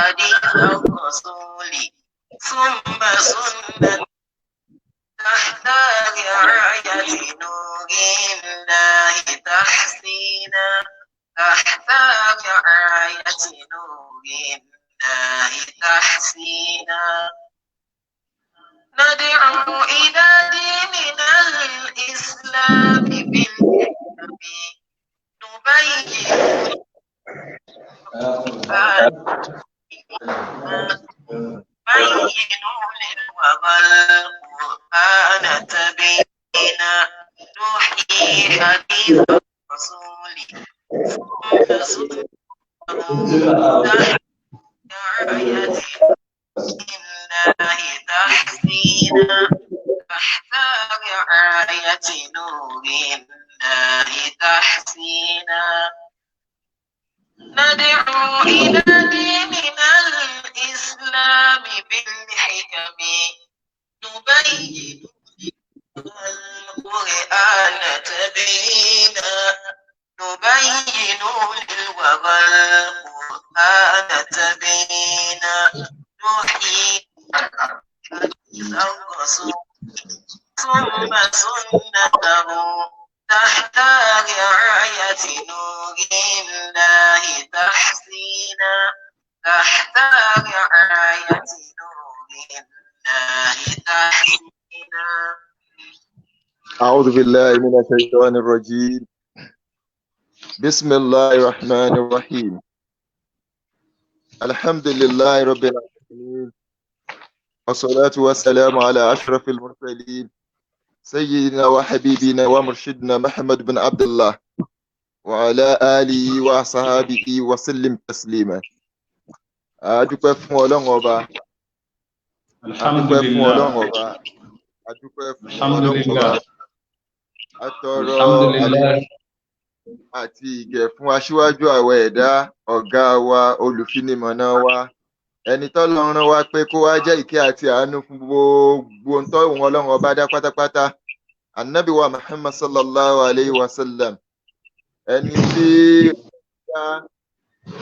حديث الرسول ثم سنة تحت رعاية نور الله تحسينا تحت رعاية نور الله تحسينا ندعو إلى ديننا الإسلام بالحكم نبين للوغى القرآن تبينا نحيي حديث الرسول ثم سنة رعاية الله تحسينا تحت رعاية نور الله تحسينا ندعو إلى ديننا الإسلام بالحكم نبين القرآن تبينا نبين للوغى القرآن تبينا نحيي حديث الرسول ثم سنته تحت رعاية نور الله تحسينا تحت رعاية نور الله تحسينا. أعوذ بالله من الشيطان الرجيم. بسم الله الرحمن الرحيم. الحمد لله رب العالمين والصلاة والسلام على أشرف المرسلين سيدنا وحبيبنا ومرشدنا محمد بن عبد الله وعلى آله وصحابه وسلم تسليما. adúpẹ́ fún Ọlọ́run ọba adúpẹ́ fún Ọlọ́run ọba adúpẹ́ fún Ọlọ́run ọba atọrọ àti ìgẹ̀ fún aṣíwájú àwọn ẹ̀dá ọ̀gá wa olùfinimọ̀nà wa ẹni tọ́lọ́run rán wa pé kó wá jẹ́ ìkẹ́ àti àánú fún gbogbo ohun tọ́hún Ọlọ́run ọba dá pátápátá Ànábì wa Muhammad sallallahu alayhi wa sallam ẹni tí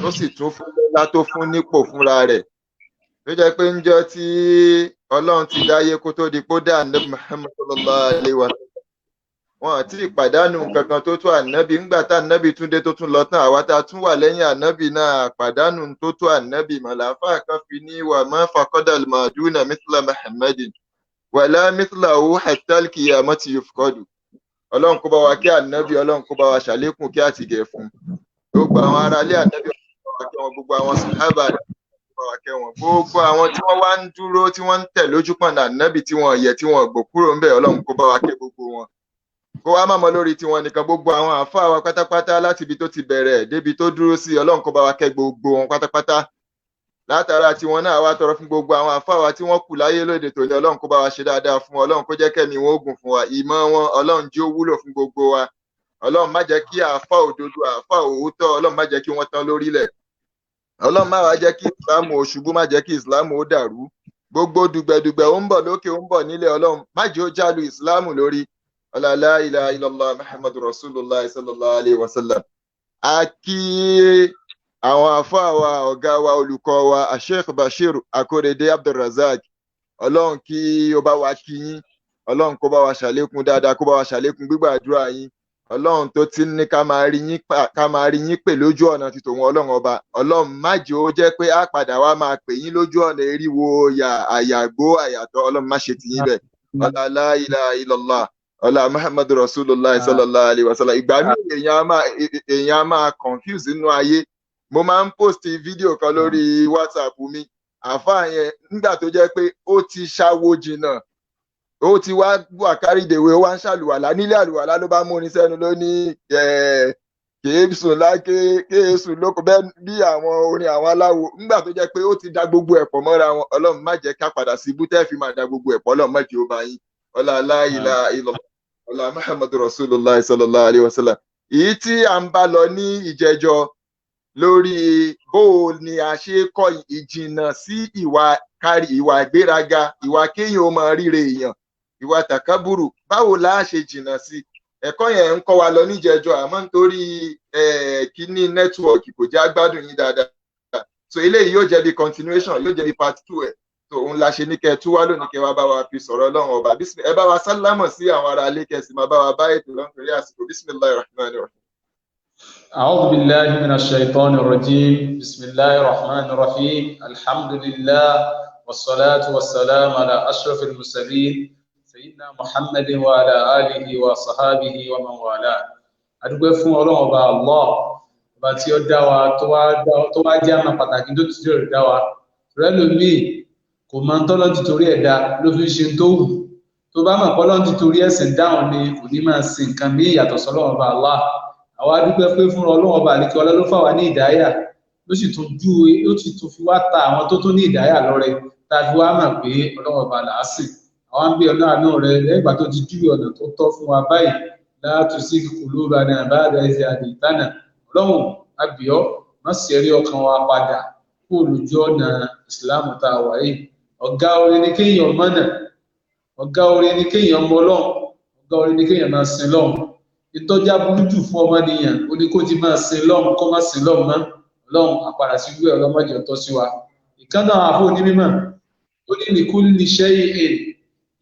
ó sì tún fún lọ́lá tó fún nípò fúnra rẹ̀ tó jẹ́ pé ńjọ́ tí Ọlọ́run ti dáyé kó tó di pé ó dá Ànábì Muhammad sallallahu alayhi wa sallam wọn àti ìpàdánù kankan tó tó Ànábì ńgbà tá Ànábì tún dé tó tún lọ tán àwa tá a tún wà lẹ́yìn Ànábì náà àpàdánù tó tó Ànábì màláfà kan fi ní wà má faqadal maduna mithla Muhammadin wala mithlahu hatta al-qiyamati yufqadu. Ọlọ́run kó bá wa kí Ànábì Ọlọ́run kó bá wa ṣàlékún kí àtìgẹ̀ fún gbogbo àwọn ará ilé Ànábì gbogbo àwọn sàhábà gbogbo àwọn tí wọ́n wá ń dúró tí wọ́n ń tẹ̀ lójú pọ̀nà Ànábì tí wọ́n yẹ tí wọ́n gbò kúrò ńbẹ̀ Ọlọ́run kó bá wa kẹ́ gbogbo wọn kó wá má mọ lórí tiwọn nìkan gbogbo àwọn àáfàá wa pátápátá láti ibi tó ti bẹ̀rẹ̀ débi tó dúró sí Ọlọ́run kó bá wa kẹ́ gbogbo wọn pátápátá látara tiwọn náà wá tọrọ fún gbogbo àwọn àáfàá wa tí wọ́n kù láyé lóde tòní Ọlọ́run kó bá wa ṣe dáadáa fún Ọlọ́run kó jẹ́ kẹ́mi wọn ogun fún wa ìmọ̀ wọn Ọlọ́run jí ó wúlò fún gbogbo wa Ọlọ́run má jẹ́ kí àáfàá òdodo àáfàá òótọ́ Ọlọ́run má jẹ́ kí wọ́n tán lórílẹ̀ Ọlọ́run má wá jẹ́ kí ìsìlámù ó ṣubú má jẹ́ kí ìsìlámù ó dàrú gbogbo dùgbẹ̀dùgbẹ̀ ó ń bọ̀ lókè ó ń bọ̀ nílẹ̀ Ọlọ́run má jẹ́ ó jálu ìsìlámù lórí la ilaha illallah muhammadu rasulullah sallallahu alaihi wasallam. A kí àwọn àfáà wa ọ̀gá wa olùkọ́ wa Sheikh Bashir Akorede Abdulrazak Ọlọ́run kí ó bá wa kí yín Ọlọ́run kó bá wa ṣàlékún dáadáa kó bá wa ṣàlékún gbígbàdúrà yín Ọlọ́run tó ti ní ká máa rí yín pè lójú ọ̀nà ti tòun Ọlọ́run ọba Ọlọ́run má jẹ́ ó jẹ́ pé á padà wá máa pè yín lójú ọ̀nà eriwo àyàgbó àyàtọ̀ Ọlọ́run má ṣe tì yín bẹ̀ la ilaha illallah ọlá muhammadu rasulullah sallallahu alaihi wasallam. Ìgbà míì èèyàn á máa confuse nínú ayé mo máa ń post fídíò kan lórí WhatsApp mi àfáà yẹn nígbà tó jẹ́ pé ó ti ṣáwó jìnnà ó ti wá wà kárìdèwé ó wá ń ṣàlùwàlá nílé àlùwàlá ló bá mú orin sẹ́nu ló ní kéésùn láké kéésùn lóko bẹ́ẹ̀ bí àwọn orin àwọn aláwo nígbà tó jẹ́ pé ó ti da gbogbo ẹ̀pọ̀ mọ́ra wọn Ọlọ́run má jẹ́ ká padà sí bútẹ́ fi máa da gbogbo ẹ̀pọ̀ Ọlọ́run má jẹ́ ó bá yín ọlá la ilaha illallah ọlá muhammadu rasulullah sallallahu alaihi wasallam. Èyí tí a ń bá lọ ní ìjẹjọ lórí bó ni a ṣe kọ́ ìjìnà sí ìwà ìgbéraga ìwà kéèyàn ó máa ríre èèyàn ìwà tàkábùrù báwo la ṣe jìnà sí ẹ̀kọ́ yẹn ń kọ́ wa lọ níjẹjọ àmọ́ nítorí kíní nẹ́tíwọ̀kì kò já gbádùn yín dáadáa so eléyìí yóò jẹ́ bí continuation, yóò jẹ́ bí part 2 ẹ̀. So òun la ṣe ní kẹ́ tú wá lónìí kẹ́ wá bá wa fi sọ̀rọ̀ Ọlọ́run ọba. Ẹ bá wa sálámọ̀ sí àwọn ará ilé kẹ́ sì máa bá wa bá ètò lọ nítorí àsìkò. Bismillahir Rahmanir Rahim. أعوذ بالله من الشيطان الرجيم. بسم الله الرحمن الرحيم. الحمد لله والصلاة والسلام على أشرف المرسلين سيدنا محمد وعلى آله وصحابه ومن والاه. adúpẹ́ fún Ọlọ́run ọba Allah, ọba tí ó dá wa tó wá jẹ́ àmà pàtàkì tó ti rẹ̀ dá wa. Rẹ́lòmíì kò máa ń tọ́lọ́ ti torí ẹ̀dá ló fi ń ṣe tó wù. Tó bá mọ̀ pọ́lọ́n ti torí ẹ̀sìn dáhùn ni kò ní máa sin nǹkan mí ìyàtọ̀ sọ́lọ́run ọba Allah. Àwa dúpẹ́ pé fún Ọlọ́run ọba àlekẹ́ ọlá ló fà wá ní ìdáyà, ló sì tún fi wá ta àwọn tó ní ìdáyà lọ́rẹ, tá a fi wá mọ̀ pé Ọlọ́run ọba là á sìn. Àwọn ń bí Ọlọ́run àánú rẹ lẹ́yìn ìgbà tó ti júwe ọ̀nà tó tọ́ fún wa báyìí, láti sí qulubana ba'da idh hadaytana. Ọlọ́run àbíọ́ má sì rí ọkàn wa padà kó lójú ọ̀nà ìsìláàmù tá a wà yìí. Ọ̀gá orin ni kéèyàn mọ̀nà, ọ̀gá orin ni kéèyàn mọ Ọlọ́run, ọ̀gá orin ni kéèyàn máa sin Ọlọ́run. Ìtọ́jà burú jù fún ọmọnìyàn ó ní kó ti máa sin Ọlọ́run kó má sin Ọlọ́run mọ́. Ọlọ́run àpàdà sí gbé ọlọ́mọdé ọ̀tọ̀ sí wa. Ìkànnà àfọ onímọ̀ ó ní li kulli shay'in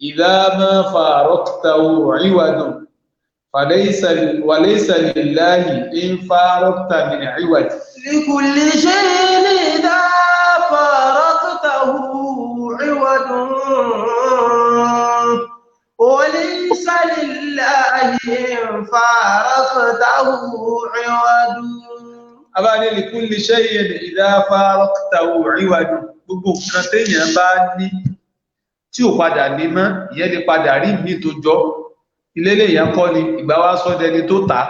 idha ma faraqtahu 'iwadun walaysa lillahi in faraqta min 'iwad. li kulli shay'in idha faraqtahu 'iwadun وليس لله إن فارقته عوض. Abáni لكل شيء إذا فارقته عوض. Gbogbo nǹkan téèyàn bá ní tí ò padà ní mọ́, ìyẹn lè padà rí mi tó jọ. Ilé lèèyàn kọ́ ni ìgbà wá sọ́dẹni tó tà á.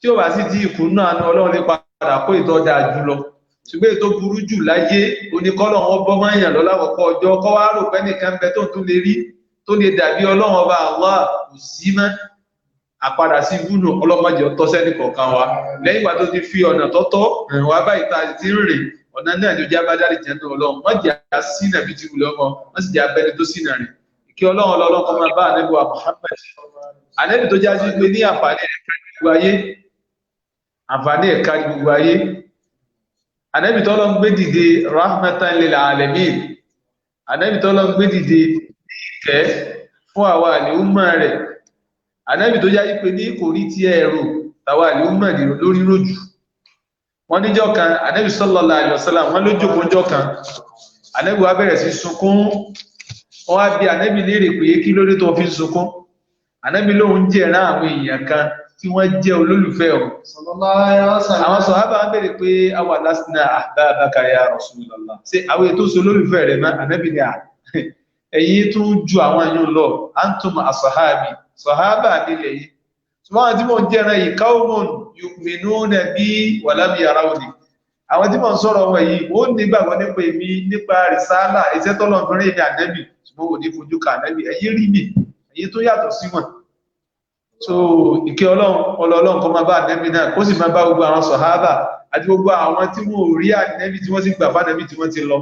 Tí ò bá sì di ìkùn náà ní Ọlọ́run lè padà kó ìtọ́jà jù lọ. Ṣùgbọ́n èyí tó burú jù láyé oníkọ́lọ̀ wọn bọ́ mọ́ èèyàn lọ́lákọ̀ọ́kọ́ ọjọ́ kọ́ wá rò pé nìkan bẹ tó tún lè rí tó lè dàbí Ọlọ́run ọba Allah kò sí mọ́. Àpadà sí ibùnú ọlọ́mọdé ọtọ́ sẹ́ni kọ̀ọ̀kan wa lẹ́yìn ìgbà tó ti fi ọ̀nà tọ́tọ́ rìn wá báyìí tá a ti ń rìn ọ̀nà náà ló jẹ́ abájáde jẹ́ ní Ọlọ́run wọ́n jẹ́ àsínà bíi ti wùlẹ̀ ọmọ wọ́n sì jẹ́ abẹ́ni tó sínà rìn kí Ọlọ́run ọlọ́run kọ́ máa bá ànábì wa Muhammad ànábì tó jáde pé ní àǹfààní ẹ̀ka gbogbo ayé àǹfààní ẹ̀ka gbogbo ayé ànábì tó lọ ń gbé dìde rahmatan lil alamin ànábì tó lọ ń gbé dìde ìkẹ́ fún àwa àlèhùnmọ́ rẹ̀ ànábì tó jáde pé ní kò rí tí ẹ̀rọ tàwa àlèhùnmọ́ nìrò lórí rójù wọ́n níjọ́ kan ànábì sallallahu alaihi wasallam wọ́n ló jókòó jọ́ kan ànábì wa bẹ̀rẹ̀ sí sunkún wọ́n wá bi ànábì léèrè pé kí ló dé tó fi sunkún ànábì lóhun jẹ̀rán àwọn èèyàn kan tí wọ́n jẹ́ olólùfẹ́ ọ̀ àwọn sọ̀hábà ń bèèrè pé àwa lásìnà ahbabaka ya Rasulullah ṣé àwọn ètò sí olólùfẹ́ rẹ̀ mọ́ ànábì ni ẹ̀yin tún ju àwọn èèyàn lọ antum ashabi sọ̀hábà nílẹ̀ yìí ṣùgbọ́n tí mo ń jẹ́ran yìí qawmun yu'minuna bi wa lam yarawni àwọn tí mo ń sọ̀rọ̀ wọn yìí ó nígbàgbọ́ nípa èmi nípa rìsáálà iṣẹ́ tọ́lọ́run èmi ànábì ṣùgbọ́n ò ní fojú ka ànábì ẹ̀yin rí mi ẹ̀yin tó yàtọ̀ sí wọn so ìkẹ́ ọlọ́run kó máa bá ànábì náà kó sì máa bá gbogbo àwọn sọ̀hábà àti gbogbo àwọn tí wọn ò rí ànábì tí wọ́n sì gbà fánàbì tí wọ́n ti lọ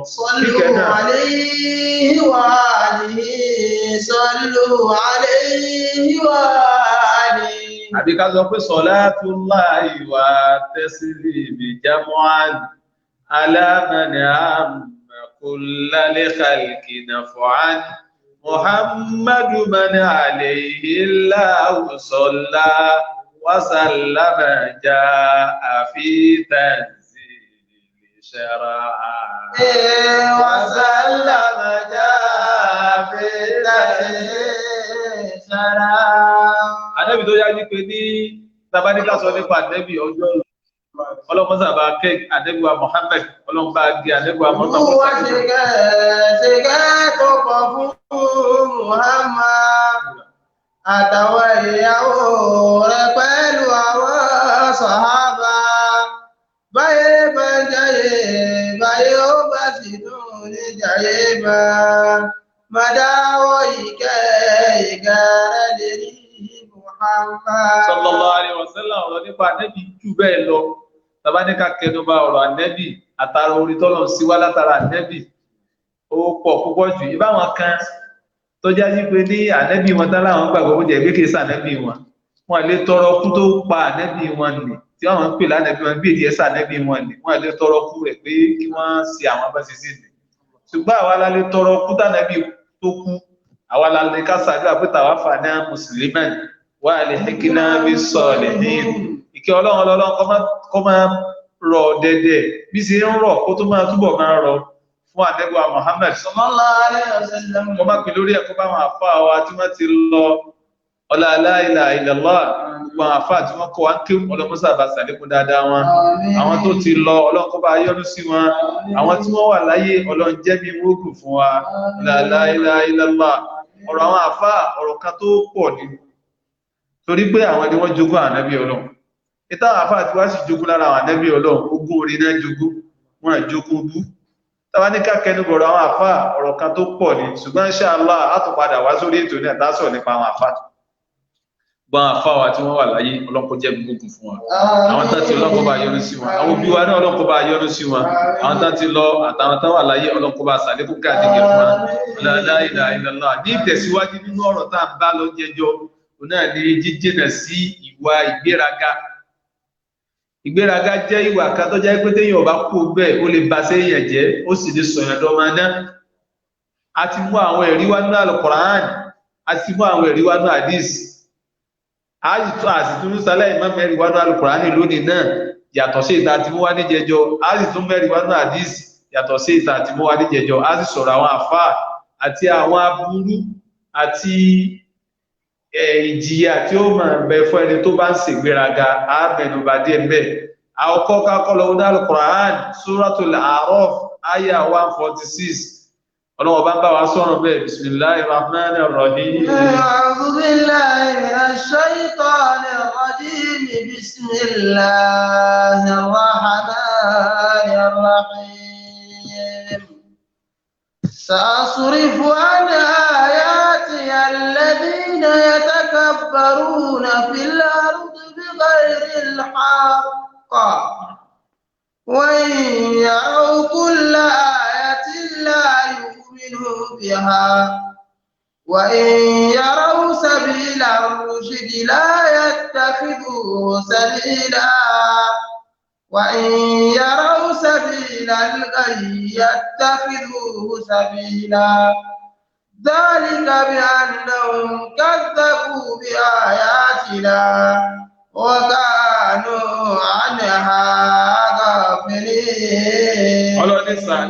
ìkẹ́ náà. Sallu alayhi wa alihi. Àbí ká sọ pé salatullahi wa taslimi jam'an ala man amma kullal khalqi naf'an Muhammadu man alayhi Allahu salla wa sallama jaa fi tanzili shara'a wa sallama jaa fi tanzili shara'a. Ànábì tó yájú pé ní tàbáníkà sọ nípa ànábì ọjọ́ ọlọ́mọ́sà bá kẹ́ ànábì wa Muhammad ọlọ́mọ́bá gẹ ànábì wa Muhammad wọ́n ṣe gẹ́ tó pọ̀ fún Muhammad àtàwọn ìyàwó rẹ̀ pẹ̀lú àwọn sàhábà báyé bá jayé báyé ó bá sì dùn ní jayé má dáwọ́ ìkẹ́ ìgẹ̀rẹ́ lè rí Sallallahu alaihi wasallam ọ̀rọ̀ nípa ànẹ́bì jù bẹ́ẹ̀ lọ tàbáníkà kẹnubà ọ̀rọ̀ ànẹ́bì àtàrà orí tọ́lọ̀ sí wá látara ànẹ́bì ó pọ̀ púpọ̀ jù ìbáwọn kan tó jájí pé ní ànẹ́bì wọn tán láwọn gbàgbọ́ ó jẹ́ bí kìí sànẹ́bì wọn wọ́n lè tọrọ kú tó pa ànábì wọn nì tí wọ́n ń pè lánàbí wọn bí èdè ẹ̀sà ànábì wọn nì wọ́n lè tọrọ kú rẹ̀ pé kí wọ́n ṣe àwọn abáṣe sí ni ṣùgbọ́n àwa la lè tọrọ kú tànábì tó kú àwa la lè ká ṣàdúrà pé tàwa fà ní mùsùlùmí wà lè hekina bí sọ̀lẹ̀ ní ìkẹ́ ọlọ́run kọ́ máa rọ̀ dẹ̀dẹ̀ bí ṣe ń rọ̀ kó tó máa túbọ̀ máa rọ̀ fún àdẹ́gbà Muhammad sallallahu alaihi wasallam. kọ́ máa pè lórí ẹ̀kọ́ bá wọn àfá wa tí wọ́n ti lọ ọlá la ilaha illallah gbogbo àwọn àfá tí wọ́n kọ́ wá ń ké ọlọ́mọ́sà bá sàlékún dáadáa wọn àwọn tó ti lọ ọlọ́kọ́ bá yọ́nú sí wọn àwọn tí wọ́n wà láyé ọlọ́run jẹ́ bí wógùn fún wa la ilaha illallah ọ̀rọ̀ àwọn àfá ọ̀rọ̀ kan tó pọ̀ ní torí pé àwọn ni wọ́n jogún ànábì ọlọ́run ìtàwọn àfá tí wá sì jogún lára àwọn ànábì ọlọ́run ogún orí náà jogún wọn àjogún bú tàbá ní kákẹnu bọ̀rọ̀ àwọn àfá ọ̀rọ̀ kan tó pọ̀ ní ṣùgbọ́n insha Allah á tún padà wá sórí ètò ní àtásọ̀ nípa àwọn àfá gbọ́n àfá wa tí wọ́n wà láyé ọlọ́kọ́ jẹ́ gbogbo fún wa àwọn tán ti ọlọ́kọ́ bá yọ́nú sí wọn àwọn òbí wa náà ọlọ́kọ́ bá yọ́nú sí wọn àwọn tán ti lọ àtàwọn tán wà láyé ọlọ́kọ́ bá sàlékún káàdìgẹ̀ fún wa la ilaha illallah ní ìtẹ̀síwájú nínú ọ̀rọ̀ tá à ń bá lọ jẹjọ́ náà ní jíjìnà sí ìwà ìgbéraga jẹ́ ìwà kan tó jẹ́ pé téèyàn ò bá kú bẹ́ẹ̀ ó lè ba séèyàn jẹ́ ó sì lè sọ̀yàn dọ́mọdá a ti mú àwọn ẹ̀rí wá nínú Al-Qur'an a ti mú àwọn ẹ̀rí wá nínú hadith àsìtúrú sálẹ̀ ìmọ̀ mẹ́rin wá nínú Al-Qur'an lónìí náà yàtọ̀ sí ìta àti mú wá ní jẹjọ a sì tún mẹ́rin wá nínú hadith yàtọ̀ sí ìta àti mú wá ní jẹjọ a sì sọ̀rọ̀ àwọn àfáà àti àwọn aburú àti ìjìyà tí ó máa bẹ fún ẹni tó bá ń ṣègbéraga àmẹnubà díẹ̀ mbẹ àkọ́kọ́ kákọlọ ní Al-Qur'an Suratul A'raf aya 146 ọlọ́wọ́ bá ń bá wa sọ̀rọ̀ bẹ́ẹ̀ bismillahir rahmanir rahim. A'udhu billahi minash shaytanir rajim bismillahir rahmanir rahim. Sa'asrifu an ayati alladhina yatakabbaruna fil ardi bighayril haqq wa in yaraw kulla ayatin la yu'minu biha wa in yaraw sabila ar-rushdi la yattakhidhuhu sabila وإن يروا سبيل الغي يتخذوه سبيلا ذلك بأنهم كذبوا بآياتنا وكانوا عنها غافلين.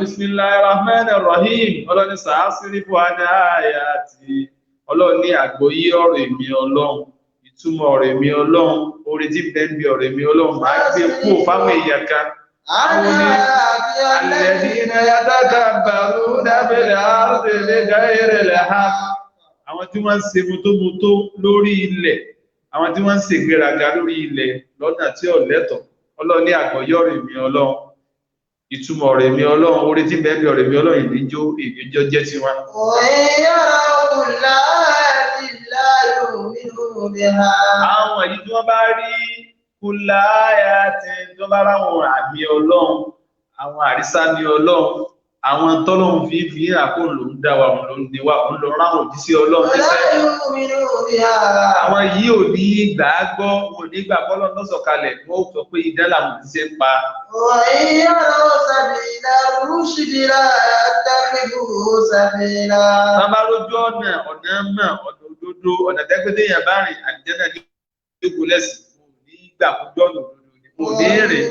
بسم الله الرحمن الرحيم ọlọ́ni sàásìrìfù àná àyàtì ọlọ́ni àgbọ́yé ọ̀rọ̀ èmi ọlọ́run ìtumọ̀ ọ̀rọ̀ èmi ọlọ́run orí tí bẹ́ẹ̀bí ọ̀rọ̀ èmi ọlọ́run máa gbé kú fáwọn èèyàn kan àwọn ni alladhina yatakabbaruna fil ardi bighayri al-haqq àwọn tí wọ́n ń ṣe mọ́tómọ́tó lórí ilẹ̀ àwọn tí wọ́n ń ṣe ìgbéraga lórí ilẹ̀ lọ́nà tí ò lẹ́tọ̀ ọlọ́run ní àgbọ́yé ọ̀rọ̀ èmi ọlọ́run ìtumọ̀ ọ̀rọ̀ èmi ọlọ́run orí tí bẹ́ẹ̀bí ọ̀rọ̀ èmi ọlọ́run ìdíjọ́ jẹ́ tiwọn. Àwọn èyí tí wọ́n bá rí kúlá ayá tí tó bá ráwọn àmì ọlọ́run, àwọn àrísàmì ọlọ́run, àwọn tọ́lọ́run fi àkó ló ń dá wa òun ló ń ní wa òun lọ ráwọn òjíṣẹ́ ọlọ́run níṣẹ́. Àwọn yìí ò ní gbàgbọ́, ò ní gbàgbọ́ lọ́nà tó sọ̀kalẹ̀ wọ́n ó sọ pé idán làwọn òjíṣẹ́ ń pa. Bàbá lójú ọ̀nà mọ̀ òdodo ọ̀nà tẹ́gbẹ́dẹ́ yẹn bá rìn àdìjẹ́nà ní ìgbò lẹ́sìn kò ní gbà kójú ọ̀nà òdodo ní kò ní rìn.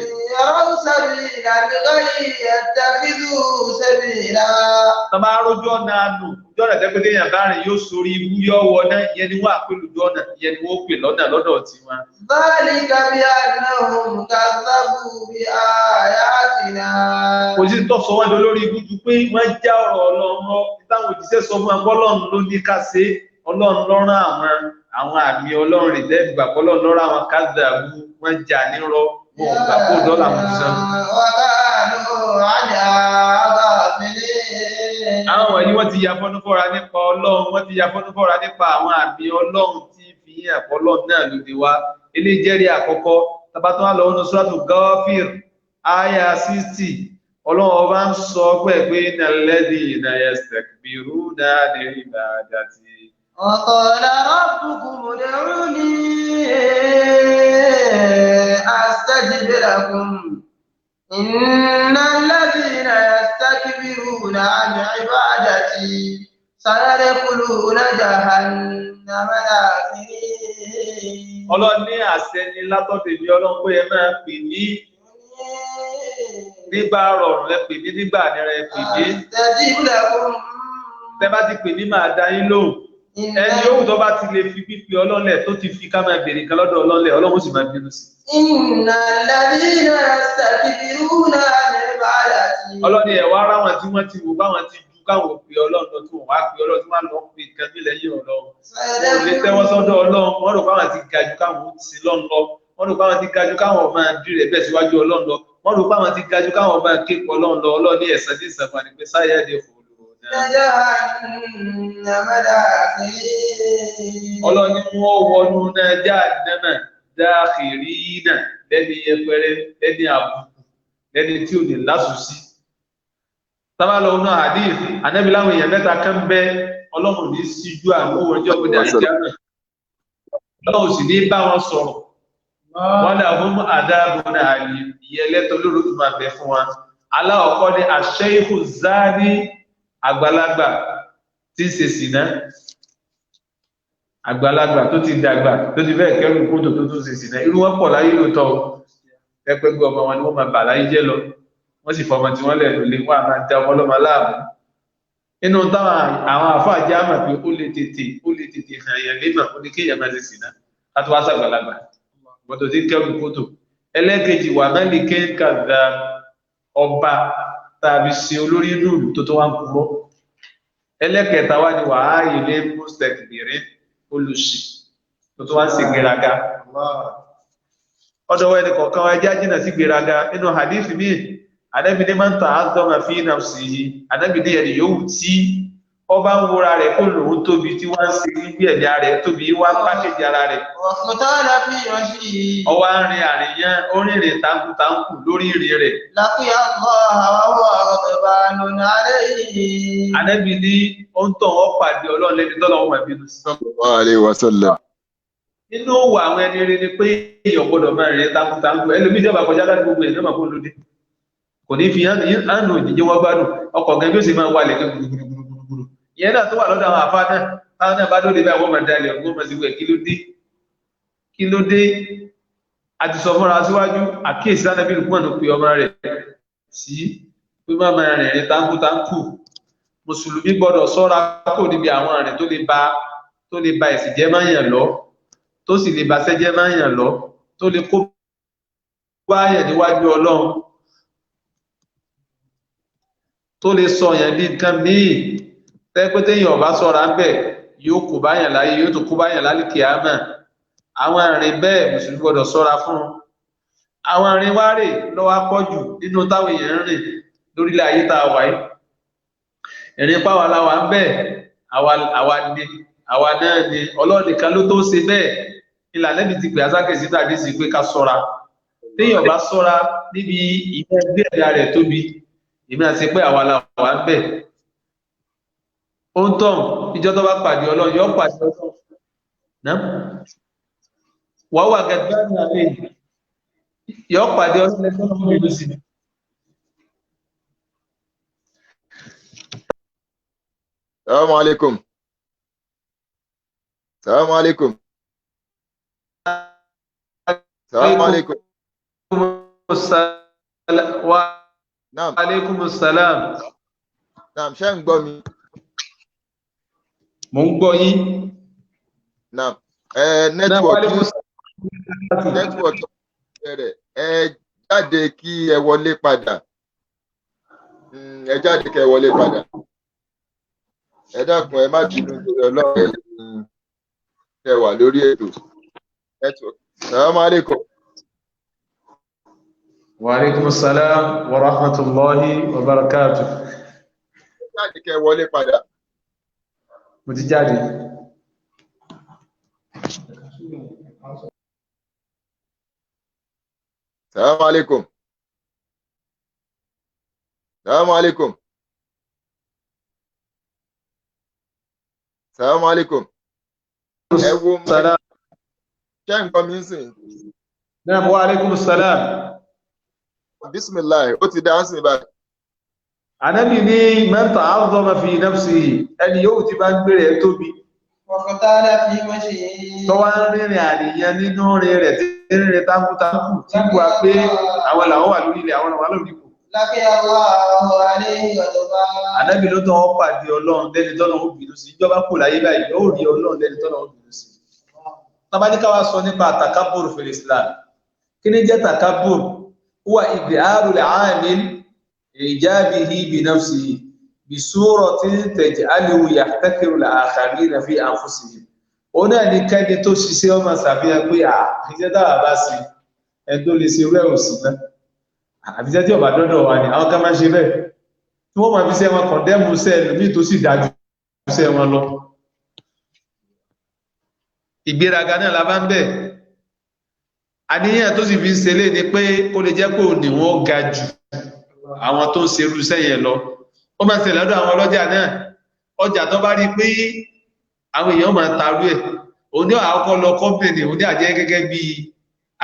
Bàbá lójú ọ̀nà àánú ojú ọ̀nà tẹ́gbẹ́dẹ́ yẹn bá rìn yóò sórí ibú yọ wọ náà ìyẹn ni wọ́n àpè lójú ọ̀nà ìyẹn ni wọ́n pè lọ́nà lọ́dọ̀ tiwọn. Kò sí tó sọ wọ́n di olórí ibú ju pé wọ́n já ọ̀rọ̀ ọlọ́run táwọn òjíṣẹ́ sọ fún agbọ́lọ́run ló ní ká ṣe ọlọ́run lọ́rán àwọn àmì ọlọ́run rìn lẹ́gbà ọlọ́run lọ́rán àwọn kádàbù wọ́n jà nírọ́ wọn ò gbà kó dọ́là wọn ti sàn. Àwọn wọ̀nyí wọ́n ti ya fọ́núfọ́ra nípa ọlọ́run wọ́n ti ya fọ́núfọ́ra nípa àwọn àmì ọlọ́run tí fi hàn ọlọ́run náà lóde wá eléyìí jẹ́rìí àkọ́kọ́ tabatọ́ wà lọ́wọ́ ní Suratu Ghafir aya 60 ọlọ́run ọba ń sọ pé innal ladhina yastakbiruna an ibadati وقال ربكم ادعوني أستجب لكم إن الذين يستكبرون عن عبادتي سيدخلون جهنم داخرين. Ọlọ́run ní àṣẹ ni látọ̀dọ̀ èmi Ọlọ́run pé ẹ máa pè ní nígbà rọrùn ẹ pè ní nígbà nira ẹ pè ní. أستجب لكم. Tẹ́ bá ti pè ní máa dá yín lóhùn. Ẹni yòówù tó bá ti lè fi pípi ọlọ́lẹ̀ tó ti fi ká máa béèrè kan lọ́dọ̀ ọlọ́lẹ̀ Ọlọ́run sì máa bínú sí. إن الذين يستكبرون عن عبادتي. Ọlọ́ni ẹ̀wá ara wọn tí wọ́n ti wò báwọn ti ju káwọn pè Ọlọ́run lọ tí wọ́n wá pè Ọlọ́run tí wọ́n lọ pè nǹkan bí lẹ́yìn Ọlọ́run. Wọ́n lè tẹ́wọ́ sọ́dọ̀ Ọlọ́run wọ́n rò báwọn ti ga ju káwọn ti lọ́n lọ wọ́n rò báwọn ti ga ju káwọn máa dí rẹ̀ bẹ́ẹ̀ síwájú Ọlọ́run lọ wọ́n rò báwọn ti ga ju káwọn máa ké pọ̀ Ọlọ́run lọ Ọlọ́ni ẹ̀sán ní ìsànfà ni pé sáyà dé fòlù náà. Ọlọ́ni wọ́n wọnú náà Jahannama dakhirina lẹ́ni yẹpẹrẹ lẹ́ni àbùkù lẹ́ni tí ò ní lásùsí. Tábàlọ́ náà hadith Ànábì láwọn èèyàn mẹ́ta kan bẹ Ọlọ́run ní síjú àwọn ọjọ́ gbọdọ̀ àìjáná Ọlọ́run sì ní bá wọn sọ̀rọ̀ wọ́n dà fún àdáàbò náà àyè ìyẹn lẹ́tọ̀ lórí tó máa bẹ fún wa. Aláwọ̀kọ́ ní ash-shaykhu zani àgbàlagbà tí ń ṣe sìná àgbàlagbà tó ti dàgbà tó ti fẹ́ kẹ́rù kótó tó tún ṣe sìná irú wọn pọ̀ láyé lóòótọ́ ẹgbẹ́gbẹ́ ọmọ wọn ni wọ́n máa bà láyé jẹ́ lọ wọ́n sì fọmọ tí wọ́n lẹ̀ lólé wọ́n á máa dá ọmọ ọlọ́mọ láàmú inú táwọn àwọn àfáàjẹ́ àmà pé ó lè tètè hàn yẹn lébà ó ní kéèyàn máa ṣe sìná láti wá sàgbàlagbà gbọdọ̀ tí kẹ́rù kótó. Ẹlẹ́kejì wà náà lè kéńkàdà ọba tàbí ṣe olórí inú ìlú tó tó wá ń kúrò. Ẹlẹ́kẹta wá ní wàhálà ilé mustakbirin olùsì tó tó wá ń ṣe gbéraga. Ọ̀dọ̀ ẹni kọ̀ọ̀kan wa ẹjẹ́ jìnnà sí gbéraga nínú hadith mi Ànábì ní man ta'azzama fi nafsihi Ànábì ní ẹni yòówù tí ọba ń wúra rẹ̀ kó lòun tóbi tí wọ́n ń ṣe níbi ẹ̀dá rẹ̀ tóbi wá pákéjì ara rẹ̀. Ọwọ́ arìn àríyàn orìnrìn táǹkù lórí ìrìn rẹ̀. Ànábì ní ó ń tàn ọ́ pàdé Ọlọ́run lẹ́ni tọ́lọ́run máa bínú sí. Sallallahu alaihi wasallam. Nínú òwò àwọn ẹni rí ni pé èèyàn gbọ́dọ̀ máa rìn táǹkù ẹlòmíì jọba kọjá láti gbogbo ẹ̀ náà kó lóde. Kò ní fi hánù òjìjẹ́ wọ́n gbádùn ọkọ̀ gan bí ó sì máa wà lẹ́gbẹ̀ẹ́ gbùgbùgbùgbùgbùgbùgbù. Ìyẹn náà tó wà lọ́dọ̀ àwọn àfáà náà táwọn náà bá lóde báyìí wọ́n máa dalẹ̀ ọ̀gbọ́n máa sì wẹ̀ kí ló dé àti sọ fúnra síwájú àkíyèsí lánàbí Lukman pé ọmọ rẹ̀ sí pé má máa rìnrìn táǹkù mùsùlùmí gbọ́dọ̀ ṣọ́ra kò níbi àwọn àrìn tó lè ba ẹ̀sìn jẹ́ máa yàn lọ tó sì lè ba sẹ́jẹ́ máa yàn lọ tó lè kó báyàn níwájú Ọlọ́run tó lè sọ yàn bí nǹkan míì tẹ́pẹ́tẹ́ yàn ọ̀bá ṣọ́ra ń bẹ̀ yóò kó báyàn láyé yóò tó kó báyàn lálẹ́ kìámà àwọn àrìn bẹ́ẹ̀ mùsùlùmí gbọ́dọ̀ ṣọ́ra fún àwọn àrìn wárè lọ́wọ́ pọ̀jù nínú táwọn èèyàn ń rìn lórílẹ̀ ayé tá a wà yìí ìrìn páwa láwa ń bẹ́ẹ̀ àwa náà ni Ọlọ́run nìkan ló tó ṣe bẹ́ẹ̀ ìlànà ibi ti pè asákèsí tàbí sí pé ká ṣọ́ra téèyàn bá ṣọ́ra níbi ìmọ̀ ẹgbẹ́ ẹ̀dá rẹ̀ tóbi èmi àti pé àwa làwa ń bẹ́ẹ̀ ó ń tàn ìjọ tó bá pàdé Ọlọ́run yóò pàdé Ọlọ́run náà wà wà gẹ́gẹ́ ní alẹ́ yóò pàdé Ọlọ́run lẹ́gbẹ́ ọmọ ìlú sí. Assalamu alaikum. Assalamu alaikum. Assalamu alaikum. Wa Naam. alaikum assalam. Naam, ṣé ń gbọ́ mi? Mo ń gbọ́ yín. Naam. Network rẹ̀ jáde kí ẹ wọlé padà. Ẹ jáde kí ẹ wọlé padà. Ẹ dákun ẹ má bínú lórí Ọlọ́run ẹ wà lórí ètò. Network. Assalamu alaikum. Wa alaikum assalam wa rahmatullahi wa barakatuh. Ẹ jáde kí ẹ wọlé padà. Mo ti jáde. Assalamu alaikum. Assalamu alaikum. Assalamu alaikum. ẹ wo salam. ṣé nǹkan mi ń sìn. Naam wa alaikum salam. Bismillah ó ti dá sí báyìí. Ànábì ní man ta'azzama fi nafsihi, ẹni yóò ti bá ń gbére ẹ̀ tóbi. وقتال في مشيه Tó wá ń rìnrìn àríyàn nínú rẹ̀ tí ń rìn tákútákù tí wà pé àwọn làwọn wà lórí ilẹ̀ àwọn làwọn lórí ipò. لقي الله عليه غضبا. Ànábì ló tán wọ́n pàdé Ọlọ́run lẹ́ni tọ́lọ́run ó bínú sí. Ìjọba kò láyé báyìí yóò rí Ọlọ́run lẹ́ni tọ́lọ́run ó bínú sí. Tabadika wá sọ nípa takabur fil Islam. Kí ni jẹ́ takabur? Huwa idharul 'amil ijabihi bi nafsihi bi suratin taj'aluhu yahtakiru al-akharina fi anfusihim. Ó náà ní kẹ́ni tó ṣiṣẹ́ ọmọ ṣàfihàn pé iṣẹ́ táwa bá sí ẹni tó lè ṣe rẹ̀ òsì náà. Àbíṣẹ́ tí ọba dọ́dọ̀ wà ní àwọn kan máa ṣe bẹ́ẹ̀. Tí wọ́n máa fi ṣe wọn kọ̀ndẹ́mù sẹ́ẹ̀lù ní tó sì dájú ṣe wọn lọ. Ìgbéraga náà la bá ń bẹ̀. Àníyàn tó sì fi ń ṣe lé ni pé kó lè jẹ́ pé òní wọn ga jù àwọn tó ń ṣe irú iṣẹ́ yẹn lọ. Ó máa ń ṣe lọ́dọ̀ àwọn ọlọ́jà náà. Ọjà tó bá rí pé àwọn èèyàn máa tarú ẹ̀. Òní àkọ́kọ́ lọ kọ́mpìnì, òní àjẹ́ gẹ́gẹ́ bí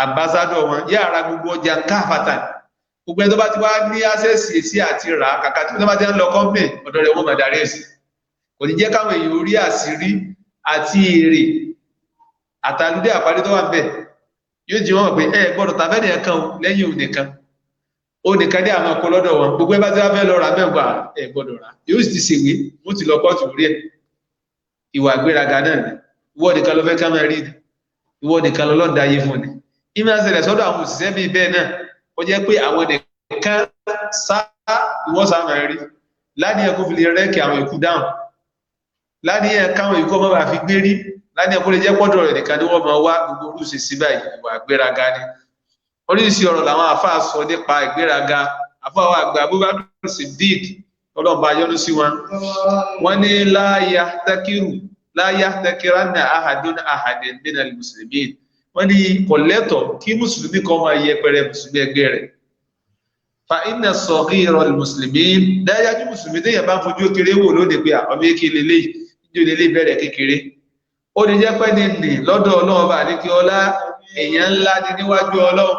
ambassador wọn. Yára gbogbo ọjà káfàtà. Gbogbo ẹni tó bá ti wá ní access sí àti rà kàkà tí wọ́n bá ti ń lọ kọ́mpìnì, ọ̀dọ̀ rẹ̀ wọ́n máa darí ẹ̀sìn. Kò ní jẹ́ káwọn èèyàn orí àṣírí àti èrè àtàlùdé àparí tó wà ń bẹ̀. Yóò jí wọ́n pé gbọ́dọ̀ tàbẹ́ni ẹ̀kan lẹ́yìn ònìkan. Ònìkan dé àwọn ọkọ̀ lọ́dọ̀ wọn. Gbogbo ẹbá tí wọ́n fẹ́ lọ rà mẹ́gbà gbọ́dọ̀ rà. Yóò sì ti ṣèwé, wọ́n ti lọ kọ́ọ̀tù lórí ẹ̀. Ìwà ìgbéraga náà ni. Ìwọ nìkan ló fẹ́ ká máa rí ni. Ìwọ nìkan ló lọ́ọ̀dá ayé fún ni. Ìmọ̀ àṣẹlẹ̀ sọ́dọ̀ àwọn òṣìṣẹ́ bíi bẹ́ẹ̀ náà. Ó jẹ́ pé àwọn nìkan sá ìwọ́ sá máa rí. Láníyàn kó fi lè rẹ́kì àwọn ìkú dáhùn. Láníyàn káwọn ìkú ọmọ bá fi gbé rí. Láníyàn kó lè jẹ́ pọ́dọ̀ rẹ̀ nìkan ni wọ́n máa wá gbogbo olùṣe sí báyìí ìwà ìgbéraga ni. Oríṣi ọ̀rọ̀ làwọn àfáà sọ nípa ìgbéraga. Àfáà wa àgbà Abubakar Siddiq ọlọ́ba yọ́nú sí wọn. Wọ́n ní la yahtakiranna ahadun ahadan minal muslimin. Wọ́n ní kò lẹ́tọ̀ kí mùsùlùmí kan máa yẹpẹrẹ mùsùlùmí ẹgbẹ́ rẹ̀. Fa inna saghira al-muslimin dájájú mùsùlùmí téèyàn bá ń fojú kéré wò lóde pé ọmọ èké lélẹ́yìí níjó lélẹ́yìí bẹ̀rẹ̀ kékeré. Ó lè jẹ́ pẹ́ ní nì lọ́dọ̀ Ọlọ́run bá ní kí ọlá èèyàn ńlá ní níwájú Ọlọ́run.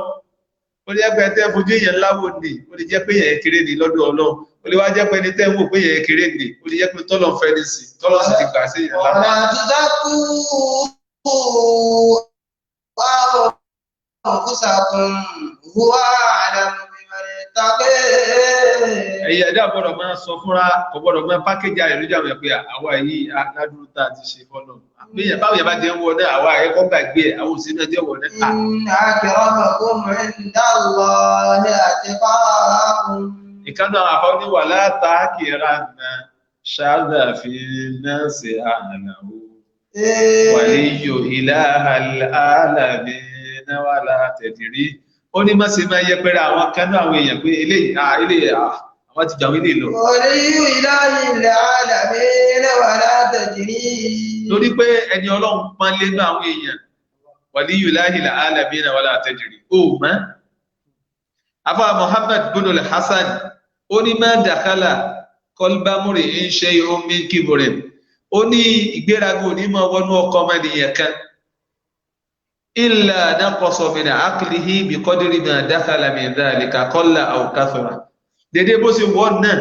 Ó lè jẹ́ pé tẹ́ fojú èèyàn ńlá wò ní, ó lè jẹ́ pé èèyàn kéré ní lọ́dọ̀ Ọlọ́run. Ó lè wá jẹ́ pé ní tẹ́ ń wò pé èèyàn kéré ní, ó lè jẹ́ pé tọ́lọ̀ ń fẹ́ ní sí, tọ́lọ̀ sì ti gbà sí èèyàn lápá. ولا تزكوا أنفسكم هو أعلم بمن اتقى. Ẹ̀yà ẹ̀dá gbọ́dọ̀ máa sọ fúnra, kò gbọ́dọ̀ máa pákéjì rẹ̀ lójú àwọn ẹ̀pẹ́ àwa yìí aládùúrú tá a ti ṣe fọ́nà. Báwo yẹn bá ti ń wọ náà, àwa ẹ̀kọ́ gbàgbé ẹ̀, àwọn òsínú ẹjẹ́ wọ̀ náà. إن أكرمكم عند الله أتقاكم. Ìkánú àwọn àfáwọn oníwà látàkìrà náà ṣáàdà fi náà ṣe àhànàwó. Wàlíyò ìlàhàl alamin wà látẹ̀dìrí. Ó ní máa ṣe máa yẹpẹrẹ àwọn kánú àwọn èèyàn pé eléyìí àwọn ti jàwé lè lọ. ولي إله العالمين ولا تجري. Lórí pé ẹni Ọlọ́run máa lé ní àwọn èèyàn. Wàlíyò ìlàhàl alamin wà látẹ̀dìrí. Ó mọ́. Afá Muhammad bin al-Hasan ó ní máa dàkálà kọlbámúrì ń ṣe omi kíbùrẹ̀. Ó ní ìgbéraga ò ní máa wọnú ọkọ̀ ọmọnìyàn kan. Illa naqasa min aqlihi bi qadri ma dakhala min dhalika qalla aw kathura. Dédé bó ṣe wọ́n náà,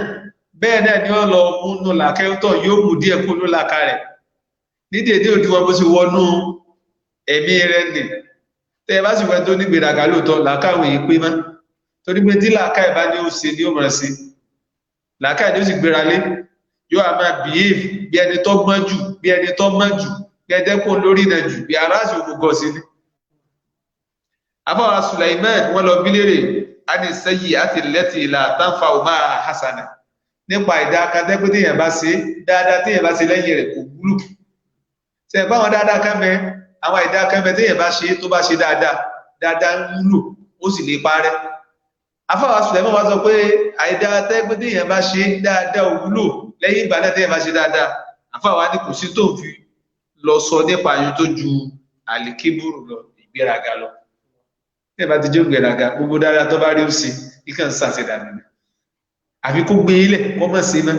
bẹ́ẹ̀ náà ni ó lọ múnú làkẹ́tọ̀ yóò mú díẹ̀ kúrò láka rẹ̀. Ní dédé òdiwọ̀n bó ṣe wọnú ẹ̀mí rẹ̀ nì. Tẹ́ bá sì wẹ́ tó ní ìgbéraga lóòótọ́ làkáwé yìí pé má. Torí pé tí làákà ìbá ní ó ṣe ní ó mọ̀ sí. Làákà ní ó sì gbéra lé. Yóò a máa behave bí ẹni tó gbọ́n jù, bí ẹni tó mọ̀ jù, bí ẹni tẹ́kùn lórí náà jù, bí aráàlú ògùgọ̀ sí ni. Àbáwá Sulaiman wọ́n lọ bí lérè a ní sẹ́yì àti lẹ́tì ìlà tánfà òmá hasana nípa ìdá akadẹ́gbé téèyàn bá ṣe dáadáa téèyàn bá ṣe lẹ́yìn rẹ̀ kò wúlò. Ṣé ẹ̀gbọ́n àwọn dáadáa kan bẹ àwọn ìdá kan bẹ téèyàn bá ṣe tó bá ṣe dáadáa ń wúlò ó sì lè parẹ́. Àfáwá Sulaiman wá sọ pé àìdá akadẹ́gbé téèyàn bá ṣe dáadáa ò wúlò lẹ́yìn ìgbà náà téèyàn bá ṣe dáadáa. Àfáwá ní kò sí tó ń fi lọ sọ nípa àyùn tó ju àlìkébùrù lọ ìgbéraga lọ. Ní ẹ̀bá ti jẹ́ ògbèraga gbogbo dáadáa tó bá rí ó sí ikán sàṣẹ̀dà nínú. Àfi kó gbé ilẹ̀ kọ́ mọ̀ sí náà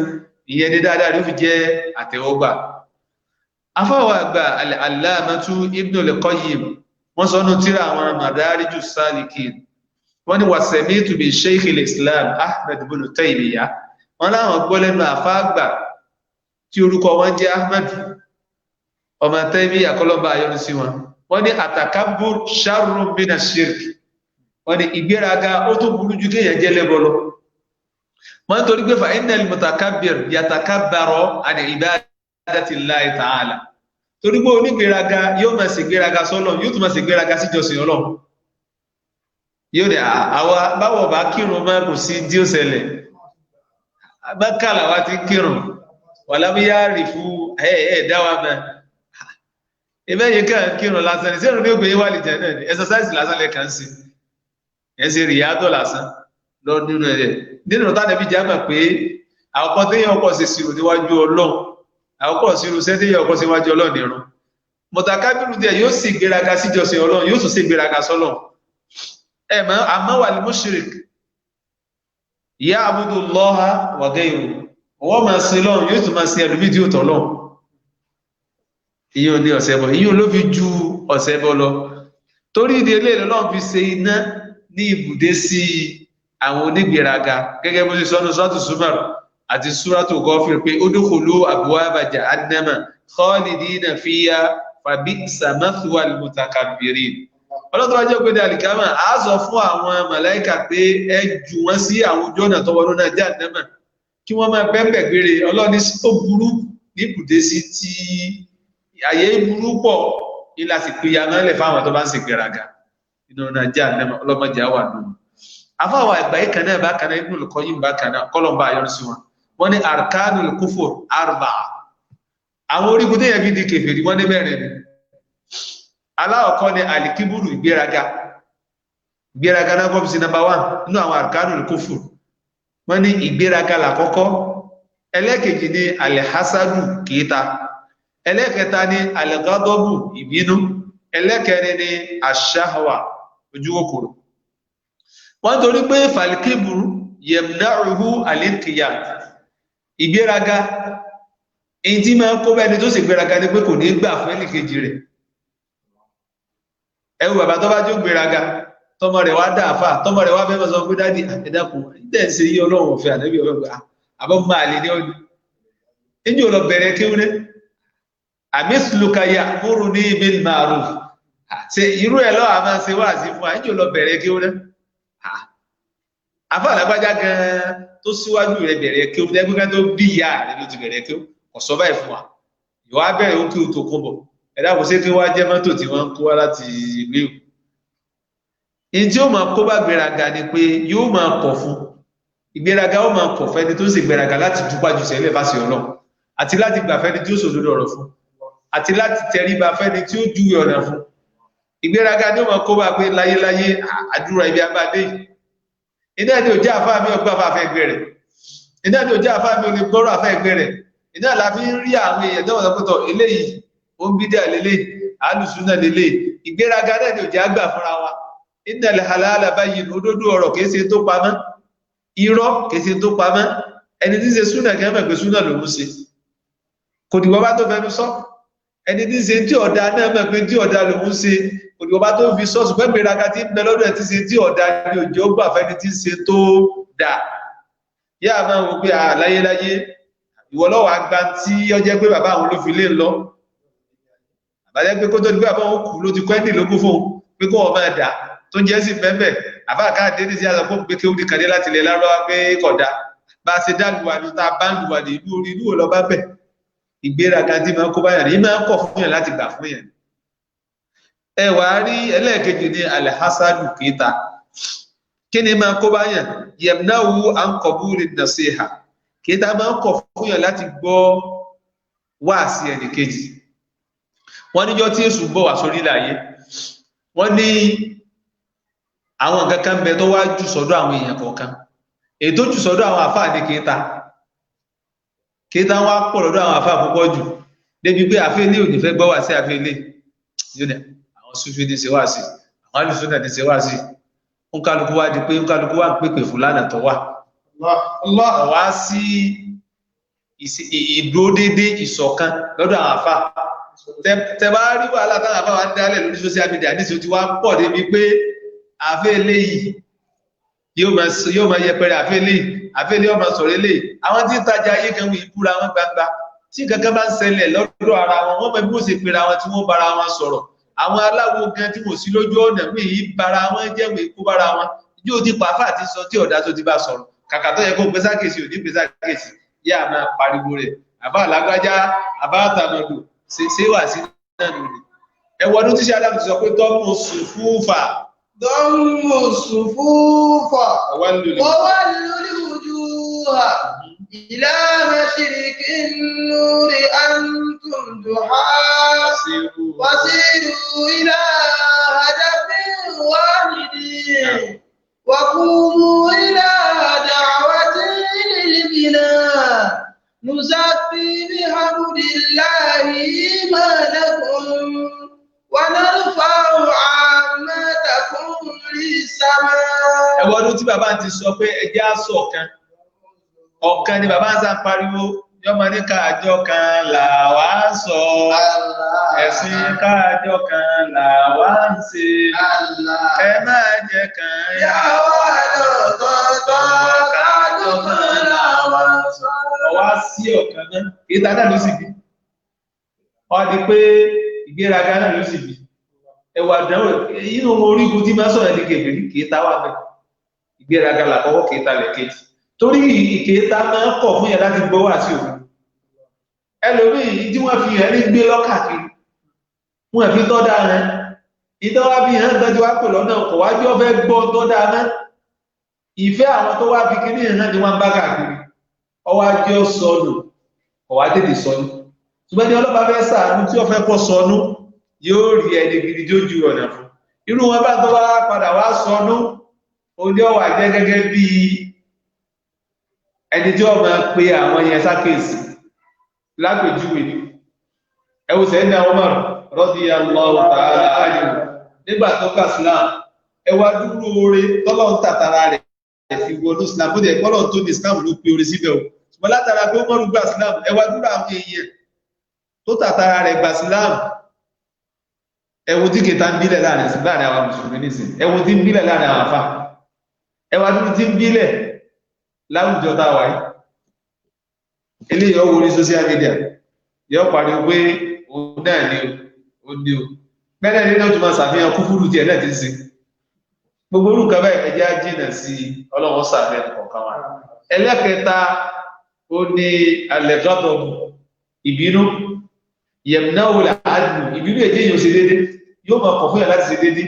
ìyẹn ní dáadáa rí ó fi jẹ́ àtẹ́wọ́gbà. afáwọ̀ àgbà al-allamatu Ibn al-Qayyim wọ́n sọ nù tírà àwọn Madariju Salikin wọ́n ní wa sami'tu bi Shaykh al-Islam Ahmad ibn Taymiyyah wọ́n láwọn gbọ́ lẹ́nu àfáàgbà tí orúkọ wọn jẹ́ Ahmad ọmọ Taymiyyah kọlọ́bà ayọ́nu sí wọn wọ́n ní atakabbur sharrun min ash-shirk wọ́n ní ìgbéraga ó tó burú ju kéèyàn jẹ́ lẹ́bọ lọ wọ́n torí pé fa innal mutakabbir yatakabbaru an ibadati Allahi ta'ala torí pé onígbéraga yóò máa ṣe gbéraga sọ́lọ̀ yóò tún máa ṣe gbéraga síjọsìn Ọlọ́run yóò ní àwa báwo bá kírun máa kò sí tí ó ṣẹlẹ̀ bákàlà wa ti kírun wàlábíyá rí fún dáwà mẹ́ ẹgbẹ́ yìí kàn kírun lásán ní sẹ́rùn ní ògbé wà lè jẹ́ náà ní exercise lásán lẹ́kàn sí ẹ̀sẹ̀ ríyádọ́ lásán lọ nínú ẹ̀ nínú tánàbí jágbà pé àkọ́kọ́ téèyàn ọkọ̀ sí sírò níwájú Ọlọ́run àkọ́kọ́ sírò sẹ́ téèyàn ọkọ̀ síwájú Ọlọ́run nìrun mọ̀tàkábírù díẹ̀ yóò sì gbéraga síjọsìn Ọlọ́run yóò tún sí gbéraga sọ́lọ̀ ẹ̀mọ́ àmọ́ wà ní mushrik ya'budu Allaha wa ghayruhu wọ́n máa sin lọ́run yóò tún máa sin ẹlòmí tí ó tọ̀ lọ́run ìyẹn ní ọ̀sẹ̀ bọ̀ ìyẹn ló fi ju ọ̀sẹ̀ bọ̀ lọ torí ìdí eléyìí lọ́run fi ṣe iná ní ibùdé sí àwọn onígbèraga gẹ́gẹ́ bó ṣe sọ́nù suratu Zumar àti suratu Ghafir pé udkhulu abwaba jahannama khalidina fiha fabi'sa mathwal mutakabbirin ọlọ́tọ́ ajọ́ pé ní alìkámà á sọ fún àwọn màláíkà pé ẹ jù wọ́n sí àwọn ojú ọ̀nà tọwọ́nú náà jahannama kí wọ́n máa bẹ́ẹ̀bẹ̀ gbére ọlọ́ni tó burú ní ibùdé sí tí àyè burú pọ̀ ilá sì pé ya náà lẹ̀ fáwọn tó bá ń ṣe gbéraga inú náà jahannama ọlọ́mọdé wà nù afáwọn àgbáyé kan náà bá kan náà Ibn al-Qayyim bá kan náà kọ́lọ̀mbà ayọ́rù sí wọn wọ́n ní arkanul kufur arba'a àwọn orígun téèyàn fi di kèfèrí wọ́n ní mẹ́rin ni aláwọ̀kọ́ ni alikiburu ìgbéraga náà kọ́ sí number 1 nínú àwọn arkanul kufur wọ́n ní ìgbéraga làkọ́kọ́ ẹlẹ́kejì ní alhasadu kìíta ẹlẹ́kẹta ní alghadabu ìbínú ẹlẹ́kẹrin ní ashahwa ojúkòkòrò wọ́n torí pé falikiburu yemna'uhu alinqiyad ìgbéraga èyí tí máa kó bẹ́ni tó sì gbéraga ní pé kò ní gbà fún ẹnìkejì rẹ̀ ẹwù bàbá tó bá jó gbéraga tọmọ rẹ̀ wá dáàfà tọmọ rẹ̀ wá fẹ́ mọ́ sọ pé dádì ẹ̀dàkùn ìtẹ̀sí yí Ọlọ́run ọ̀fẹ́ ànábì ọlọ́gbà àbọ̀ máa lè ní ọdún ẹjọ́ lọ bẹ̀rẹ̀ kí wúrẹ́ àmísùlùkà ya'muruni bil ma'ruf ṣe irú ẹ̀ lọ́wọ́ àmá ṣe wá sí fún ẹjọ́ lọ bẹ̀rẹ̀ kí wúrẹ́ àfà àlágbájá gan tó síwájú rẹ̀ bẹ̀rẹ̀ kí wúrẹ́ gbẹ́gbẹ́ tó bí ìyá rẹ̀ ló ti bẹ̀rẹ̀ kí ọ̀sọ́ báyìí fún wa ìwà bẹ̀rẹ̀ ó kí o tó kún bọ̀ ẹ̀dá kò sí kí wá jẹ́ mọ́tò tí wọ́n ń kó wá láti ìlú in tí ó máa kó bá gbéraga ni pé yóò máa kọ̀ fún ìgbéraga ó máa kọ̀ fẹ́ni tó sì gbéraga láti dúpá jù sẹ́lẹ̀ bá sí Ọlọ́run àti láti gbà fẹ́ni tí ó sòdodo ọ̀rọ̀ fún àti láti tẹríba fẹ́ni tí ó júwe ọ̀nà fún ìgbéraga ni ó máa kó bá pé láyéláyé àdúrà ibi abáde iná ni òjá àfáà mi ọgbà afẹ́ ẹgbẹ́ rẹ̀ iná ni òjá àfáà mi ò lè gbọ́rọ̀ afẹ́ ẹgbẹ́ rẹ̀ iná la fi ń rí àwọn èèyàn tó wọ́n sọ pé tọ̀ eléyìí ó ń bídà lélẹ̀ alùsùnà lélẹ̀ ìgbéraga náà ni òjá gbà fúnra wa innal halala bayyin òdodo ọ̀rọ̀ kìí ṣe tó pamọ́ irọ́ kìí ṣe tó pamọ́ ẹni tí ń ṣe súnà kìí mọ̀ pé súnà lòún ṣe kò dìbò bá tó fẹnu sọ ẹni tí ń ṣe tí ọ̀dà náà mọ̀ pé tí ọ̀dà lòún ṣe kò dìbò bá tó fi sọ ṣùgbọ́n ìgbéraga tí ń bẹ lọ́dọ̀ ẹ̀ tí ń ṣe tí ọ̀dà ni òjò gbà fẹ́ni tí ń ṣe tó dà yá máa wò pé láyéláyé ìwọ lọ́wọ́ àgbà tí ó jẹ́ pé bàbá àwọn ló fi lé lọ àbájẹ́ pé kó tó di pé bàbá òun kù ló ti kọ́ ẹ́ nílòógún fóun pé kó wọ́n máa dà tó jẹ́ sí fẹ́fẹ́ àbáàká àdéhìí sí àṣà fún pé kí ó ní kàdé láti lè lárọ́wá pé kódà bá ṣe dálùwà ní ta bá ń lùwà ní ìlú orí ìlú lọ bá bẹ̀ ìgbéraga tí máa ń kó báyàn ní máa ń kọ̀ fún yàn láti gbà fún yàn ẹ wà á rí ẹlẹ́ẹ̀kejì ní alhasadu kìíta kí ni máa kó báyàn yamna'u an qabuli nasiha kìíta máa ń kọ̀ fún yàn láti gbọ́ wáàsí ẹnìkejì wọ́n níjọ́ tí Èṣù bọ̀ wá sórí láyé wọ́n ní àwọn nǹkan kan bẹ tó wá jù sọ́dọ̀ àwọn èèyàn kọ̀ọ̀kan èyí tó jù sọ́dọ̀ àwọn àfáà ní kéta wá pọ̀ lọ́dọ̀ àwọn àfáà púpọ̀ jù débi pé àfẹ́lẹ́ ò ní fẹ́ gbọ́ wá sí àfẹ́lẹ́ àwọn Súfí ní ṣe wá sí àwọn alùsùnà ní ṣe wá sí nkálukú wá di pé nkálukú wá ń pèpè fún lánàá tó wà wá sí ìdúró dédé ìṣọ̀kan lọ́dọ̀ àwọn àfáà tẹ bá rí wàhálà táwọn àbáwá ń dálẹ̀ lórí social media ní ìṣòtí wá pọ̀ débi pé àfẹ́ eléyìí yóò máa yẹpẹrẹ àfẹ́ eléyìí yóò máa sọ̀rọ̀ eléyìí àwọn tí ń tajà ayé kan wí ìbúra wọn gbangba tí kankan bá ń ṣẹlẹ̀ lọ́dọ̀ ara wọn wọ́n mọ bí wọ́n ṣe pera wọn tí wọ́n bára wọn sọ̀rọ̀ àwọn aláwo gan tí wọ́n sí lójú ọ̀nà wí yìí bára wọn jẹ́ wí kó bára wọn yóò ti pàfà àti sọ tí ọ̀dà tó ti bá sọ̀rọ̀ kàkà tó yẹ kó gbé sákèsì òní gbé sákèsì yá máa pariwo rẹ̀ àbá alágbájá àbá àtàmọ̀dò ṣe wà sí náà lónìí ẹwọ́n ọdún tí ṣe adáàmù sọ pé dọ́mù sùfúfà wọ́n lórí ojú ha ìlà mashriqi nuri antum duha wasiru ila hadafin wahidin wa qumu ila da'watin lil-bina نسبح بحمد الله ما لكم ونرفع عامتكم للسماء. ẹwọ́n ọdún tí bàbá ti sọ pé ẹjẹ́ àṣọ ọ̀kan ni bàbá ń sá pariwo yọmọ ní káàjọ kan làwa ń sọ ẹ̀sìn káàjọ kan làwa ń ṣe ẹ máa jẹ kan yàwó àlọ́tọ̀ọ̀tọ̀ káàjọ kan làwa ń sọ. ọwá sí ọ̀kan náà ìta náà ló sì bí wọ́n di pé ìgbéraga náà ló sì bí ẹwà dánwò inú orígun tí máa sọ̀rọ̀ ní kèfèrí kìíta wà bẹ́ẹ̀ ìgbéraga làkọ́kọ́ kìíta lẹ́kẹ́jì torí ìkìíta máa ń kọ̀ fún yẹn láti gbọ́ wà sí òun ẹlòmíì tí wọ́n fi hàn ní gbé lọ́kàkiri wọ́n fi tọ́ dáa rẹ̀ ìtọ́wá bí hàn tọ́jú wá pè lọ́nà kò wájú ọ̀fẹ́ gbọ́ tọ́ dáa rẹ̀ ìfẹ́ àwọn tó wá fi kíní hàn ni wọ́n bá kàkiri ọwá jẹ́ sọ́nù ọwá tètè sọ́nù ṣùgbọ́n ní ọlọ́pàá fẹ́ ṣàánú tí ó fẹ́ kọ́ sọ́nù yóò rí ẹni gidi tí ó ju ọ̀nà fún irú wọn bá tó wá padà wá sọ́nù oní ọwà jẹ́ gẹ́gẹ́ bí ẹni tí ó máa pe àwọn yẹn sákèsì lápèjúwe ẹwù sẹ́yìn àwọn Umar radiyallahu ta'ala anhu nígbà tó kà Islam ẹwà dúró oore tọ́lọ́ ń tàtàrà rẹ̀ fi wọnú Islam bó dẹ̀ kọ́lọ̀ tó ní Islam ló pe orí síbẹ̀ o ṣùgbọ́n látara pé ó mọ́rú gba Islam ẹwà dúró àwọn èèyàn tó tàtàrà rẹ̀ gba Islam ẹwù tí kìta ń bílẹ̀ láàrin àwọn mùsùlùmí nìsín ẹwù tí ń bílẹ̀ láàrin àwọn afá ẹwà dúró tí ń bílẹ̀ láwùjọ táwà yìí eléyìí ọwọ́ orí social media yọ pariwo pé òun náà ni ó ní o bẹ́ẹ̀ ni ó tún máa ṣàfihàn kúfúrú tiẹ̀ náà ti ń sin gbogbo orúkọ bẹ́ẹ̀ ẹjẹ́ jìnà sí ọlọ́wọ́ sàmẹ́ kọ̀ọ̀kan wa ẹlẹ́kẹta ó ní alẹ́gọ́dọ̀ ìbínú yẹ̀mnáwó àádùn ìbínú èjì yóò ṣe dédé yóò máa kọ̀ fún yà láti ṣe dédé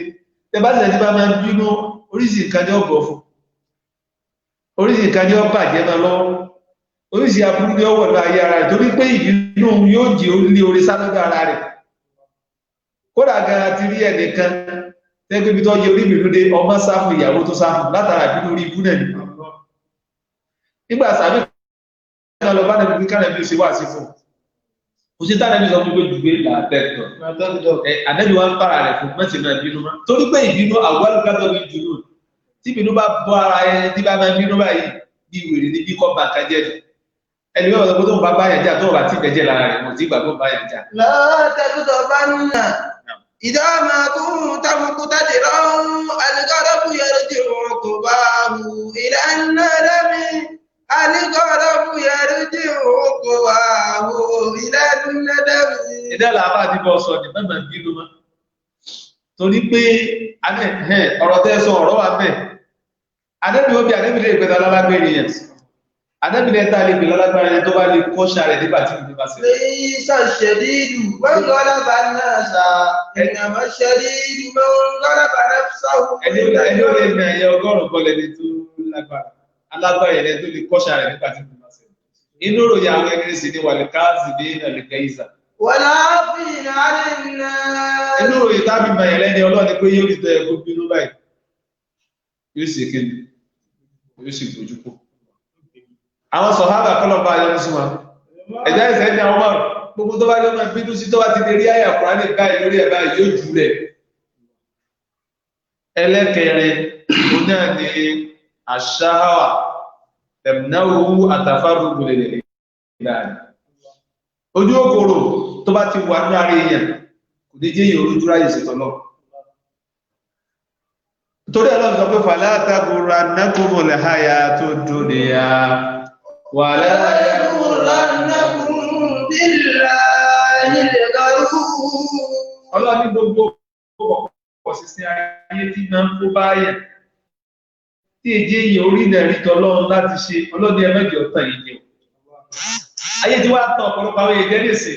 tẹbá tẹ̀lẹ̀ tí bá máa ń bínú oríṣìí nǹkan ní ọgbọ̀ fún oríṣìí nǹkan ní ọba jẹ́ máa lọ́wọ́ oríṣìí aburú ní ọwọ́ lọ ayé ara rẹ̀ torí pé ìbínú yóò jẹ́ orí orí sálọ́dọ̀ ara rẹ̀ kódà gan ti rí ẹnìkan tẹ́gbẹ́ bí tó yẹ orí ìbínú dé ọmọ sáfù ìyàwó tó sáfù látara ìbínú orí ibú náà nígbà sàbí kan lọ bá nẹbi bí kánà bí ó ṣe wà sí fún kò sí tánà bí sọ fún pé dùgbé làtẹ́tọ̀ ànẹ́bí wọn para rẹ̀ fún mẹ́sì náà bínú mọ́ torí pé ìbínú àwọlùkátọ́ bí jùlọ tí ìbínú bá bọ́ ara ẹni tí bá máa bínú báyìí bí wèrè ní bí kọ́ bá ká jẹ́ ni ẹni wọ́n sọ pé tó ń bá báyà já tó ń bá tí ìbẹ̀jẹ̀ lára rẹ̀ mọ̀ tí ìgbà tó ń báyà já. látẹ̀kùtọ̀ bá ń nà إذا ما كنت مقتدرا الغرب يرجع قباه إلى الندم الغرب يرجع قباه إلى الندم. ìdá làbá ti bọ́ sọ ní mẹ́mẹ́ bínú mọ́ torí pé ọ̀rọ̀ tẹ́ sọ ọ̀rọ̀ wà mẹ́ adébí ó bí adébí lè gbẹ̀dọ̀ alágbèrè yẹn adébí lè ta lè gbẹ̀dọ̀ alágbèrè yẹn tó bá lè kọ́ṣà rẹ̀ nígbà tí ìdí bá ṣe. ليس الشديد من غلب الناس إنما الشديد من غلب نفسه. ẹni ó lè nà ẹyẹ ọgọ́rùn-ún kọlẹ̀ ní tó lágbára alágbára yẹn tó lè kọ́ṣà rẹ̀ nígbà tí ìdí bá ṣe. inú ròyìn àwọn ẹgbẹ́ sì ni wàlẹ̀ káàzì ní ẹ̀lẹ́kẹ́ ìsà. والعافين عن الناس. inú ròyìn tábì bàyẹ̀ lẹ́ni ọlọ́ni pé yóò tẹ ẹ̀kọ́ bínú báyìí yóò sì kéde yóò sì gbójú kó. àwọn sọ̀hábà kọ́lọ̀bá ayọ́ sí wọn ẹ̀dá ìsẹ́ ní àwọn márùn gbogbo tó bá yọ́ máa bínú sí tó bá ti rí àyà Kùránì báyìí lórí ẹ̀bá yóò jù rẹ̀. ẹlẹ́kẹrin ó náà ní àṣáhàwà tẹ̀mnáwó àtàfàrúgbò lè láàrin ojú òkòrò tó bá ti wà ní ara èèyàn kò ní jẹ́ èèyàn olójú ráyè sí tọ́lọ́ torí Ọlọ́run sọ pé fala taghurrannakumul hayatud dunya wala yaghurrannakum billahil gharur. Ọlọ́run ní gbogbo ọ̀pọ̀ sísìn ayé tí máa ń kó báyẹ̀ tí èjì èèyàn orí ìdẹ̀rí tọ́lọ́run láti ṣe Ọlọ́run ẹmẹ́jì ọ̀tàn yìí ayé tí wá tán ọ̀pọ̀lọpọ̀ àwọn èdè lèsè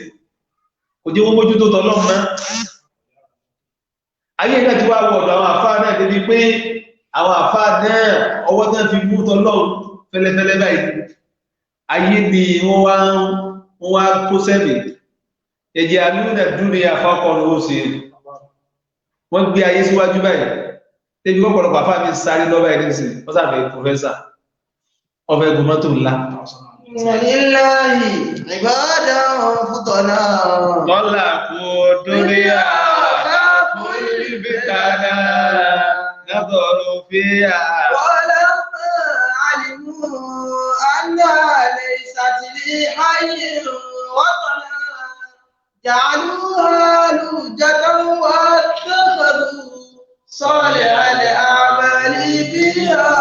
kò jẹ́ wọ́n mójú tó tọ́lọ́run náà ayé náà tí wá wọ̀dọ̀ àwọn àfáà náà débi pé àwọn àfáà náà ọwọ́ tán fi mú tọ́lọ́run fẹ́lẹ́fẹ́lẹ́ báyìí ayé ni wọ́n wá kó sẹ́mì ẹ̀jẹ̀ alúnà dúró afọ́kọ̀ọ́rọ̀ ó sì wọ́n gbé ayé síwájú báyìí débi ọ̀pọ̀lọpọ̀ àfáà mi sáré lọ́bà ìrìnsìn wọ́n sàfẹ́ pòfẹ́sà ọfẹ́ gùnmọ́tò ńlá Lillahi ibadan futana. Lọ́la kò dórí àkàkùnlébìtàdà lọ́gọ̀rọ̀ fi à. Walamma alimu anna laysat li hayyin watana. Ja'aluha lujatan wa ittakhadhu salihal a'mali fiha.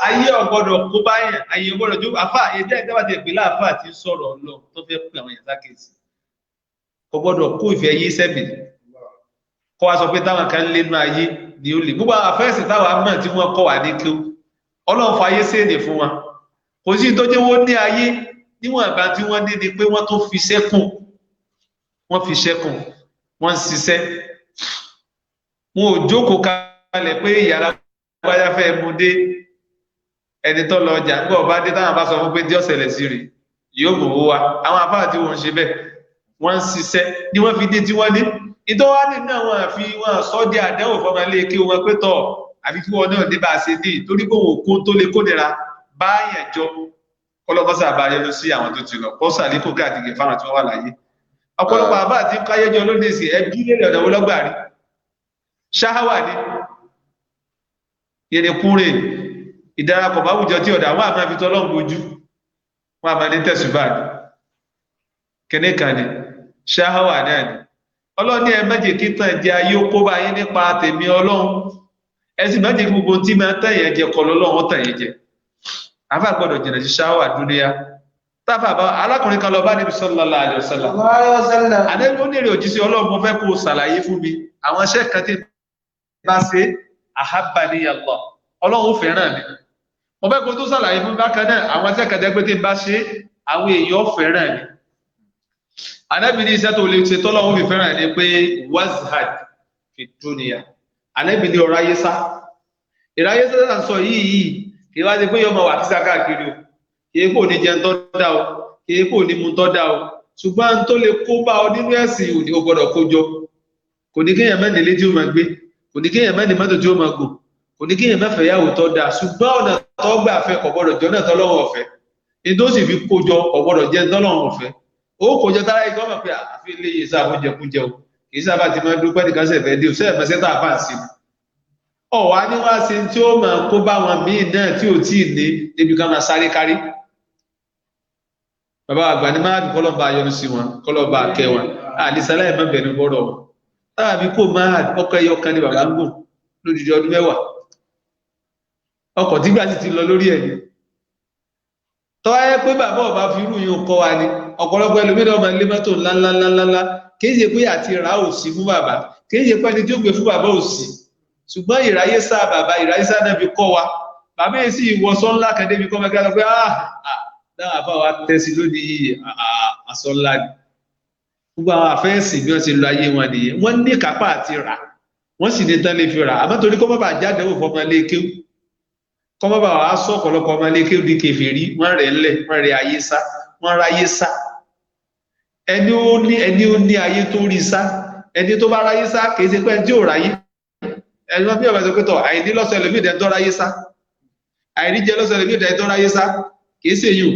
Ayé ọ̀gbọ́dọ̀ kó báyẹn, ayé ọ̀gbọ́dọ̀ jó àfà èdè ìdábàtì ìpínlẹ̀ àfà tí ń sọ̀rọ̀ lọ tó fẹ́ pè àwọn èèyàn sákèsì. Kò gbọ́dọ̀ kó ìfẹ́ ayé sẹ́bì. Kọ́ wa sọ pé táwọn kan lénú ayé ni ó lè. Gbogbo àfẹ́sì táwọn mọ̀ tí wọ́n kọ́ wà ní kí ó. Ọlọ́run fa ayé séèdè fún wa. Kò sí tó jẹ́ wọ́n ní ayé níwọ̀n àgbà tí wọ́n ní ni pé wọ́n tó fi sẹ́kùn. Wọ́n fi sẹ́kùn. Wọ́n ń ṣiṣẹ́. Wọn ò jókòó kalẹ̀ pé ìyàrá báyá fẹ́ mú dé ẹni tó lọ ọjà gbọ́ bá dé táwọn bá sọ fún pé tí ó ṣẹlẹ̀ sí rí yóò mú owó wa àwọn afáà tí wọ́n ń ṣe bẹ́ẹ̀ wọ́n ń ṣiṣẹ́ ní wọ́n fi dé tí wọ́n ní ìtọ́wádìí náà wọ́n àfi wọ́n sọ dé àdánwò fọmọ ilé kí wọ́n pé tọ̀ àfi kí wọ́n náà dé bá a ṣe dé torí pé òun kó tó lè kódera báyẹn jọ kọlọ́kọ́sà àbáyé lọ sí àwọn tó ti lọ kọ́sà ní kò káàkiri fáwọn tí wọ́n wà láyé ọ̀pọ̀lọpọ̀ àbá àti káyéjọ lónìí sí ẹbí lélẹ̀ ọ̀dọ̀ wọlọ́gbà rí ṣáháwà ní yẹnìkúnrè ìdarapọ̀ báwùjọ tí ọ̀dà wọ́n àmà fi tọ́lọ́m bojú wọ́n àmà ní tẹ̀sùbá ní kẹ́nẹ́kà ní ṣáháwà náà ní ọlọ́ni ẹ má jẹ́ kí tàn jẹ́ ayé ó kó bá yín nípa tèmi ọlọ́run ẹ sì má jẹ́ kí gbogbo tí máa tẹ̀yẹ jẹ kọ lọ́lọ́run tẹ̀yẹ jẹ àfà gbọ́dọ̀ jìnà sí ṣáháwà dúníyà táfà bá alákùnrin kan lọ bá Nábì sallallahu alaihi wasallam àdébí ó nírè òjíṣẹ́ ọlọ́run mo fẹ́ kó o ṣàlàyé fún mi àwọn iṣẹ́ kan tí bá ṣe ahabbani Allah ọlọ́run fẹ́ràn mi mo fẹ́ kó tó sàlàyé fún bákan náà àwọn tẹ́kẹ̀dẹ́ pé tí n bá ṣe àwọn èèyàn fẹ́ràn mi Ànábì ní iṣẹ́ tó lè ṣe tọ́lọ́run fi fẹ́ràn ní pé wazhad fi dunya Ànábì ní ọ̀rọ̀ ayé sá ìráyé sá sọ yìí kì í wá sí pé yóò máa wà kísà káàkiri o kì í kò ní jẹun tó dá o kì í kò ní mu tó dá o ṣùgbọ́n tó lè kó bá ọ nínú ẹ̀sìn ò ní o gbọ́dọ̀ kó jọ kò ní kéèyàn mẹ́rin ilé tí ó máa gbé kò ní kéèyàn mẹ́rin mọ́tò tí ó máa gùn kò ní kéèyàn mẹ́fẹ̀ẹ́ yàwó tó dáa ṣùgbọ́n ọ̀nà tó gbà fẹ́ kò gbọ́dọ̀ jọ náà tọ́lọ́wọ́ ọ̀fẹ́ ní tó sì fi kójọ kò gbọ́dọ̀ jẹ́ tọ́lọ́wọ́ ọ̀fẹ́ ó kójọ tára ikọ́ mọ̀ pé àfi ilé yìí sáà fún jẹkújẹ o kì í sábà ti máa dúpẹ́ nìkan sẹ̀fẹ́ dé o sẹ́ẹ̀ mẹ́sẹ́ tó àfà sí i ọ̀wá ní wá sí tí ó máa kó bá wọn míì náà tí ò tí ì ní débi ká máa sáré kárí bàbá àgbà ní máa fi kọ́lọ́ba yọnu sí wọn kọ́lọ́ba kẹ́ wọn àdìsálà ẹ̀ má bẹ̀rù bọ́rọ̀ wọn táàbí kò máa ọkọ̀ ẹyọ kan ní bàbá ń gùn lójijì ọdún mẹ́wàá ọkọ̀ tí gbà sì ti lọ lórí ẹni tọ́ ẹ pé bàbá ọba fi irú yìí kọ́ wa ni ọ̀pọ̀lọpọ̀ ẹlòmíràn ọmọ ilé mọ́tò ńláńláńláńlá kìí ṣe pé àti ra òsì fún bàbá kìí ṣe pé ẹni tí ó gbé fún bàbá òsì ṣùgbọ́n ìráyé sá bàbá ìráyé sá náà fi kọ́ wa bàbá yìí sì wọṣọ ńlá kan débi kọ́ mẹ́kẹ́ lọ pé dáhà fà wá tẹ́sí lónìí aṣọ ńlá ni gbogbo àwọn àfẹ́sì bí wọ́n ti lọ ayé wọn nìyẹn wọ́n ní kápá àti rà wọ́n sì ní tán lè fi rà àmọ́ torí kọ́ mọ́ bà jáde wò fọmọ ilé kéwù kọ́ mọ́ bà wá sọ ọ̀pọ̀lọpọ̀ ọmọ ilé kéwù di kèfèrí wọ́n rẹ̀ ńlẹ̀ wọ́n rẹ̀ ayé sá wọ́n ráyé sá ẹni ó ní ayé tó rí sá ẹni tó bá ráyé sá kìí ṣe pé ẹni tí ò ráyé ẹni wọ́n bí ọ̀bẹ sọ pé tọ̀ àìní lọ́sọ̀ ẹlòmíì dẹ̀ tó ráyé sá àìní jẹ lọ́sọ̀ ẹlòmíì dẹ̀ tó ráyé sá kìí ṣe yùn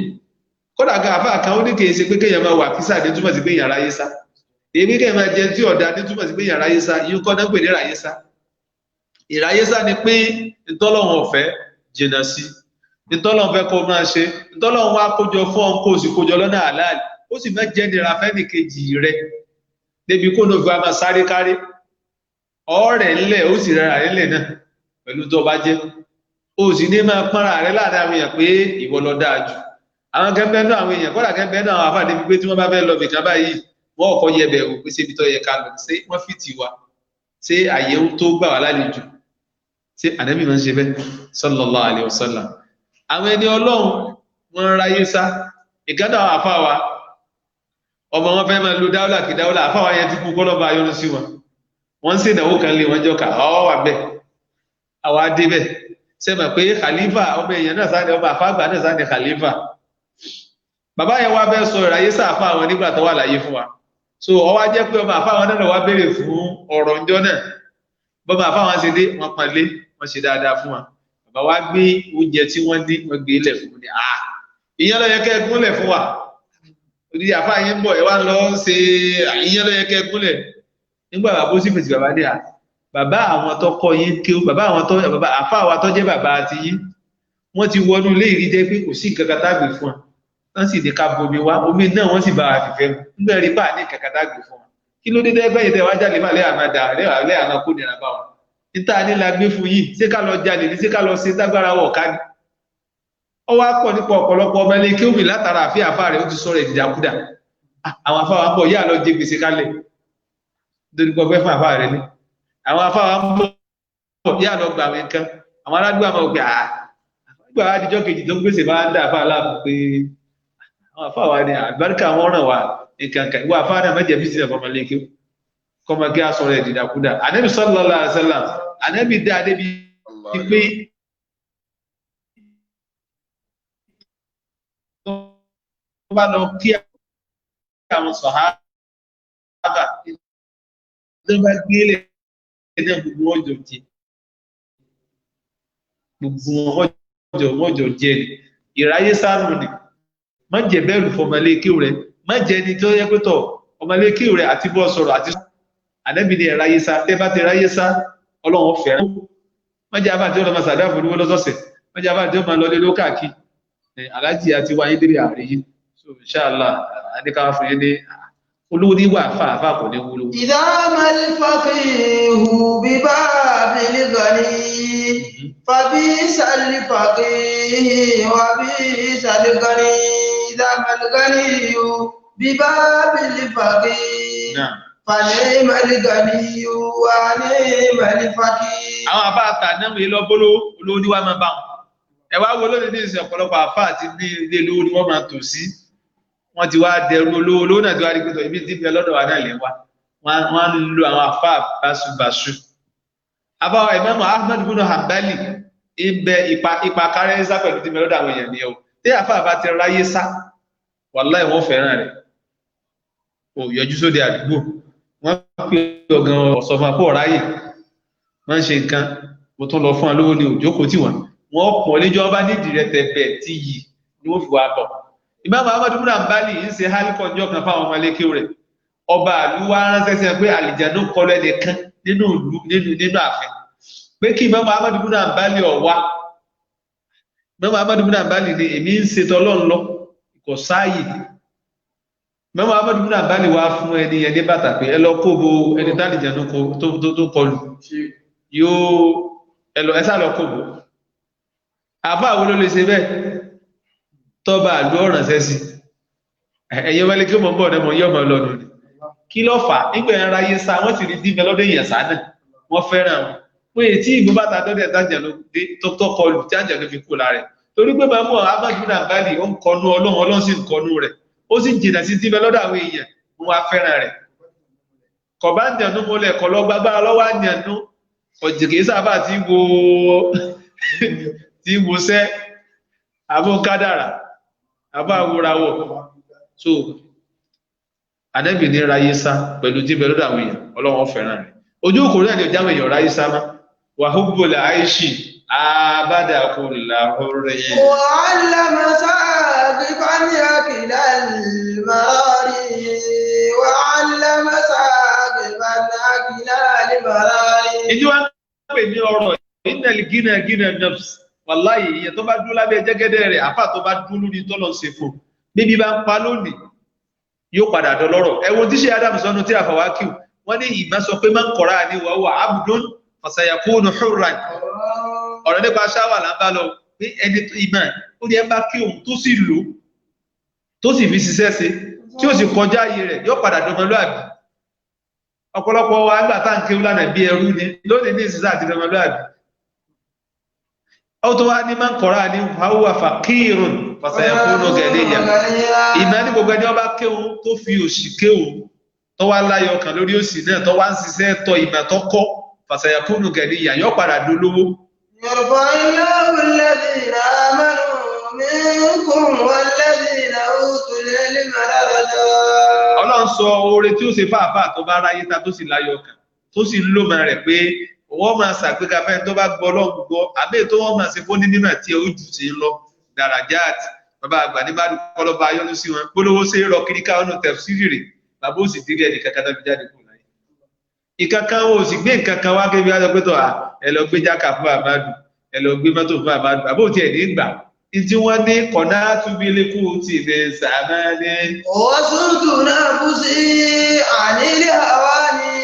kódà gan àfáà kan ó ní kìí ṣe pé kéèyàn máa wà kísà ní túmọ̀ sí pé èèyàn ráyé sá èmi kéèyàn máa jẹ tí ọ̀dà ní túmọ̀ sí pé èèyàn ráyé sá yìí kọ́ náà pè ní ráyé sá ìráyé sá ni pé ìtọ́lọ́wọ̀n ọ̀fẹ́ jìnnà sí ìtọ́lọ́run fẹ́ kó máa ṣe ìtọ́lọ́run wá kójọ fún ọ kó sì kójọ lọ́nà àláàlì ó sì má jẹ́ nira fẹ́nì kejì rẹ débi kó ló fi wá máa sáré kárí ọ̀rẹ́ ńlẹ̀ ó sì rẹra rẹ ńlẹ̀ náà pẹ̀lú tó bá jẹ́ ó sì ní máa pọ́nra rẹ láàrin àwọn èèyàn pé ìwọ lọ dáa jù àwọn kẹ́ńbẹ́ náà àwọn èèyàn kọ́dà kẹ́ńbẹ́ náà àwọn àfáàdé pé tí wọ́n bá fẹ́ lọ bìkan báyìí wọ́n kọ́ yẹ bẹ̀rù pé ṣébi tó yẹ ká lọ ṣé wọ́n fìtì wa ṣé àyè tó gbà wá lálejò ṣé ànábì máa ń ṣe bẹ́ẹ̀ sallallahu alaihi wasallam àwọn ẹni ọlọ́run wọ́n ráyé sá ìgádà àfáà wa ọmọ wọn fẹ́ máa lo dáwọ́là kí dáwọ́là àfáà wa yẹn ti kú kọ́lọ́ba ayọ́nu sí wọn wọ́n ń ṣèdánwò kan lé wọn jọ ká ọ́ wà bẹ́ẹ̀ àwa dé bẹ́ẹ̀ ṣe mọ̀ pé khalifa ọmọ èèyàn náà sáà ní ọmọ àfáàgbà náà sáà ní khalifa bàbá yẹn wá bẹ́ẹ̀ sọ ìráyé sáàfà àwọn nígbà tó wà láyé fún wa so ọwá jẹ́ pé ọmọ àfáà wọn náà wá béèrè fún ọ̀rọ̀ ǹjọ́ náà bọ́mọ àfáà wọn ṣe dé wọn pọ̀nlé wọn ṣe dáadáa fún wa bàbá wa gbé oúnjẹ tí wọ́n ní wọ́n gbé lẹ̀ fún mi ìyẹn ló yẹ kẹ́ ẹ gúnlẹ̀ fún wa òdìdí àfáà yẹn ń bọ̀ ẹ wá lọ ṣe ìyẹn ló yẹ kẹ́ ẹ gúnlẹ̀ nígbà bàbá ó sì fèsì bàbá dé bàbá àwọn tó kọ́ yín kí bàbá àwọn tó bàbá àfáà wa tó jẹ́ bàbá àti yín wọ́n ti wọnú ilé ìrí jẹ́ pé kò sí nǹkan kan tágbè fún wọn wọ́n sì ní ká bomi wá omi náà wọ́n sì bá wa fìfẹ́ nígbà rí bá ní nǹkan kan tágbè fún wọn kí ló dé dẹ́gbẹ́ yìí tẹ́ wá jáde má lẹ́yìn àmàdà lẹ́yìn àmà kó nira bá wọn níta ní la gbé fún yìí ṣé ká lọ jalè ní ṣé ká lọ ṣe dágbára wọ̀ ká ní. ó wá pọ̀ nípa ọ̀pọ̀lọpọ̀ ọmọ ilé kéwì látara àfi àfáà rẹ̀ ó ti sọ̀rọ̀ ìdìdàkudà àwọn àfáà wa ń bọ̀ yá lọ jẹ gbèsè kálẹ̀ nítorí pé ọgbẹ́ fún àfáà rẹ̀ ní àwọn àfáà wa ń bọ̀ yá lọ gbà wọn kan àwọn aládùúgbò àmọ́ òkè gbà àdìjọ́ kejì tó gbèsè bá ń dà àfáà láàbù pé àwọn àfáà wa ní àgbáríkà wọn ràn wá nǹkan kan ìwọ àfáà náà mẹ́jẹ̀ bí sílẹ̀ fọmọ lékè kọmọ kí a sọ̀rọ̀ ìdìdàkudà ànábì sallallahu alaihi wasallam ànábì dá débi pé wọ́n bá lọ kí àwọn sàhábà tó bá gbélé náà gbogbo ọjọ́ jẹ gbogbo ọjọ́ jẹ ìráyé sáànù ni má jẹ bẹ́ẹ̀rù fọmọlékè rẹ má jẹ ni tó yẹ pé tọ ọmọlékè rẹ àti bọ́ sọ̀rọ̀ àti ànábì ní ẹ̀ráyé sá tẹ́ bá ti ráyé sá ọlọ́run fẹ́ràn má jẹ abájọ́ ọlọ́mọ sàdáàfù ní wọ́n lọ́sọ̀ọ̀sẹ̀ má jẹ abájọ́ ọmọ lọlé lókàkí alájì àti wáyé délé ààrẹ yìí so inshallah adékáwá fún yín ní olówó ní wà fáfá kò ní wúlò. إذا ما الفقيه بباب الغني فبئس الفقيه وبئس الغني إذا ما الغني بباب الفقيه فنعم الغني ونعم الفقيه. àwọn àbá àtàná mi lọ bóló olówó ní wàá máa bá wọn ẹ wá wo lónìí ní ìsìn ọ̀pọ̀lọpọ̀ àfá àti ní ilé olówó ni wọ́n máa tò sí wọ́n ti wá dẹrù olówó náà ti wá rí pé ibi tí bẹ lọ́dọ̀ wa náà lè wá wọ́n ń lo àwọn àfá báṣubàṣu. àbáwọ̀ Imam Ahmad ibn Hanbali ibẹ̀ ipa kárẹ́ sá pẹ̀lú tí bẹ lọ́dọ̀ àwọn èèyàn ni o tí àfá bá ti ráyé sá wàláhì wọ́n fẹ́ràn rẹ̀ ò yọjú sóde àdúgbò wọ́n pè ọ̀gán ọ̀sọ̀fún àpò ráyè wọ́n ṣe nǹkan mo tún lọ fún alówó ní òjókòó tí wọ́n pọ̀ lẹ́jọ́ bá nídìí rẹ̀ tẹ̀bẹ̀ tí yìí ni wọ́n fi wá bọ̀. Imam Ahmad ibn Hanbali ń ṣe hálíkọ̀ ọjọ́ kan fáwọn ọmọ lékè rẹ̀ ọba àlúwá ránṣẹ́ sí pé àlìjànú kọlu ẹnìkan nínú ààfin pé kí Imam Ahmad ibn Hanbali ọ̀wá Imam Ahmad ibn Hanbali ni èmi ń ṣe tọ́lọ́n lọ kò sáàyè Imam Ahmad ibn Hanbali wá fún ẹni ẹni bàtà pé ẹ lọ kó bo ẹni tálìjànú tó kọlu yóò ẹ sá lọ kó bo àbá àwọn olóòlè ṣe bẹ́ẹ̀ tọ́ba àlú ọ̀ràn sẹ́sì ẹ̀yẹ wẹ́lé kí mọ̀ bọ̀ nẹ́mọ̀ yọ́ mọ̀ lọ́nà ni kí ló fà nígbà ẹ̀rọ ayé sá wọ́n sì rí dín lọ́dọ̀ èèyàn sá náà wọ́n fẹ́ràn wọn pé tí ìgbó bá ta dọ́dẹ̀ tájà ló dé tó kọlù tí àjà ló fi kú lára rẹ̀ torí pé máa mọ̀ Ahmad ibn Hanbali ó ń kọnu ọlọ́run sì ń kọnu rẹ̀ ó sì jìnà sí dín lọ́dọ̀ àwọn èèyàn wọn wá fẹ́ràn rẹ̀ kọ̀ bá ń jẹ̀nu mọ́lẹ̀ kọ̀ lọ gbágbára lọ́wọ́ àjẹ̀nu ọ̀jẹ̀kẹ̀ sábà tí wo sẹ́ àbókádàrà àbáwòràwọ̀ so Ànábì ní ráyé sá pẹ̀lú tí bẹ̀rẹ̀ àwọn èèyàn ọlọ́wọ́ fẹ́ràn rẹ̀ ojú òkú rẹ̀ ní ọjáwọ̀ èèyàn ráyé sá má wà hubbul aishi abada kullahu rẹ̀ وعلم ساقفا يكل المراري وعلم ساقفا يكل المراري ìjú wa ń pè ní ọ̀rọ̀ innal gina nafs wàláhì ìyẹn tó bá dúró lábẹ́ jẹ́gẹ́dẹ́ rẹ̀ àfà tó bá dúró lórí tọ́lọ̀ ṣe fún bíbí bá ń pa lónìí yóò padà dọlọ́rọ̀ ẹ̀wọ̀n tí ṣe Adam sọnù tí àfàwákìw wọ́n ní ìmọ̀ sọ pé man qara'ani wa huwa abdun fasayakunu hurran ọ̀rọ̀ nípa ṣáwà là ń bá lọ pé ẹni ìmọ̀ ó ní ẹ bá kí òun tó sì lò tó sì fi ṣiṣẹ́ ṣe tí ó sì kọjá ayé rẹ̀ yóò padà dọmọlúàbí ọ̀pọ̀lọpọ̀ wa gbà tá à ń kéwú lánàá bí ẹrú ni lónìí ní ìsinsá àti dọmọlúàbí ó tó wá ní man qara'ani wa huwa faqirun fasayakunu ghaniyan ìmọ̀ ní gbogbo ẹni ọba kéwú tó fi òṣì kéwú tó wá láyọ̀ kan lórí òṣì náà tó wá ń ṣiṣẹ́ tọ ìmọ̀ tó kọ́ fasayakunu ghaniyan yóò padà dolówó. يرفع الله الذين آمنوا منكم والذين أوتوا العلم درجات. Ọlọ́run sọ oore tí ó ṣe fáfáà tó bá ráyé ta tó sì láyọ̀ kan tó sì ń lò máa rẹ̀ pé wọ́n máa ṣàgbéga fẹ́ tó bá gbọ́ Ọlọ́run gbọ́ àbẹ́ tó wọ́n máa ṣe fún ní nínú àti ojú ti ń lọ darajat bàbá àgbà ní bàdú kọlọ́ba ayọ́nu sí wọn polówó ṣe rọ kiri káwọn náà tẹ̀síìrì rè bàbá ó sì dírí ẹnì kankan tàbí jáde kúrò láyé ìkankan wo sì gbé nǹkankan wá kébí wá sọ pé tó ẹ lọ gbé jákà fún àmàdù ẹ lọ gbé mọ́tò fún àmàdù àbó tiẹ̀ ní gbà tí wọ́n ní kọ̀nà túbílẹ̀kù ti lè sàmánì. وصرت نفسي عن الهواني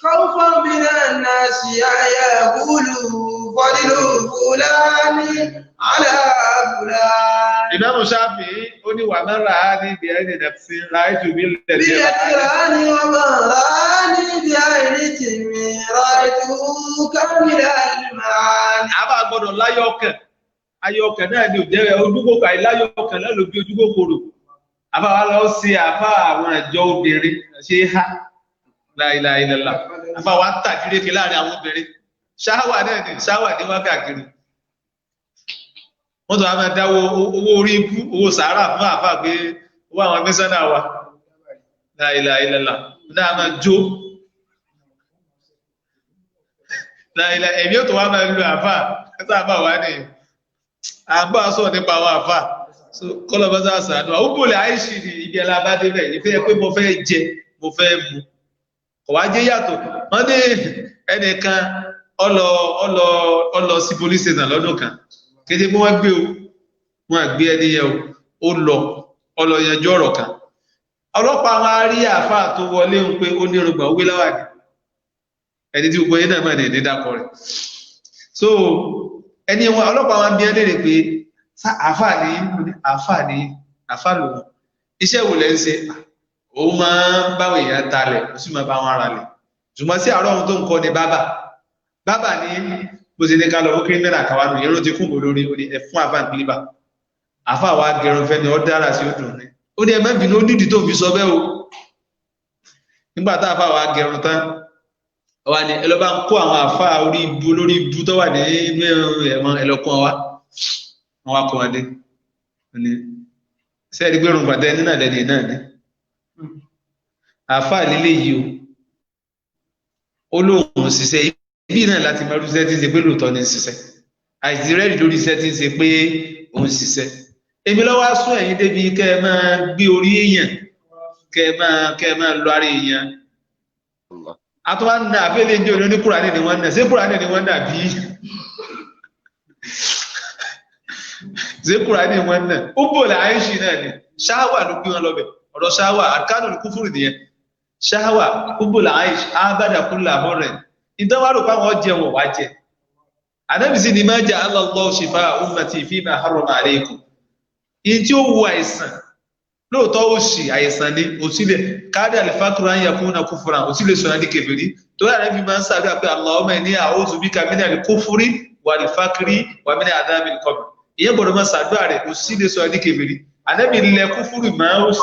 خوفا من الناس يقولوا فضل فلان على فلان. Imam Shafi'i ó ní wà máa rà á ní ibi ẹni nafsi ráìtù bí lẹ́tí. bí ẹ̀tìrání wọ́n máa rà á ní ibi ẹni tìmí ráìtù kámílà ìmáàní. A bá gbọ́dọ̀ láyọ̀kàn ayọ̀kàn náà ni òjẹ́ ojúkòkò àìláyọ̀kàn náà ló bí ojúkòkòrò. Àbá wa lọ sí àfá àwọn àjọ obìnrin ṣe há láìláìlẹ́lá. Àbá wa tàdíréke láàrin àwọn obìnrin. Ṣáwà náà ni ṣáwà ní wákàkiri. Wọ́n tó wá máa dáwọ́ owó orí ibú owó sàárà fún àfà pé owó àwọn mẹ́sánà wa láìláìlẹ́lá náà máa jó láìlá ẹ̀mí ò tó wá máa lu àfà ẹ̀tọ́ àfà wá ní àgbà sọ nípa àwọn àfà kọ́lọ̀bọ́sá sàánú àwúgbòlẹ̀ àìṣì ní ibi ẹlá bá débẹ̀ ìfẹ́ pé mo fẹ́ jẹ mo fẹ́ mu ọ̀wá jẹ́ yàtọ̀ wọ́n ní ẹnìkan ọlọ sí police station lọ́dún kan kéde pé wọ́n gbé o wọ́n gbé ẹni yẹn o ọlọ yanjú ọ̀rọ̀ kan ọlọ́pàá wọn á rí àáfàá tó wọlé ń pé ó ní irùngbọ̀n ó wé láwàdì ẹni tí gbogbo yẹn náà máa ní dákọ rẹ̀ so ẹni wọn ọlọ́pàá wọn bí ẹni rè pé àáfàá lòun iṣẹ́ wo lẹ́ ń ṣe òun máa ń báwọn èèyàn talẹ̀ ó sì máa bá wọn ara lẹ̀ ṣùgbọ́n sí àárọ̀ ohun tó ń kọ́ ni bábà ní bó ṣe ní ká lọ fún kírímìnà àkàwánu irun ti kún bò lórí orí ẹfún àfáà kílíbà àfáà wa gẹrun fẹ́ni ọ dára sí ó dùn ní ó ní ẹmẹ́ bínú ó dìdí tó fi sọ bẹ́ o nígbà tá àfáà wa gẹrun tán wà ní ẹlọ́bá ń kó àwọn àfáà orí ibu tó wà ní inú ẹ̀wọ̀n ẹlọ́kùn wa wọn wá kọ́ wọn dé sẹ́ẹ̀dí gbẹ̀rún gbàtẹ́ nínà lẹ́ni náà ní àfáà lílé yìí ó lóhùn ṣiṣẹ́ bí náà láti mẹ́rú iṣẹ́ tí ń ṣe pé lóòótọ́ ní ṣiṣẹ́ àìsí rẹ́ẹ̀dì lórí iṣẹ́ tí ń ṣe pé òun ṣiṣẹ́ èmi lọ́wọ́ sún ẹ̀yìn débi kẹ́ ẹ máa gbé orí èèyàn kẹ́ ẹ máa lọ ara èèyàn àtúwá ń na àfẹ́lẹ́ ìjọ ní Kùránì ni wọ́n ń nà ṣé Kùránì ni wọ́n ń nà bí ṣé Kùránì ni wọ́n ń nà ó bò láìṣì náà ni ṣáwà ló gbé wọn lọ́bẹ̀ ọ̀rọ̀ ṣáwà àkánù kúfùrù nìyẹn ṣáwà ó bò láìṣì ábàdàkúnlà mọ́rẹ̀ ìdánwàrò fáwọn jẹ wọn wá jẹ anábìsí ni máa jẹ Allah shifa ummati fima harrama alaykum in tí ó wu àìsàn lóòótọ́ ó sì àìsàn ní òsílẹ̀ káàdì al-faqru an yakuna kufran òsílẹ̀ sọ̀rọ̀ ní kèfèrí tó rà rẹ̀ fi máa ń sàdúrà pé Allahumma inni a'udhu bika minal kufri wal faqri wa min adhabil qabr ìyẹn gbọ́dọ̀ máa sàdúrà rẹ̀ òsílẹ̀ sọ̀rọ̀ ní kèfèrí anábì ilẹ̀ kúfúrú máa ń sì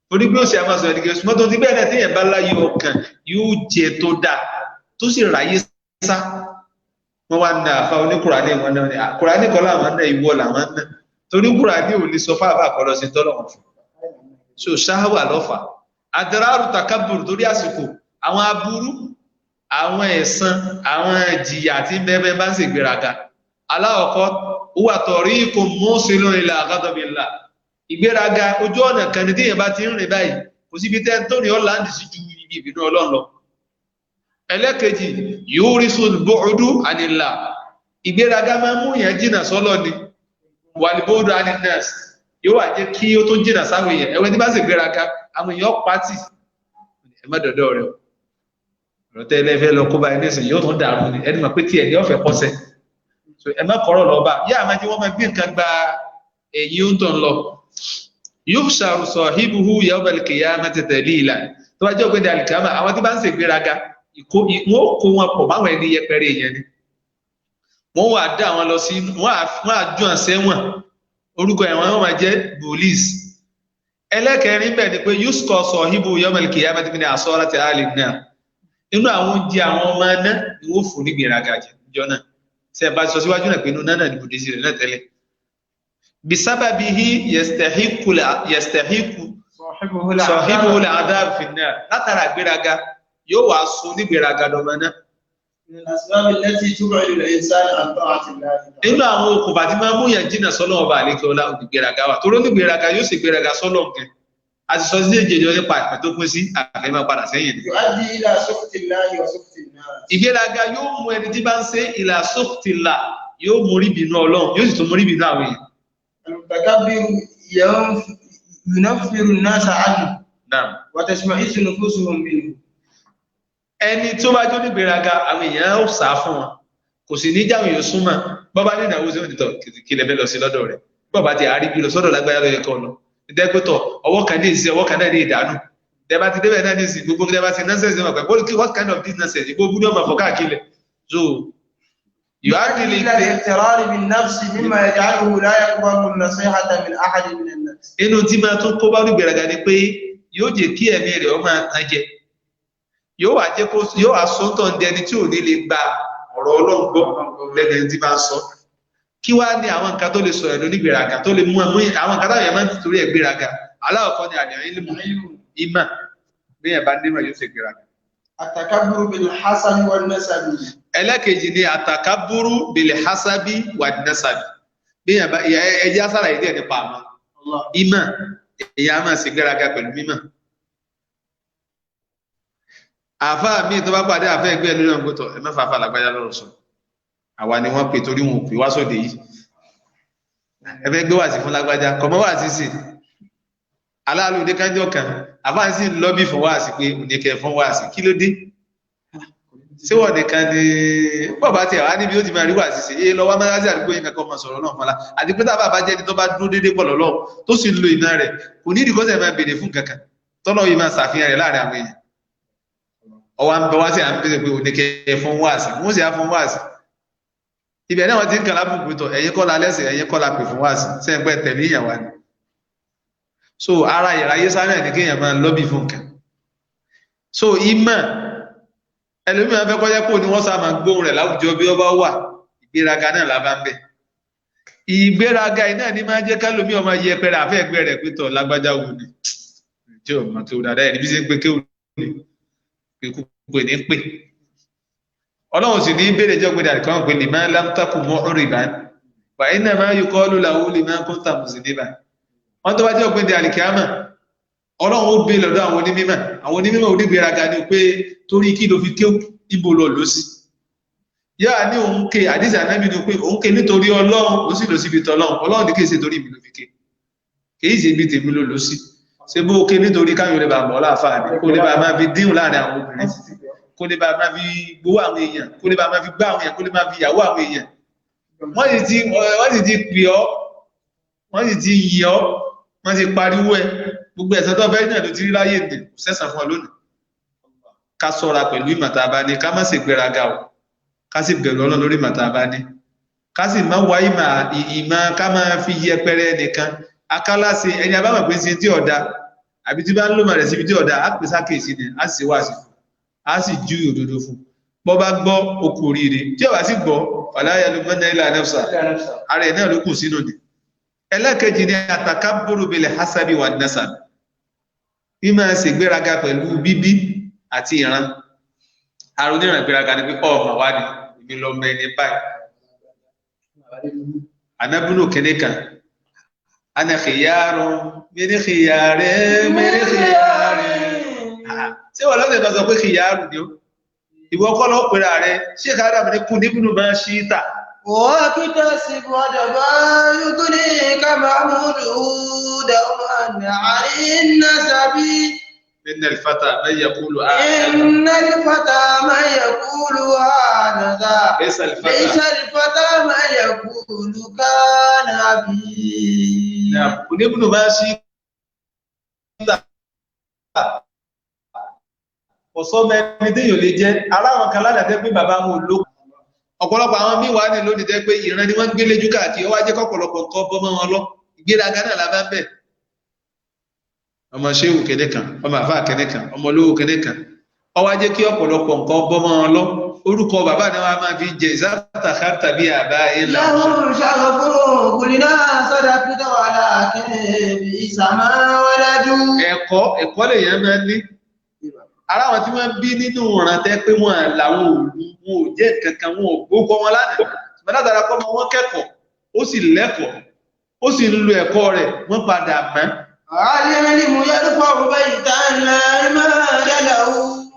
torí bí ó sì àmà sọ̀rọ̀ ní kèfèrí mọ́tò tí bẹ́ẹ̀ náà téèyàn bá láyé ọkàn yóò jẹ tó dáa tó sì ráyé sá wọ́n wá ní àfá oníkùránì wọn náà kùránì kọ́ láwọn náà ìwọ làwọn náà torí kùránì ò lè sọ fáfá àkọlọ sí tọ́lọ̀ wọn fún so ṣáwà lọ́fà àdàrárù takaburu torí àsìkò àwọn aburú àwọn ẹ̀san àwọn ìjìyà tí bẹ́ẹ̀ bá ń ṣe ìgbéraga aláwọ̀kọ́ wà tọ̀rí ikú mọ́sílò ila ghadabillah ìgbéraga ojú ọ̀nà kan ní tíyẹn bá ti ń rìn báyìí kò síbi tẹ́ tó ní ọ́làndì sí ju ibi ìbínú Ọlọ́run lọ ẹlẹ́kejì yurisul bu'du anillah ìgbéraga máa mú yẹn jìnnà sọ́lọ́ ni wàlíbóòdù aninas yóò wà jẹ́ kí ó tó jìnnà sáwọn èèyàn ẹwẹ́ tí bá sì gbéraga àwọn èèyàn pàtì ẹ má dọ̀dọ̀ rẹ̀ ọ̀rọ̀ tẹ́lẹ̀ fẹ́ lọ kó bá ẹni sìn yóò tún dàrú ni ẹni mọ̀ pé tí ẹni ọ̀fẹ́ kọ́sẹ̀ so ẹ má kọ́rọ̀ lọ bá yá àmọ́ tí wọ́n máa gbé nǹkan gba èyí ó ń tàn lọ yóò ṣàrùsọ hibuhu yawmal qiyamati dalila tó bá jẹ́ ògbé dàlìkàmà àwọn tí bá ń ṣe gbéraga wọ́n kó wọn pọ̀ máwọn ẹni yẹpẹrẹ èèyàn ni wọ́n wà dá àwọn lọ sí wọ́n á jù àṣẹ wọn orúkọ ẹ̀wọ̀n wọn máa jẹ́ police ẹlẹ́kẹrin bẹ̀ ni pé yuskọ sọ hibu yawmal qiyamati min asarati ahli an-nar inú àwọn oúnjẹ àwọn ọmọ náà ni wọ́n fún ní gbéraga jọ náà ṣe bá sọ síwájú náà pé inú náà ní bùdí sí rẹ̀ náà tẹ́lẹ̀ bisababihi yastahiqu sahibuhu al-adhab fi an-nar látara gbéraga yóò wá sún ní gbéraga dọ̀mọ náà nínú àwọn okùnfà tí máa mú yàn jìnnà sọ́lọ́ ọba àlékè ọlá ògbéraga wà toró ní gbéraga yóò sì gbéraga sọ́lọ́ nǹkan a ti sọ sí èjèèjì nípa ìpè tó pín sí àfẹ́ máa padà sẹ́yìn ni. ìgbéraga yóò mú ẹni tí bá ń ṣe ìlà sọ́kùtìlà yóò mórí bínú ọlọ́run yóò sì tún mórí bínú àwọn èèyàn. yunaffiru an-nasa anhu wa tashma'izzu nufusuhum minhu. ẹni tó bá jó ní gbéraga àwọn èèyàn ó sá fún wọn kò sì ní jáwé yóò súnmọ́ bọ́bá ní ìnáwó sí òdìtọ̀ kí lè fẹ́ lọ sí lọ́dọ̀ rẹ̀ bọ́bá ti àárí bí lọ sọ́dọ̀ lágbáyà lọ́yẹ kan lọ ìdẹ́gbẹ́tọ̀ ọwọ́ kan ní ìsí ọwọ́ kan náà ní ìdánù tẹ́bá ti débẹ̀ náà ní ìsìn gbogbo tẹ́bá ti nonsense ní ọ̀pẹ̀ bọ́ọ̀lù what kind of this nonsense ìgbó búdó ọmọ fọ́ká kílẹ̀ so you are the الاغترار بالنفس مما يجعله لا يقبل النصيحة من أحد من الناس. inú tí máa tún kó bá ní gbéraga ni pé yóò jẹ́ kí ẹ̀mí rẹ̀ ó máa tán jẹ yóò wá jẹ́ kó yóò wá sọ́tọ̀ ń dẹni tí ò ní lè gba ọ̀rọ̀ Ọlọ́run gbọ́ lẹ́nu tí bá ń sọ kí wá ní àwọn nǹkan tó lè sọ ẹ̀lú nígbèraga tó lè mú àwọn nǹkan táwọn èèyàn máa ń torí ẹ̀ gbéraga aláwọ̀kọ́ ni àdìyàn ilé mú ìmọ̀ bí ẹ̀ bá nímọ̀ yóò ṣe gbéraga. Àtàkàbúrú bil hasabi wan nasabi. ẹlẹ́kejì ni àtàkàbúrú bil hasabi wan nasabi bí ẹ̀ bá ẹjẹ́ sára ìdí ẹ̀ nípa àmọ́ ìmọ̀ èèyàn máa ṣe gbéraga pẹ̀lú mímọ̀ àfáà mi tó bá pàdé àfẹ́ ẹgbẹ́ lórí ọgbọ́tọ̀ ẹ mẹ́fà àfà lágbájá lọ́rọ̀ sọ àwa ni wọ́n pè torí wọn ò pè wá sóde yìí ẹgbẹ́ gbé wà sí fún lágbájá kọmọ wà sí sí aláàlú òde kánjọ kan àfáà sí lọ́bí fún wá sí pé òdekẹ fún wá sí kí ló dé ṣé wọ́n nìkan ni bọ́ọ̀bá tí àwa níbi ó ti máa rí wà sí sí èyí lọ́wọ́ mẹ́rázì àdúgbò yẹn kankan máa sọ̀rọ̀ náà fọlá àti pé tábà bá jẹ́ ni tó bá dúró déédéé pọ̀ lọ́lọ́ tó sì ń lo iná rẹ̀ kò ní ìdíkọ́sẹ̀ máa béèrè fún kankan tọ́lọ́ yìí máa ṣàfihàn rẹ̀ láàrin àwọn èèyàn ọwọ́ ń bẹ wá sí à ń bèèrè pé òdekẹ fún wá sí wọ́n sì á fún wá sí ibẹ̀ náà wọ́n ti ń kàlá bùkún tọ̀ ẹ̀yin kọ́ la lẹ́sẹ̀ ẹ̀yin kọ́ la pè fún wá sí sẹ́ńpẹ́ tẹ̀lé ìyàn wá ni so ara ìráyé sáré ní kéèyàn máa lọ́bì fún nǹkan so ìmọ̀ ẹlòmíràn fẹ́ kọ́jẹ́ pò ní wọ́n sá máa gbóhùn rẹ̀ láwùjọ bí ó bá wà ìgbéraga náà la bá ń bẹ̀ ìgbéraga iná ní máa jẹ́ kálòmí ọmọ yẹpẹrẹ àfẹ́ ẹgbẹ́ rẹ̀ pé tọ̀ lágbájá wù ní tí ò mọ̀ kéwù dáadáa ẹ̀ níbi sí pé kéwù ní pé ní pé ọlọ́run sì ní bèèrè jẹ́ pé dàrí kan pé lè máa lámtàkù mọ́ orí ìbá wà iná máa yíkọ́ ló làwó lè máa kó tàbí sí níbà wọ́n tó bá jẹ́ pé dàrí kíámà ọlọ́run ó bè lọ́dọ̀ àwọn onímọ̀ onígbéraga ní pé torí kí ló fi ké ibo lọ lọ sí yáà ní òun ké àdísì ànábì ní pé òun ké nítorí ọlọ́run ó sì lọ síbi tọ́lọ́run ní kí ṣe torí ibi ló fi ké kìí ṣe ibi tèmi ló lọ sí ṣe bó ké nítorí káyọ̀ lè bá mọ́ láàfáà ní kó lè bá máa fi díhùn láàrin àwọn obìnrin kó lè bá máa fi gbówó àwọn èèyàn kó lè bá máa fi gbá àwọn èèyàn kó lè máa fi ìyàwó àwọn èèyàn wọ́n sì ti pè ọ́ wọ́n sì ti yìn ọ́ wọ́n ti pariwo ẹ gbogbo ẹ̀sẹ̀ tó fẹ́ náà ló ti rí láyé ìdè kò sẹ́sàn fún ọ lónìí ká ṣọ́ra pẹ̀lú ìmọ̀ta bá ní ká má sì gbéraga o ká sì bẹ̀rù Ọlọ́run lórí ìmọ̀ta bá ní ká sì má wá ìmọ̀ ká máa fi yẹpẹrẹ nìkan akálàsì ẹni abámọ̀ pé sí tí ọ̀dà àbí tí bá ń lòmọ̀ rẹ̀ síbi tí ọ̀dà á pè sákèsí ni á sì wá sí fún a sì jú òdodo fún bọ́ bá gbọ́ okù oríire tí ó bá sì gbọ́ fàláyà ló mọ́nà ilẹ̀ anẹ́fṣà ara ẹ̀ náà ló kù sínú ni ẹlẹ́kẹ̀jì ni àtàkàbùrù bil hasabi wà nasab bí máa ṣe gbéraga pẹ̀lú bíbí àti ìran àrùn níran gbéraga ni pé ọmọ wa ni èmi lọ mọ ẹni báyìí anábùnú kẹ́lẹ́ kan ana khiyarun min khiyare min khiyare ṣé wọ́n lọ́sẹ̀ lọ́sọ pé kìyàrù ni ó ìwọ ọkọ́ lọ pèrà rẹ̀ ṣé káàdà mi ní kú níbùnú máa ṣí ìta واكتسب أدبا يغنيك محموده دوما عن النسب إن الفتى من يقول إن الفتى من يقول هذا ليس ليس الفتى من يقول كان أبي. نعم. ابن باشي ọ̀sọ́mọ ẹni tí yóò lè jẹ́ aláwọn kan ládàá pé bàbá wọn ò lò ọ̀pọ̀lọpọ̀ àwọn míì wà ní lónìí tẹ́ pé ìran ni wọ́n ń gbé léjú káàkiri ó wá jẹ́ kọ́pọ̀lọpọ̀ nǹkan bọ́ mọ́ wọn lọ ìgbéraga náà la bá ń bẹ̀. ọmọ ṣéwù kẹ́nẹ́ kan ọmọ àfáà kẹ́nẹ́ kan ọmọ olówó kẹ́nẹ́ kan ó wá jẹ́ kí ọ̀pọ̀lọpọ̀ nǹkan bọ́ mọ́ wọn lọ orúkọ bàbá ni wọ́n máa fi jẹ ìsátàkà tàbí àbá ilà. لهم شغف قلنا صدقت ولكن بئس ما ولدوا. ẹ̀kọ́ lèèyàn máa ń ní ara wọn tí wọ́n bí nínú ìran tẹ́ pé wọ́n làwọn òlu wọn ò jẹ́ kankan wọn ò gbókọ́ wọn lánàá ṣùgbọ́n látara pọ́ wọn kẹ́kọ̀ọ́ ó sì lẹ́kọ̀ọ́ ó sì ń lo ẹ̀kọ́ rẹ̀ wọ́n padà mọ́. العلم يرفع بيتا لا مال له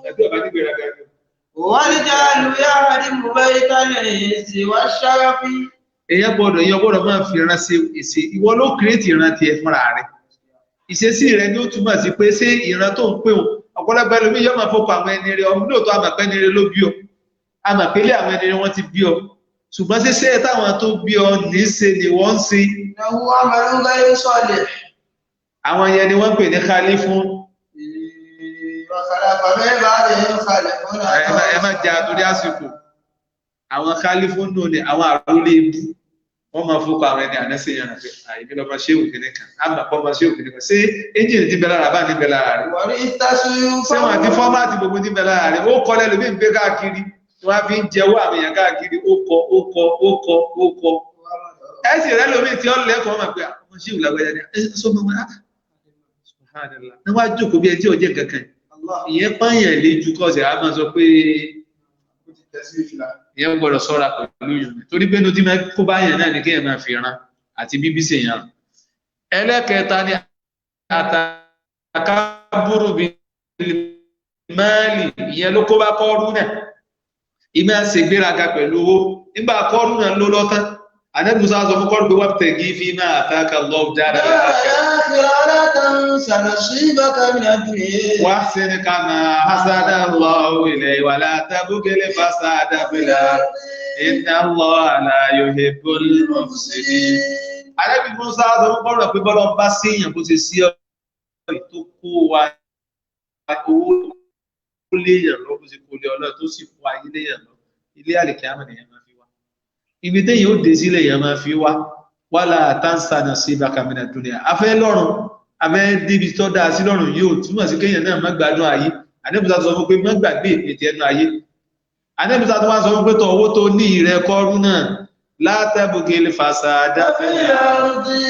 ẹgbẹ́ ọba nígbèrè gàdú. والجهل يهدم بيت العز والشرف. èèyàn gbọ́dọ̀ máa fi ìran ṣe èsì ìwọ ló kírètì ìran tiẹ̀ fúnra rẹ̀ ìṣesí rẹ̀ ni ó túmọ̀ sí pé ṣé ìran tó ń pè wọn ọ̀pọ̀lọpọ̀ ẹlòmíì yóò máa fọkọ àwọn ẹni rẹ̀ ọmọ lóòótọ́ àmàpẹ́ ẹni rẹ̀ ló bí ọ àmàpẹ́lé àwọn ẹni rẹ̀ wọ́n ti bí ọ ṣùgbọ́n ṣíṣe táwọn tó bí ọ ní í ṣe ni wọ́n ń ṣe. ìnáwó amẹ́rúgá yóò sọ̀lẹ̀. àwọn yẹn ni wọ́n ń pè ní kálí fún. ẹ má jẹ àtúndí àsìkò àwọn kálí fún náà ni àwọn àrólé ibú wọ́n máa fọkọ àwọn ẹni àná sí yẹn rẹ̀ àìbí lọ́mọ ṣé òkè nìkan àmàpọ̀ ọmọ ṣé òkè nìkan ṣé ẹ́ńjìnì ti bẹ lára bá ní bẹ lára rẹ̀ ṣé wọn àti fọ́mátì gbogbo ti bẹ lára rẹ̀ ó kọ́ lẹ́nu bí n gbé káàkiri tí wọ́n fi ń jẹ́wọ́ àwọn èèyàn káàkiri ó kọ́ ẹ sì rẹ́ lómi tí ó lẹ́kọ̀ọ́ máa pé àwọn ṣé ìwúlàgbẹ́yà ni ẹ sọ ma wọn ní wàá jókòó bí ẹ tí ò jẹ́ kankan ìyẹn pààyàn lé ju kọ́ọ̀sì á máa sọ pé ìyẹn gbọ́dọ̀ sọ́ra pẹ̀lú yòó torí pé lójú kó bá yẹn náà ní kéèyàn máa fi ran àti bíbísì yẹn. ẹlẹ́kẹta ni àtàkàbúrú bíi máàlì ìyẹn ló kó bá kọ́ọ́rù náà ìmọ̀ ṣègbéraga pẹ̀lú owó nígbà kọ́ọ́rù náà ló lọ́tán Ànábì Mùsá sọ fún kọ́ọ́rù pé wọ́n tẹ̀ gí fi máa àtàkà lọ́wọ́ dára واحسن كما حسن الله إليه ولا تبغ الفساد في الأرض إن الله لا يحب المفسدين. Ànábì Mùsá sọ fún kọ́ọ́rù pé bọ́lá bá séèyàn bó ṣe sí ọ̀rọ̀ tó kó wa owó léèyàn lọ bó ṣe kó lé ọlọ́ọ̀ tó sì fún ayé léèyàn lọ ilé àlèkè àmọ́ nìyẹn máa fi wá ibi téèyàn ó dé sílẹ̀ yẹn máa fi wá wala tansa nasibaka mina dunya afẹ́ lọ́rùn abẹ́ débi tó dáa sí lọ́rùn yóò túmọ̀ sí kéèyàn náà má gbádùn ayé Ànábì Mùsá sọ fún pé má gbàgbé ètè ẹnu ayé Ànábì Mùsá tó wá sọ fún pé tó owó tó ní ìrẹ́ kọ́rú náà la tabghil fasada fil ardi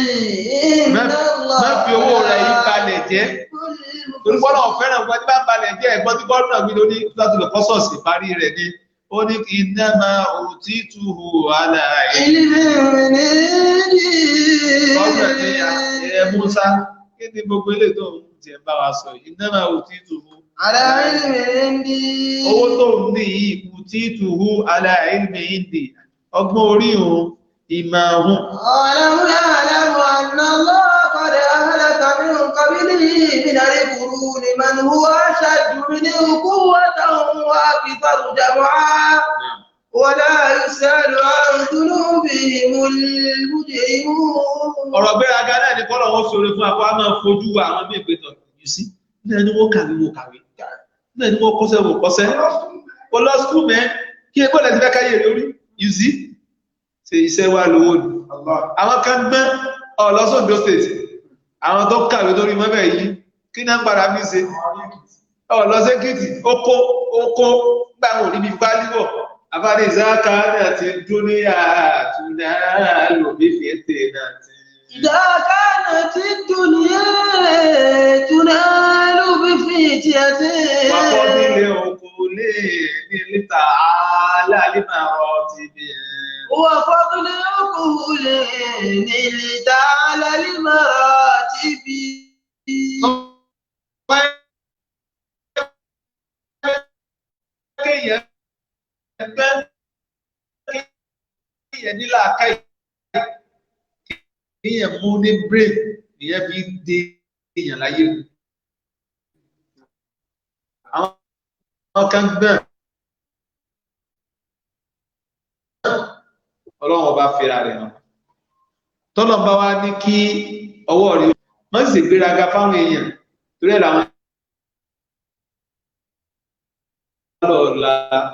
má fi owó rẹ̀ yí balẹ̀ jẹ́ torí bọ́lá ọ̀fẹ́ràn wọn tí bá balẹ̀ jẹ́ ẹ̀gbọ́n tí bọ́ọ̀lù náà gbé lórí láti lè kọ́sọ̀ọ̀sì parí rẹ̀ ni ó ní innama utituhu ala ilmi ọ̀rọ̀ ní ẹ̀ Mùsá kí ni gbogbo ilé tó ń tiẹ̀ bá wa sọ innama utituhu ala ilmi indi owó tó ń ní yìí utituhu ala ilmi indi ọgbọ́n orí òun ìmọ̀ ọ̀hún. ọ̀làmúlẹ̀ àlàmù ànàlọ́ قد أهلك من قبله من القرون من هو أشد منه قوة وأكثر جمعا ولا يسأل عن ذنوبهم المجرمون. ọ̀rọ̀ gbéraga náà ni kọ́lọ̀ wọn sọ̀rọ̀ fún akọ́ a máa fojú wa àwọn mí ìpẹ́tọ̀ yìí sí náà ni wọ́n kàwé náà ni wọ́n kọ́sẹ́ kọ́ lọ skúl mẹ́ kí ẹgbẹ́ ọ̀lẹ́ ti fẹ́ káyé lórí yìí sí ṣe iṣẹ́ wa lówó ni àwọn kan gbọ́n ọ̀lọ́sọ̀dọ̀ state àwọn tó kàwé tó rí mọ́bẹ̀ yìí kí náà padà fi ṣe ọ̀lọ́sẹ́kìtì ókó gbáwọn níbi pálíwọ̀ àbárí ìzáka àti dúníà túnà lòbí fèété náà ti. ìzáka àti dúníà túnà lòbí fèété àti. wà á kọ́ nílé oko lé ní lítà aláàlímà ọtí bí ẹ. وفضل عقول لتعالى المراتب kéèyàn ní làákàyè kéèyàn mú ní brain ìyẹn fi dé èèyàn láyé àwọn kan gbọ́n ọlọ́run ọba fẹ́ra rẹ̀ hàn tọ́lọ̀ bá wá ní kí ọwọ́ rí wọ́n sì gbéraga fáwọn èèyàn torí ẹ̀ làwọn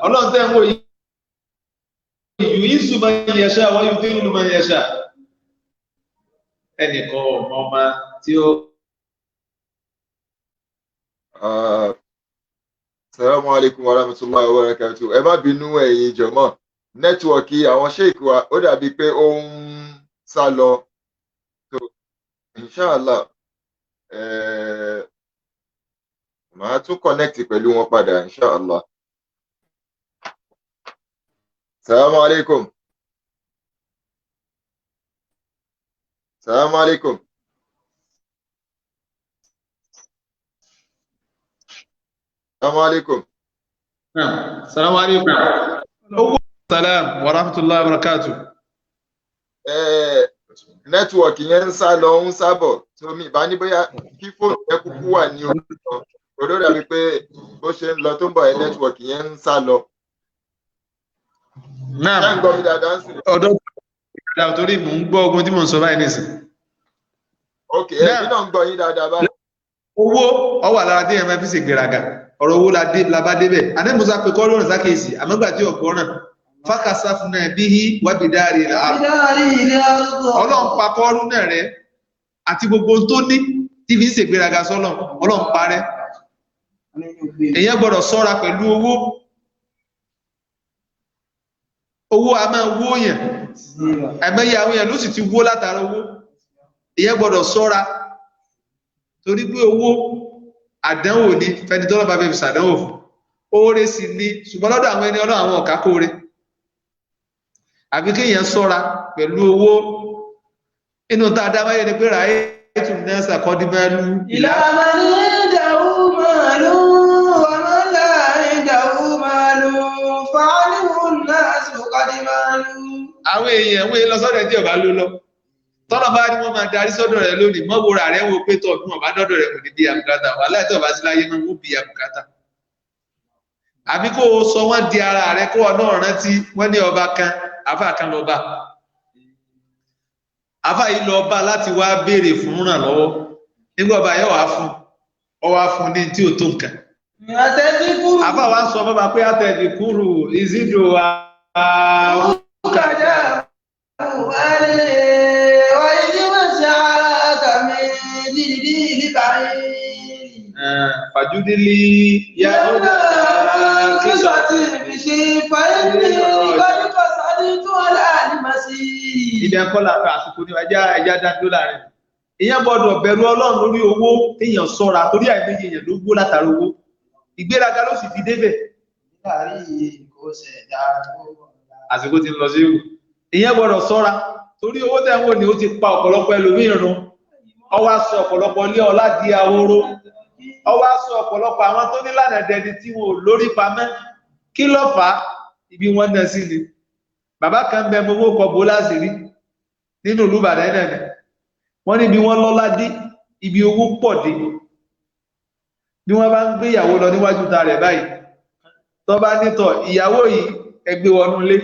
ọlọ́run tẹ́ ń wò yìí yìí máa ń yẹṣà wọ́n yóò fẹ́ ìlú máa ń yẹṣà ẹnìkan ọmọ tí ó. Assalamu alaikum warahmatullahi wabarakatuh. Ẹ má bínú ẹ̀yin jọ̀mọ́ nẹ́tíwọ̀kì àwọn sheik wa ó dàbí pé ó ń sá lọ so inshallah màá tún connect pẹ̀lú wọn padà inshallah. Assalamu alaikum. Assalamu alaikum. Assalamu alaikum. Assalamu alaikum. Salam wa rahmatullahi wa barakatuh. Nẹ́tíwọ̀kì yẹn ń sá lọ ń sábọ̀ tí omi ìbá ní bóyá kí fóònù yẹn kúkú wà ní orí lọ òdó dàbí pé bó ṣe ń lọ tó ń bọ̀ ẹ̀ nẹ́tíwọ̀kì yẹn ń sá lọ. Náà ṣé ń gbọ́ mi dáadáa ń sìn? ọ̀dọ́ ìgbàlá torí mò ń gbọ́ ogun tí mò ń sọ báyìí nìsín. Ok, ẹ̀mí náà ń gbọ́ yín dáadáa báyìí. Owó ọwà lára dé ẹ̀mẹ́ fi ṣe gbéraga ọ̀rọ̀ owó la bá débẹ̀ àní musa pé kọ́ lóòrùn sákèsì àmọ́gbà tí ọ̀gbọ́n náà fákàsá fún náà bí i wábìdáàrí rẹ̀ ọlọ́run pa kọ́rú náà rẹ̀ àti gbogbo tó ní tí fi ń ṣe gbéraga sọ́lọ̀ ọlọ́run parẹ́ èyàn gbọ́dọ̀ sọ́ra pẹ̀lú owó a máa wó yẹn àìmọye àwọn èèyàn ló sì ti wó látara owó èyàn gbọ́dọ̀ sọ́ra torí pé owó àdánwò ní fẹni tọ́lọ́ bá fẹ́ fi ṣàdánwò fún oore sì ní ṣùgbọ́n lọ́dọ̀ àwọn ẹni ọlọ́run àwọn ọ̀ká kóore àbí kéèyàn sọ́ra pẹ̀lú owó inú tá a dá máyé ni pé ràáyé ètò nẹ́ẹ̀sà kọ́ dí mẹ́lú ìlànà ní ìdàrú màálù wàmọ́lá ìdàrú màálù fàálìmù náà sùkọ́ dí màálù. àwọn èèyàn wọ́n lọ sọ́dọ̀ tí ọba ló lọ tọ́lọ̀ bá ní wọ́n máa darí sọ́dọ̀ rẹ̀ lónìí mọ́wòrà rẹ̀ wo pé tọ́ ọdún ọba dọ́dọ̀ rẹ̀ kò ní bí àbùkátà wà láìtọ́ ọba sí láyé náà wó bí àbùkátà àbí kó o sọ wọ́n di ara rẹ̀ kó ọ náà rántí wọ́n ní ọba kan àfà kan lọ́ba àfà yìí lọ bá láti wá béèrè fún ràn lọ́wọ́ nígbà ọba yóò wá fún ọ wá fún ní tí ò tó nǹkan àfà wá sọ bọ́ba pé àtẹ̀dì kúrú ìzídò àwùkájà fàjúdílì yàrá kíṣọ́tì ìṣe fàílì ìgbàlùkọ̀ sáré tó aláàlìmọ̀sí. Ibi akọ́lá pé àsìkò ní ẹjá dáńdó láàrin. Èèyàn gbọ́dọ̀ bẹ̀rù Ọlọ́run lórí owó téèyàn ṣọ́ra torí àìméjì èèyàn ló gbó látara owó. Ìgbéraga ló sì fi débẹ̀. Àsìkò ti lọ sí ìwò. Èèyàn gbọ́dọ̀ ṣọ́ra torí owó tẹ́ ń wò ní ó ti pa ọ̀pọ̀lọpọ̀ ẹlòmíràn. Ó wá sọ ọ̀pọ̀lọpọ̀ ilé ọlá di ahoro. Ó wá sọ ọ̀pọ̀lọpọ̀ àwọn tó ní lànà dẹni tí wọn ò lórí pamẹ́. Kí ló fà á? Ibi wọn náà sí ni. Bàbá kan bẹ mọ owó kọ bó láṣìírí nínú ìlú Ìbàdàn náà ni. Wọ́n ní bí wọ́n lọ́lá dé, ibi owó pọ̀ dé. Bí wọ́n bá ń gbé ìyàwó lọ níwájú ta rẹ̀ báyìí. Tó bá nítọ̀ ìyàwó yìí ẹ gbé wọnú ilé.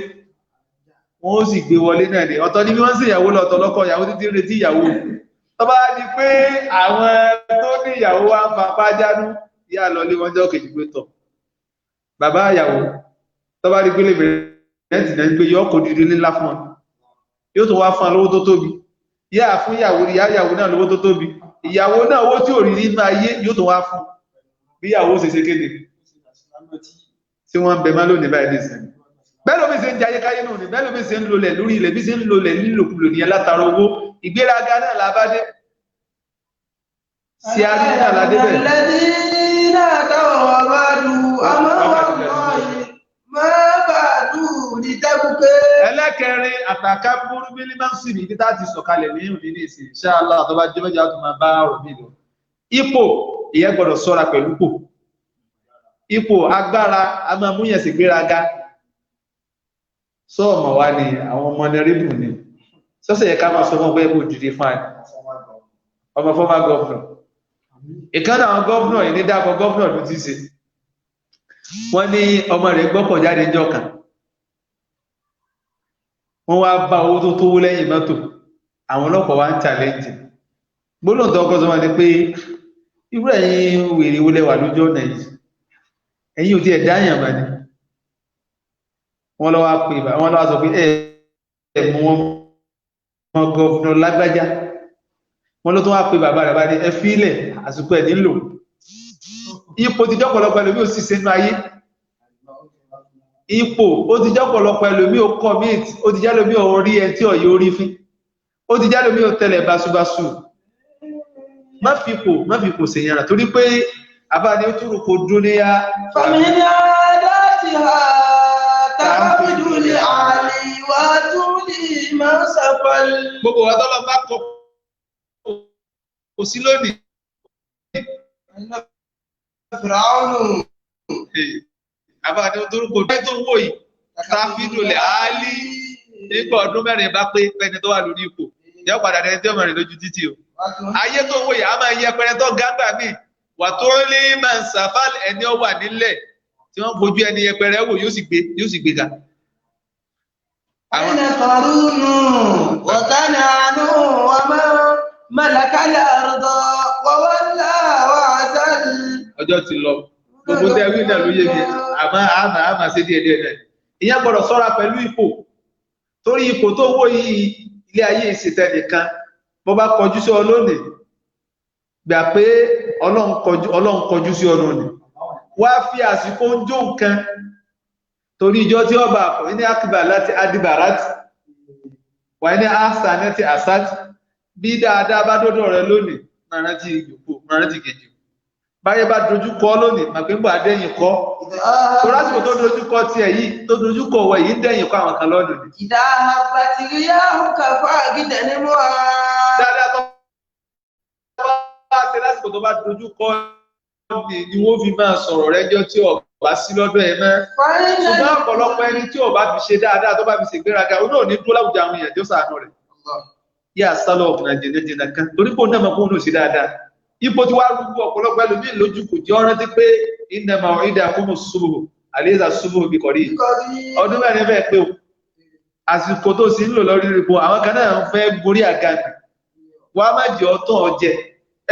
Wọ́n ó sì gbé wọlé náà ni. Ọ̀tọ̀ ni bí wọ́n ń ṣe ìyàwó lọ ọ̀tọ̀ lọ́kọ ìyàwó títí retí ìyàwó. Tó bá di pé àwọn tó ní ìyàwó wa ń fapá jánú ìyá lọ lé wọn jọ́ kejì pé tọ̀. Bàbá ìyàwó tó bá di pé lè bẹ̀rẹ̀ ẹ̀tì náà gbé yọ́ kò dìde nílá fún ọ yóò tó wá fún lówó tó tóbi yá fún ìyàwó náà lówó tó tóbi ìyàwó náà owó tí ò rí nínú ayé yóò tó wá fún bí ìyàwó ṣe ṣe kéde tí wọ́n ń bẹ má lónìí báyìí nìsín bẹ́ẹ̀ lómi ṣe ń jayé káyé náà ni bẹ́ẹ̀ lómi ṣe ń lolẹ̀ lórí ilẹ̀ bí ṣe ń lolẹ̀ nílòkulò ní látara owó ìgbéraga náà làbádé sí arí náà ládé bẹ́ẹ̀. Ẹlẹ́kẹrin àtàkà búrú bí límá sí ní títà ti sọ̀kalẹ̀ ní ìrìn ní ìsìn inshallah tó bá jẹ́ mẹ́jọ tó máa bá ọ̀rọ̀ mi lọ. Ipò ìyẹn gbọ́dọ̀ ṣọ́ra pẹ̀lú pò. Ipò agbára a máa múyàn sí gbéraga. sọ́ọ̀mọ̀ wá ní àwọn ọmọ nẹ́rìbù ni sọ́sẹ̀ yẹ ká máa sọ fún ọgbẹ́ ẹgbẹ́ òjìdí fáìn ọmọ former governor ìkan àwọn governor yìí ní dákọ̀ governor ló ti ṣe wọ́n ní ọmọ rẹ̀ gbọ́kọ̀ jáde jọ kan wọ́n wá bá owó tó tówó lẹ́yìn mọ́tò àwọn ọlọ́pàá wá ń challenge gbólóhùn tó ọkọ̀ sọ wọn ni pé irú ẹ̀yin wèrè wọlé wà lójú ọ̀nà yìí ẹ̀yin ò ti ẹ̀dá àyàn mà ní wọ́n lọ́wọ́ sọ pé ẹ̀mú wọn gọ́ọ̀nà lágbájá wọ́n ló tó wá pé bàbá rẹ̀ bá ní ẹfílẹ̀ àsìkò ẹ̀ nílò ipò ti jọ́pọ̀lọpọ̀ ẹlòmí ò sì sínú ayé ipò ó ti jọ́pọ̀lọpọ̀ ẹlòmí ò commit ó ti jálòmí ò rí ẹ tí ọ̀yọ́ orí fín ó ti jálòmí ò tẹ̀lẹ̀ báṣubáṣu má fi kò sèyàn torí pé àbá ni ó túrù kò dúníyà fàmílíà dáàtì ha tàbídù lè àlè wà tún lè máa sàpàlì gbogbo wa tọ́lọ bá kọ kò sí lónìí fìràúnù àbá ni ó túrù kò dúníyà tó wò yìí tàbídù lè àlè nígbà ọdún mẹ́rin bá pé pẹ́ni tó wà lórí ipò yẹ́ padà rẹ̀ tí ọmọ rẹ̀ lójú títì o ayé tó wò yìí a máa yẹ pẹ́rẹ́ tó gágbà míì wà tó lè máa ń sàfàl ẹni ó wà nílẹ̀ tí wọ́n fojú ẹni yẹpẹrẹ wò yóò sì gbé ga. أين قارون وكنعان وما ملك الأرض وولى وعزل ọjọ́ ti lọ gbogbo tẹ́ wí náà ló yé mi àmà ṣe díẹ̀ díẹ̀ náà ìyẹn gbọ́dọ̀ ṣọ́ra pẹ̀lú ipò torí ipò tó wó yìí ilé ayé ìṣètẹ́ nìkan bó bá kọjú sí ọ lónìí gbà pé ọlọ́run kọjú sí ọ lónìí wá fi àsìkò ń jó nǹkan torí ìjọ tí ọba àpọ̀ ní àkìbà láti adìbàrát wà ní àṣà ní ti àṣàt bí dáadáa bá dọ́dọ̀ rẹ lónìí rántí ìjòkó rántí kejì báyé bá dojú kọ lónìí màgbéǹgbà dẹ́yìn kọ́ tó lásìkò tó dojú kọ tiẹ̀ yìí tó dojú kọ wẹ̀ yìí dẹ́yìn kọ́ àwọn kan lọ́dún ni. ìdá àbàtìríyá kàfà gidẹ ní mọ́ a. dáadáa tó bá ṣe lásìkò tó bá dojú kọ ni wọ́n fi máa sọ̀rọ̀ rẹ́jọ́ tí ọba sí lọ́dọ̀ ẹ̀ mọ́. ṣùgbọ́n ọ̀pọ̀lọpọ̀ ẹni tí ọba fi ṣe dáadáa tó bá fi ṣe gbéraga ó náà ní dúró láwùjọ àwọn èèyàn tí ó sàánú rẹ̀. yíyá sálọ̀ ọ̀gbìn àjẹjẹjẹ kan torí pé ó náà mọ̀ kó ó ṣe dáadáa. ipò tí wàá rúgbó ọ̀pọ̀lọpọ̀ ẹlòmíì lójú kò jẹ́ ọ̀rẹ́ tí pé ìnàmà ìdá fún ṣubú àlézà ṣubú bí kọ̀rí. ọdún mẹ́rin bẹ́ẹ̀ pé o àsìkò tó sì ń lò lórí ipò àwọn kan náà ń fẹ́ gorí àga wàá má jẹ́ ọ̀tọ̀ ọ̀jẹ̀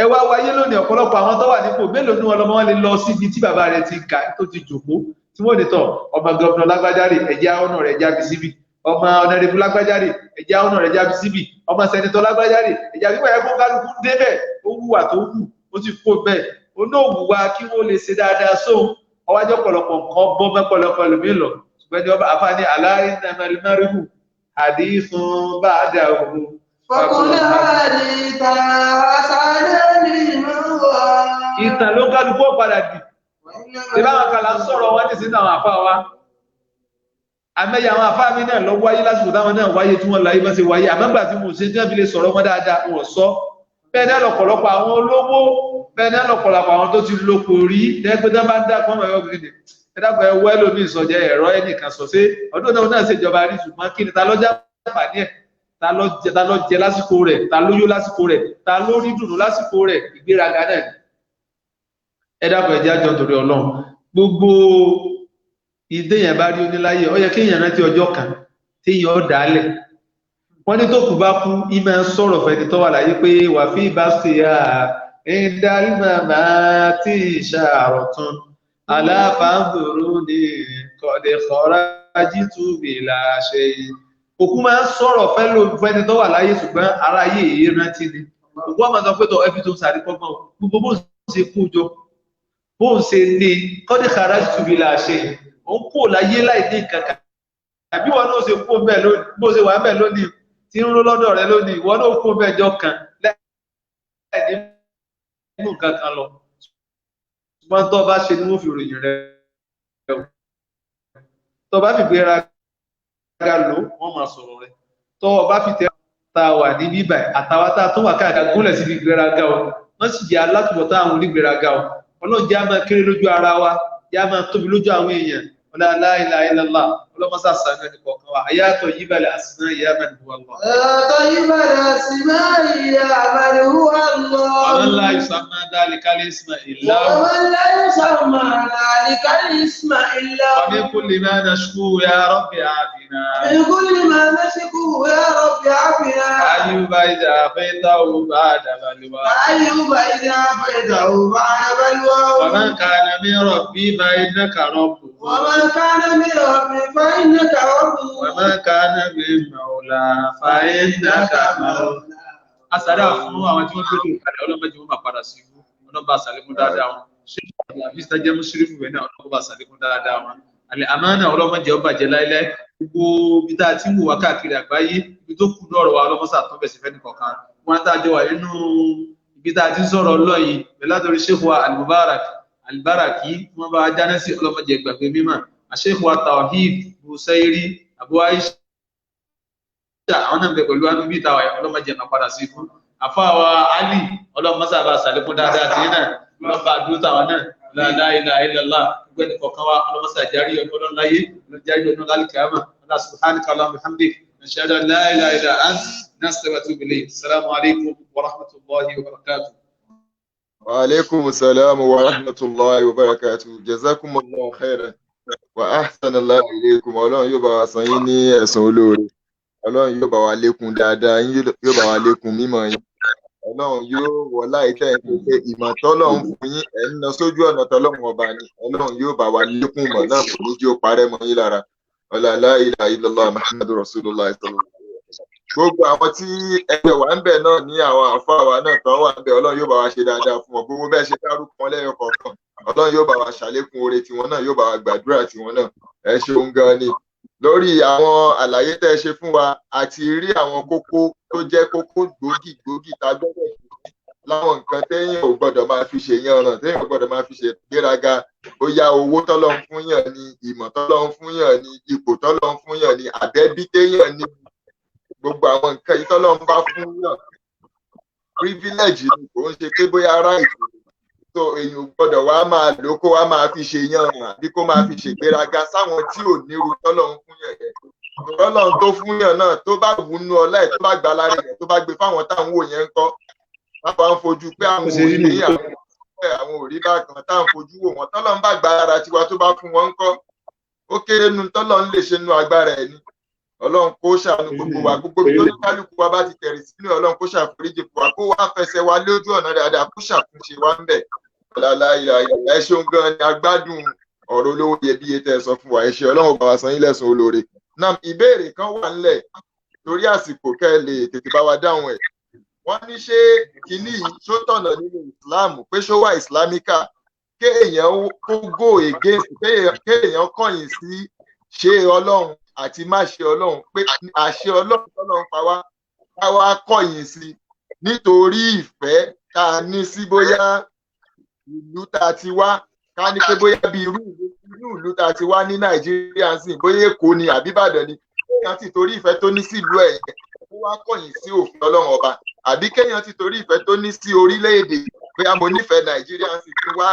ẹ wá wáyé lónìí ọ̀pọ̀lọpọ̀ àwọn tó wà nípò mélòó ní wọn lọ́mọ wọn lè lọ síbi tí bàbá rẹ̀ ti kà tó ti jòkó tí wọ́n lè tọ̀ ọmọ gọ́vnà lágbájárì ẹ̀já ọ̀nà rẹ̀ jábí síbi ọmọ ọ̀nàrẹ́bù lágbájárì ẹ̀já ọ̀nà rẹ̀ jábí síbi ọmọ sẹ́nitọ́ lágbájárì ẹ̀já wípé ẹ̀kọ́ kálukú débẹ̀ ó wùwà tó wù ó ti kó bẹ́ẹ̀ ó náà wùwà kí wọ́n lè ṣe dáadáa sóhun ọwájọ́ pọ̀lọpọ̀ nǹkan bọ́ mẹ́pọ̀lọpọ̀ ẹlòmíì lọ ṣùgbọ́n ní ọba àfáàní aláìnàmẹ́lẹ́mẹ́rìhù àdìsùn bá dà òun ìtàn ló kálukú padà dì tí báwọn kan là ń sọ̀rọ̀ wọ́n ní sínú àwọn àfá wa àmẹ́yà àwọn àfá mi náà lọ wáyé lásìkò táwọn náà wáyé tí wọ́n láyé bá ṣe wáyé àmọ́gbà tí mo ṣe tí wọ́n fi lè sọ̀rọ̀ wọn dáadáa wọ́n sọ bẹ́ẹ̀ náà lọ̀pọ̀lọpọ̀ àwọn olówó bẹ́ẹ̀ náà lọ̀pọ̀lọpọ̀ àwọn tó ti lóko rí lẹ́gbẹ́ tó bá ń dá pọ́nmọ̀ ẹ̀rọ gidi ẹ̀dàpọ̀ ẹwọ́ ẹlòmí ìsọjẹ́ ẹ̀rọ ẹnìkan sọ sí ọdún náà ṣèjọba rí ṣùgbọ́n kí ni ta lọ́jà pàdé ẹ̀ ta ló jẹ lásìkò rẹ̀ ta ló yó lásìkò rẹ̀ ta ló rí dùnú lásìkò rẹ̀ ìgbéraga náà ẹ dákun ẹ jẹ́ àjọ torí Ọlọ́run gbogbo ìdéyàn bá rí oníláyé ó yẹ kí èèyàn rántí ọjọ́ kan tí èèyàn ó dálẹ̀ wọ́n ní tó kù bá kú ìmọ̀ sọ̀rọ̀ fẹ́ni tó wà láyé pé wà fí bá ṣe à ń darí màmá tí ìṣàròtún aláfàǹdòrò ní kọ̀dẹ̀kọ̀rá jítúbì làṣẹ òkú máa ń sọ̀rọ̀ fẹ́ni tó wà láyé ṣùgbọ́n ara ayé èyí rántí ni òkú ọmọ sọ pé tọ ẹbí tó ń sàrí pọ́gbọ́n gbogbo bó ń ṣe kú jọ bó ń ṣe ní kọ́dẹ̀kọ̀rá jítúbì làṣẹ òun kú láyé láì ní kankan àbí wọn náà ṣe kú bẹ́ẹ̀ lónìí bó ṣe wà bẹ́ẹ̀ lónìí tí ń ró lọ́dọ̀ rẹ lónìí wọn náà kú bẹ́ẹ̀ jọ kan lẹ́yìn nínú kankan lọ ṣùgbọ́n tó bá ṣe ni wọ́n fi ròyìn rẹ tó bá fi gbéra ga lò wọ́n máa sọ̀rọ̀ rẹ tó bá fi tẹ́ ta wà ní bíbà àtàwátá tó wà káàkiri gúnlẹ̀ sí ibi gbéraga o wọ́n sì jẹ́ alátùbọ̀tán àwọn onígbéraga o ọlọ́run jẹ́ á máa kéré lójú ara wa jẹ́ á máa tóbi lójú àwọn èèyàn ولا لا إله إلا الله ولا مساس سنة يا طيب الأسماء يا من هو الله يا طيب الأسماء يا من هو الله ومن لا يسمى ذلك الاسم إلا هو ومن لا يسمى ذلك الاسم إلا هو ومن كل ما نشكو يا رب عافنا من كل ما نشكو يا رب عافنا أيوب إذا عافيته بعد بلوى أيوب إذا عافيته بعد بلوى ومن كان من ربي فإنك ربه ومن كان من ربي فإنك ربه ومن كان من مولى فإنك مولى asàdá fún àwọn tí wọ́n tó dùn kalẹ̀ ọlọ́mọdé wọn máa padà sí ibú ọlọ́mọba àsàlékún dáadáa wọn ṣé àbísítà jẹ́ mùsùlùmí rẹ̀ náà ọlọ́mọba àsàlékún dáadáa wọn àlẹ́ àmánà ọlọ́mọdé ọba jẹ́ láíláí gbogbo ibi tá a ti ń wò wá káàkiri àgbáyé ibi tó kù lọ́rọ̀ wa ọlọ́mọsà tó bẹ̀ sí fẹ́ nìkọ̀ọ̀kan wọn tá a jọ wà nínú ibi tá a ti ń sọ̀rọ̀ ọlọ́yìn pẹ̀látọ̀rí ṣéfù Al-Mubarak Al-Baraki wọn bá jáná sí ọlọ́mọdé gbàgbé mímọ́ àṣéfù Tawhid Busairi Abu Aisha àwọn náà bẹ pẹ̀lú anúbí ìtawà ọlọ́mọdé máa padà sí fún àfáwà Ali ọlọ́mọsà bá sàlékún dáadáa tí náà ọlọ́mọba àdúrà àwọn náà la ilaha illallah gbẹ́ni kọ̀ọ̀kan wa ọlọ́mọsà járí ọdún láyé járí ọdún lálùkàmà Allah subhanaka Allahumma bihamdik nashhadu an la ilaha illa anta nastaghfiruka wa atubu ilayk assalamu alaykum wa rahmatullahi wa barakatuh. Wa alaykum assalam wa rahmatullahi wa barakatuh. Jazakumullahu khairan wa ahsanallahu ilaykum. Ọlọ́run yóò bá wa san yín ní ẹ̀san olóore. Ọlọ́run yóò bá wa lékún dáadáa, yín yóò bá wa lékún mímọ̀ yín. Ọlọ́run yóò wọlá ìtẹ́ ẹ̀ pé ìmọ̀ tọ́lọ́run fún yín ẹ̀ ń lọ sójú ọ̀nà tọ́lọ́run ọba ni. Ọlọ́run yóò bá wa lékún ìmọ̀ náà kò ní jí ó parẹ́ mọ́ yín lára. La ilaha illallah Muhammadu Rasulullah sallallahu alaihi wasallam. Gbogbo àwọn tí ẹgbẹ́ wa ń bẹ̀ náà ní àwọn àfáà wa náà tán wà ń bẹ̀ Ọlọ́run yóò bá wa ṣe dáadáa fún wọn. Gbogbo bẹ́ẹ̀ ṣe dárúkọ wọn lẹ́yọ kọ̀ọ̀kan. Ọlọ́run yóò bá wa ṣàlékún oore tiwọn náà, yóò bá wa gbàdúrà tiwọn náà. Ẹ ṣeun gan ni. Lórí àwọn àlàyé tẹ́ ẹ ṣe fún wa àti rí àwọn kókó tó jẹ́ kókó gbòógì tá a gbọ́dọ̀ ṣe láwọn nǹkan téèyàn ò gbọ́dọ̀ máa fi ṣe yanràn, téèyàn ò gbọ́dọ̀ máa fi ṣe gbéraga, bóyá owó tọ́lọ́run fún yàn ni, ìmọ̀ tọ́lọ́run fún yàn ni, ipò tọ́lọ́run fún yàn ni, àbẹ́bí téèyàn ni, gbogbo àwọn nǹkan yìí tọ́lọ́run bá fún yàn privilege ni, kò ń ṣe pé bóyá right so èèyàn ò gbọ́dọ̀ wá máa lò kó wá máa fi ṣe yanràn àbí kó máa fi ṣe gbéraga sáwọn tí ò nírú tọ́lọ́run fún yàn yẹn. Tọ́lọ́run tó fún yàn náà tó bá wù nú ọlá ẹ̀ tó bá gbà lára rẹ̀ tó bá gbé fáwọn táwọn wò yẹn ń kọ́ lápá ń fojú pé àwọn òrí ní àwọn òrí bá kan tá à ń fojú wò wọn tọ́lọ́run bá gba ara tiwa tó bá fún wọn ń kọ́ ó kéré nu tọ́lọ́run lè ṣe nu agbára ẹ̀ ni. Ọlọ́run kó ṣàánú gbogbo wa, gbogbo bí oníkálukú wa bá ti tẹ̀rì sínú Ọlọ́run kó ṣàforíjì fún wa, kó wá fẹsẹ̀ wa lójú ọ̀nà dáadáa, kó ṣàtúnṣe wa ń bẹ̀. Ẹ ṣeun gan ni agbádùn ọ̀rọ̀ olówó iyebíye tẹ́ ẹ sọ fún wa, ẹ ṣé Ọlọ́run bá wa san yín lẹ́san olóore. Náà ìbéèrè kan wà ńlẹ̀ torí àsìkò kẹ́ ẹ lè tètè bá wa dáhùn ẹ̀. Wọ́n ní ṣé kinní yìí ṣó tọ̀nà nínú ìsìláàmù pé ṣó wà ìsìlámíkà kéèyàn kó go against kéèyàn kọ̀yìn sí ṣe Ọlọ́run àti má ṣe Ọlọ́run, pé àṣẹ Ọlọ́run tọ́lọ́run pa wá ká wá kọ̀yìn sí nítorí ìfẹ́ tá a ní sí bóyá ìlú tá a ti wá, ká ní pé bóyá bí irú ìlú tá a ti wá ní Nàìjíríà ń sìn, bóyá Èkó ni àbí Ìbàdàn ni, kéèyàn ti torí ìfẹ́ tó ní sí ìlú ẹ̀ yẹn kó wá kọ̀yìn sí òfin Ọlọ́run ọba, àbí kéèyàn ti torí ìfẹ́ tó ní sí orílẹ̀-èdè bóyá mo nífẹ̀ẹ́ Nàìjíríà ń sìn, kí wá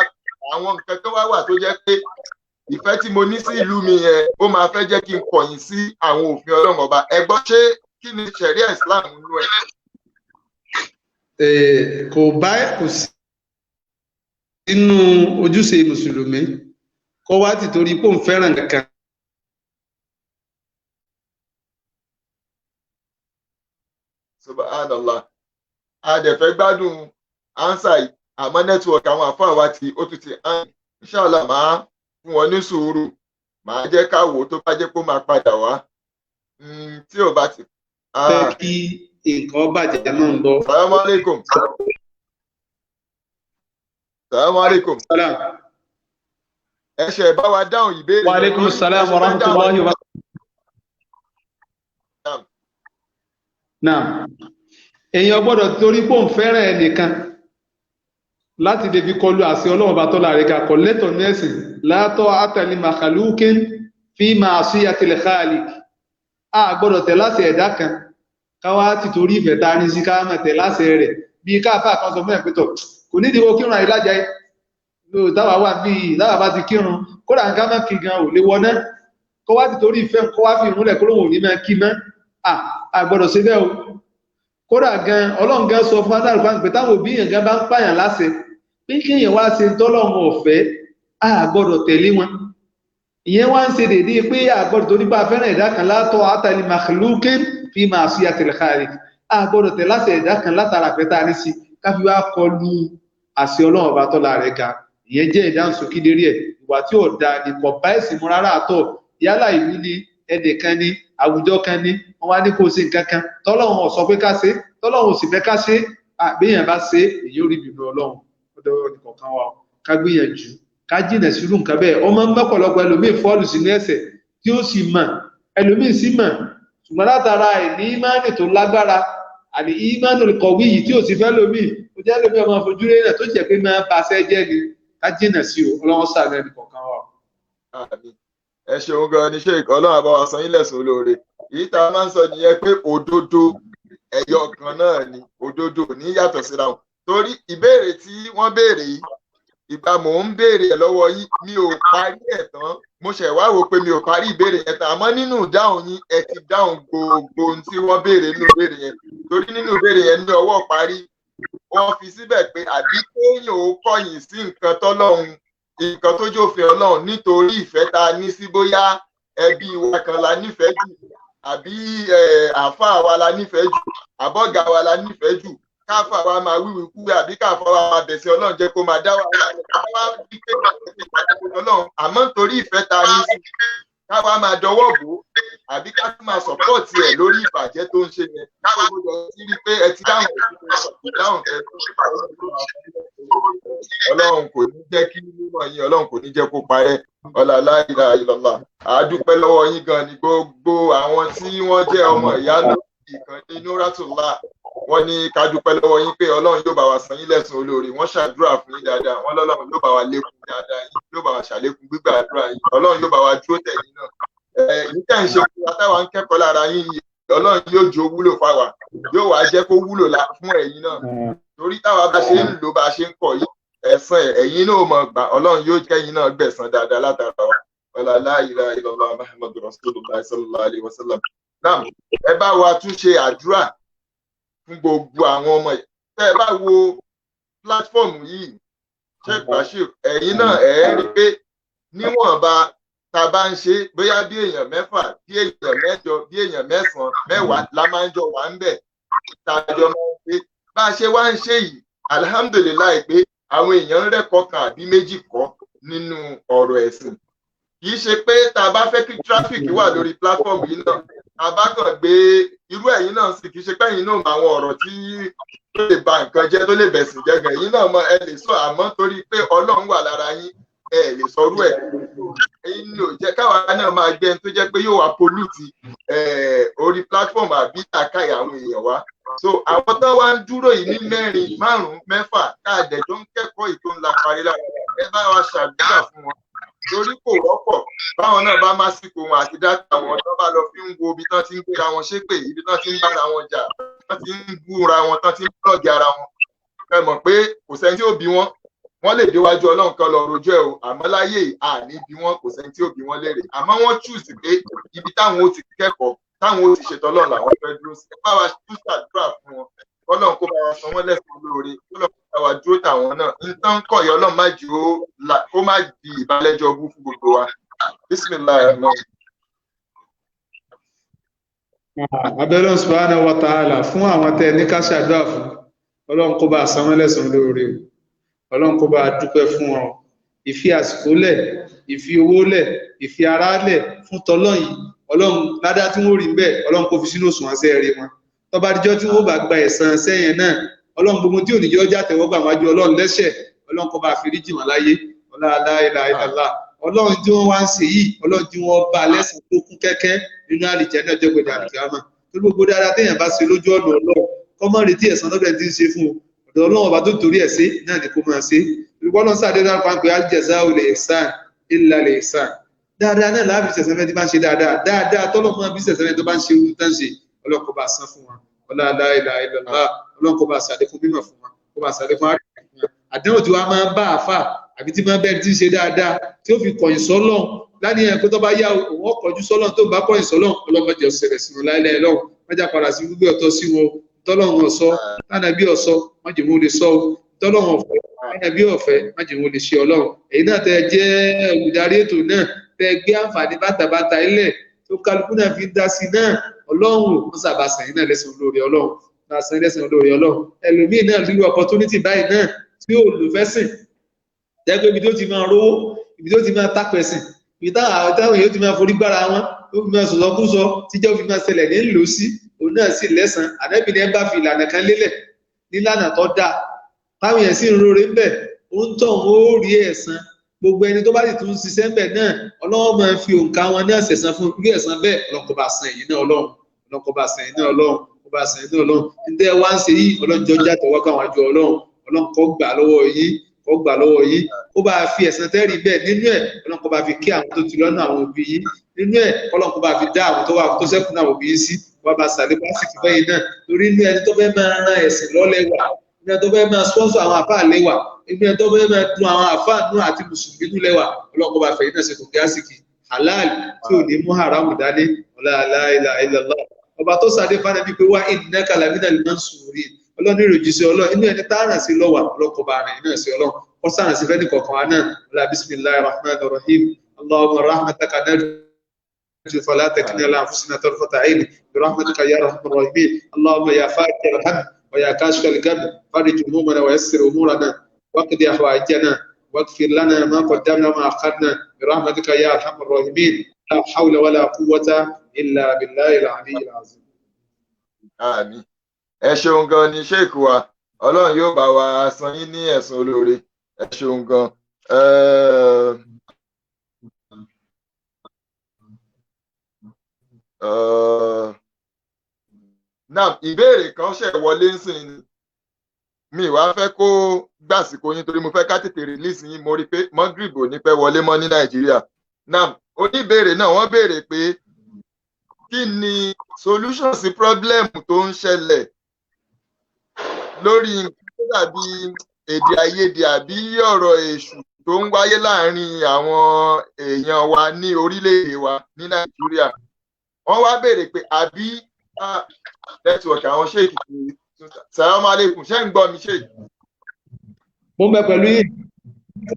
àwọn nǹkan tó wá wà tó jẹ́ pé ìfẹ́ tí mo ní sí ìlú mi yẹn ó máa fẹ́ jẹ́ kí n kọ̀yìn sí àwọn òfin Ọlọ́run ọba. Ẹ gbọ́ ṣé kí ni ṣẹ̀ríà Islam nínú ẹ̀? Kò sí nínú ojúṣe mùsùlùmí kó wá ti torí pé òun fẹ́ràn kankan. Subhanallah, a dẹ̀ fẹ́ gbádùn ánsà yìí àmọ́ nẹ́tíwọ̀kì àwọn àfáà wa tí ó tún ti hàn. Inshallah máa fún wọn ní sùúrù, máa jẹ́ ká wò ó tó bá jẹ́ pé ó máa padà wá tí ò bá ti. Fẹ́ kí nǹkan bàjẹ́ náà ń lọ. Salamu alaikum. Salamu alaikum. Ẹ ṣe bá wa dáhùn ìbéèrè. Wa alaikum salam wa rahmatullahi wa barakatuh. Naam. Èèyàn gbọ́dọ̀ torí pé òun fẹ́ràn ẹnìkan láti lè fi kọlu àṣẹ Ọlọ́run bá tọ́lá rẹ̀ kakọ̀ lẹ́tọ̀ mẹ́sìn látọ́ àtàlì makhluqin fi ma'siyatil khaliq. A gbọ́dọ̀ tẹ̀ láṣẹ ẹ̀dá kan káwá ti torí ìfẹ́ ta ní sí ká mọ̀ tẹ̀ láṣẹ rẹ̀ bí káàfà kan sọ fún ẹ̀pẹ́tọ̀ kò ní ìdíwọ́ kírun àìlájà táwa wà bí táwa bá ti kírun kódà nǹkan má kí gan ò lè wọná kó wá ti torí ìfẹ́ kó wá fi ìrúnlẹ̀ kó lóun ò ní máa kí mọ́ àgbọ̀dọ̀ ṣe bẹ́ẹ̀ o kódà gan ọlọ́run gan sọ fún adáàlú pé táwọn òbí yẹn gan bá ń pààyàn láṣẹ pé kéèyàn wá ṣe tọ́lọ́run ọ̀fẹ́ àgbọ̀dọ̀ tẹ̀lé wọn ìyẹn wá ń ṣe dédé pé àgbọ̀dọ̀ torí bá fẹ́ràn ẹ̀dá kan látọ̀ àtàlí makhluqin fi ma'siyatil khaliq àgbọ̀dọ̀ tẹ̀ láṣẹ ẹ̀dá kan látara fẹ́ta ní sí káfí wá kọlu àṣẹ ọlọ́run ọba tọ́lá rẹ̀ ga ìyẹn jẹ́ ìdáhùn sókí lérí ẹ̀ ìwà tí ò da ní kò bá ẹ̀sìn mu rárá àtọ̀ yálà ìlú ni ẹ̀dẹ̀ kan ní àwùjọ kan ní wọn wá ní kó ṣe nǹkan kan tọ́lọ́run ò sọ pé ká ṣe tọ́lọ́run ò sì fẹ́ ká ṣe àgbéyàn bá ṣe èyí ò rí bìbọn ọlọ́run ọdọ nìkọ̀ọ̀kan wa ká gbìyànjú ká jìnà sírú nǹkan bẹ́ẹ̀ ọmọ mọ́pọ̀lọpọ̀ ẹlòmíì fọ́ọ̀lù sínú ẹ̀ṣẹ̀ tí ó sì mọ̀ ẹlòmíì sì mọ̀ ṣùgbọ́n látara ìní ìmánì tó lágbára àní ìmánì kọ̀wé yìí tí ò sì fẹ́ lómìí ó jẹ́ lómi ọmọ fojú rẹ̀ náà tó jẹ́ pé máa ba ṣẹ́ jẹ́ ni ká jìnà sí o ọlọ́run ṣàánú ẹnìkọ̀ọ̀kan wa. ẹ ṣeun gan ni sheik ọlọ́run àbá wa san yín lẹ́san olóore èyí tá a máa ń sọ nìyẹn pé òdodo ẹyọ kan náà ni òdodo ní yàtọ̀ síra wọn torí ìbéèrè tí wọ́n béèrè yìí ìgbà mò ń béèrè ẹ̀ lọ́wọ́ yín mi ò parí ẹ̀ tán mo ṣẹ̀ wá wò pé mi ò parí ìbéèrè yẹn tán àmọ́ nínú ìdáhùn yín ẹ ti dáhùn gbogbo ohun tí wọ́n béèrè nínú ìbéèrè yẹn torí nínú ìbéèrè yẹn ní ọwọ́ parí wọ́n fi síbẹ̀ pé àbí kéèyàn ó kọ̀yìn sí nǹkan tọ́lọ́run nǹkan tó jófin ọlọ́run nítorí ìfẹ́ ta ní sí bóyá ẹbí wa kan la nífẹ̀ẹ́ jù àbí àáfàá wa la nífẹ̀ẹ́ jù àbọ̀gà wa la nífẹ̀ẹ́ jù káfà wa máa wíwí kú àbí káfà wa máa bẹ̀sẹ̀ ọlọ́run jẹ́ kó máa dá wà láwọn wípé ọlọ́run àmọ́ nítorí ìfẹ́ ta ní sí káwa máa dọwọ́ bò ó àbí ká máa sọ̀pọ̀tì ẹ̀ lórí ìbàjẹ́ tó ń ṣe yẹn káwa gbọdọ̀ sí rí pé ẹ ti dáhùn ìdáhùn ẹ ọlọ́run kò ní jẹ́ kí mímọ̀ yín ọlọ́run kò ní jẹ́ kó parẹ́ ọlá la ilaha illallah àdúpẹ́ lọ́wọ́ yín gan ni gbogbo àwọn tí wọ́n jẹ́ ọmọ ìyá náà ìkan ní Nuratullah wọ́n ní ká dúpẹ́ lọ́wọ́ yín pé ọlọ́run yóò bá wa san yín lẹ́san olóore wọ́n ṣàdúrà fún yín dáadáa wọ́n lọ́lọ́run yóò bá wa lékún dáadáa yín yóò bá wa ṣàlékún gbígbà àdúrà yín ọlọ́run yóò bá wa dúró tẹ̀yìn náà yìí tẹ̀ ń ṣe fún wa táwa ń kẹ́kọ̀ọ́ lára yín yìí ọlọ́run yóò jó wúlò fáwa yóò wá jẹ́ kó wúlò fún ẹ̀yin náà torí táwa bá ṣe ń lò bá ṣe ń kọ̀ yìí ẹ̀san ẹ̀yin náà mọ̀ gbà ọlọ́run yóò kẹ́yìn náà gbẹ̀san dáadáa látara wa wala la ilaha illallah muhammadu rasulullah sallallahu alaihi wasallam náà ẹ bá wa tún ṣe àdúrà fún gbogbo àwọn ọmọ yìí tẹ́ ẹ bá wo platform yìí Sheikh Bashir ẹ̀yin náà ẹ̀ rí pé níwọ̀nba tá a bá ń ṣe bóyá bí èèyàn mẹ́fà bí èèyàn mẹ́jọ bí èèyàn mẹ́sàn-án mẹ́wàá la máa ń jọ wà ń bẹ̀ tàjọ máa ń ṣe bá a ṣe wá ń ṣe yìí alhamdulilayi pé àwọn èèyàn ń rẹ́kọ̀ọ́ kan àbí méjì kọ́ nínú ọ̀rọ̀ ẹ̀sìn kì í ṣe pé tá a bá fẹ́ kí traffic wà lórí platform yìí náà a bá kàn gbé irú ẹ̀yin náà sì kì í ṣe pé ẹ̀yin náà mọ àwọn ọ̀rọ̀ tí tó lè ba nǹkan jẹ́ tó lè bẹ̀sìn jẹ́ gan ẹ̀yin náà mọ ẹ lè sọ àmọ́ torí pé ọlọ́run wà lára yín ẹ lè sọrú ẹ̀ ẹ̀yin ló jẹ́ káwa náà máa gbé ẹni tó jẹ́ pé yóò wá pollute orí platform àbí àkàyà àwọn èèyàn wa so àwọn tó wá ń dúró yìí ní mẹ́rin márùn-ún mẹ́fà káàdẹ̀jọ́ ń kẹ́kọ̀ọ́ ètò ńlá parí lára ẹ bá wa ṣàdúrà fún wọn torí kò wọ́pọ̀ báwọn náà bá másìkò wọn àti dátà wọn tó bá lọ fi ń wo ibi tán ti ń gbéra wọn ṣépè ibi tán ti ń bára wọn jà tán ti ń búra wọn tán ti ń blọọgì ara wọn ẹ mọ̀ pé kò sẹ́ni tí ó bí wọ́n lè déwájú ọlọ́run kan lọ rojọ́ ẹ̀ o àmọ́ láyé àní bí wọ́n kò sẹ́ni tí ó bí wọ́n léèrè àmọ́ wọ́n choose pé ibi táwọn ó ti kẹ́kọ̀ọ́ táwọn ó ti ṣètò ọlọ́run làwọn fẹ́ dúró sí ẹ bá wa tún ṣàdúrà fún wọn ọlọ́run kó bá wa san wọ́n lẹ́san lóore ọlọ́run kó bá wa dúró tàwọn náà nǹkan kọ̀ yọ ọlọ́run má jù ó má di ìbálẹ́jọ́ bú fún gbogbo wa bisimilayi rahman. abẹ́lẹ́ subhanahu wa ta'ala fún àwọn tẹ́ ní ká ṣàdúrà fún ọlọ́run kó bá a san wọ́n lẹ́san lóore ọlọ́run kó bá a dúpẹ́ fún wọn ìfi àsìkò lẹ̀ ìfi owó lẹ̀ ìfi ara lẹ̀ fún tọ́lọ́yìn ọlọ́run ládá tí wọ́n rí ń bẹ̀ ọlọ́run kó fi sínú òṣùwọ̀n àṣẹ rí wọn tọba àdìjọ tí wọ́n bá gba ẹ̀san sẹ́yìn náà ọlọ́run gbogbo tí òníjọ́ ọjà tẹ̀wọ́gbà wájú ọlọ́run lẹ́sẹ̀ ọlọ́run kó bá a fi rí jì wọ́n láyé la ilaha illallah ọlọ́run tí wọ́n wá ń ṣe yìí ọlọ́run tí wọ́n bá lẹ́sìn tó kún kẹ́kẹ́ nínú àlìjẹ́ náà jẹ́ gbẹ̀dẹ̀ àlìkíyámà tó gbogbo dáadáa téèyàn bá ṣe lójú ọ̀nà ọlọ́run kọ́ mọ́ retí ẹ̀san lọ́dọ̀ ẹni tí ń ṣe fún ọ̀dọ̀ ọlọ́run ọba tó torí ẹ̀ sí náà ni kó máa ṣe ìgbọ́nà sáà dédá pa pé al-jazā'u lil-ihsān illā lil-ihsān dáadáa náà láàbì sẹ̀sẹ̀ mẹ́tí bá ń ṣe dáadáa tọ́lọ́ mọ́ bí sẹ̀sẹ̀ mẹ́tí tó bá ń ṣe ohun tán ṣe ọlọ́run kó bá san fún wọn la ilaha illallah ọlọ́run kó bá ṣàlékún mímọ̀ fún wọn kó bá ṣàlékún àdéhùn tí wọ́n máa ń bá àfà àbí tí máa bẹ́ẹ̀ tí ń ṣe dáadáa tí ó fi kọ̀yìn sọ́lọ̀ láti ẹ̀ pé tó bá yá òun ọkọ̀jú sọ́lọ̀ tó bá kọ̀yìn sọ́lọ̀ ọlọ́mọdé ọ̀sẹ̀rẹ̀ sí wọn láìláì lọ́wọ́ májá padà sí gbogbo ọ̀tọ̀ sí wọn tọ́lọ́run ọ̀sọ́ tánàbí ọ̀sọ́ májèmó lè sọ tọ́lọ́run ọ̀fẹ́ tánàbí ọ̀fẹ́ májèmó lè ṣe ọlọ́run èyí náà tẹ́ jẹ́ olùdarí ètò náà tẹ́ gbé àǹfààní bàtàbàtà ilẹ̀ tó kálukú náà fi ń dá sí náà ọlọ́run wọn sábà sẹ́yìn náà lẹ́sìn olóore ọlọ́run náà sẹ́yìn lẹ́sìn olóore ọlọ́run ẹlòmíì náà lílo opportunity báyìí náà tí ó lò fẹ́sìn jẹ́ pé ibi tó ti máa rówó ibi tó ti máa tápẹ̀sìn ibi táwọn èèyàn ti máa forí gbára wọn ó fi máa sọ̀sọ́kúsọ tíjẹ́ ó fi máa ṣẹlẹ̀ ní lò sí òun náà sì lẹ́sàn àdẹ́bìnrin ẹ̀ bá fi ìlànà kan lélẹ̀ nílànà tó dáa táwọn èèyàn sì ń rore ńbẹ̀ ó ń tọ̀ ó rí ẹ̀san gbogbo ẹni tó bá sì tún ṣiṣẹ́ ńbẹ̀ náà ọlọ́run máa fi òǹkà wọn náà ṣẹ̀san fún irú ẹ̀san bẹ́ẹ̀ ọlọ́kọ̀ bá san èyí náà ọlọ́run ọlọ́kọ̀ bá san èyí náà ọlọ́run ó bá san èyí náà ọlọ́run níta ẹ wá ń ṣe yìí ọlọ́run jọ jáde wá káwọn àjọ ọlọ́run kó gbà lọ́wọ́ yìí ó bá fi ẹ̀san tẹ́rì bẹ́ẹ̀ nínú ẹ̀ ọlọ́run kó bá fi kí àwọn tó ti lọ́nà àwọn òbí yìí nínú ẹ̀ ọlọ́run kó bá fi dá àwọn tó ṣẹ́kù náà òbí yìí sí wọ́n bá sàlẹ̀ pásítì fẹ́yìn náà torí inú ẹni tó fẹ́ máa ran ẹ̀sìn lọ́lẹ́wà inú ẹni tó fẹ́ máa sponsor àwọn àfáà lẹ́wà inú ẹni tó fẹ́ máa dun àwọn àfáà nù àti mùsùlùmí nù lẹ́wà ọlọ́run kó bá fẹ̀yìn náà ṣe kò gíásìkì halal tí ò ní mú haramu dání la ilaha illallah ọba tó sáré fún ẹbí pé wá innaka laminal mansurin ọlọ́run ní ìròjìṣẹ́ ọlọ́run inú ẹni tààrà sí lọ́wà ọlọ́kọ̀ bá rìn náà sí ọlọ́run ó sàrà sí fẹ́ni kọ̀ọ̀kan wa náà ọlá bismillahir rahmanir rahim allahumma rahmataka narju fala takilna ila anfusina tarfata ayn birahmatika ya arhamar rahimin allahumma ya fatiha alham wa ya kashif algham farij umumana wa yassir umurana waqdi ahwajana واغفر لنا ما قدمنا وما أخرنا برحمتك يا أرحم الراحمين لا حول ولا قوة إلا بالله العلي العظيم. Àmín. Ẹ ṣeun gan ni sheik wa Ọlọ́run yóò bá wa san yín ní ẹ̀san olóore ẹ ṣeun gan. Náà ìbéèrè kan ṣẹ̀ wọlé ń sìn ni mi wá fẹ́ kó gbàsìkò yín torí mo fẹ́ ká tètè release yín mo rí pé Magrib ò ní pẹ́ wọlé mọ́ ní Nàìjíríà. Náà oníbéèrè náà wọ́n béèrè pé kí ni solution sí problem tó ń ṣẹlẹ̀ lórí nǹkan tó dàbí èdè àìyedè àbí ọ̀rọ̀ èṣù tó ń wáyé láàárín àwọn èèyàn wa ní orílẹ̀-èdè wa ní Nàìjíríà. Wọ́n wá béèrè pé àbí network àwọn sheik Salaam alaikum, ṣé ń gbọ́ mi ṣe? Mo ń bẹ pẹ̀lú yìí,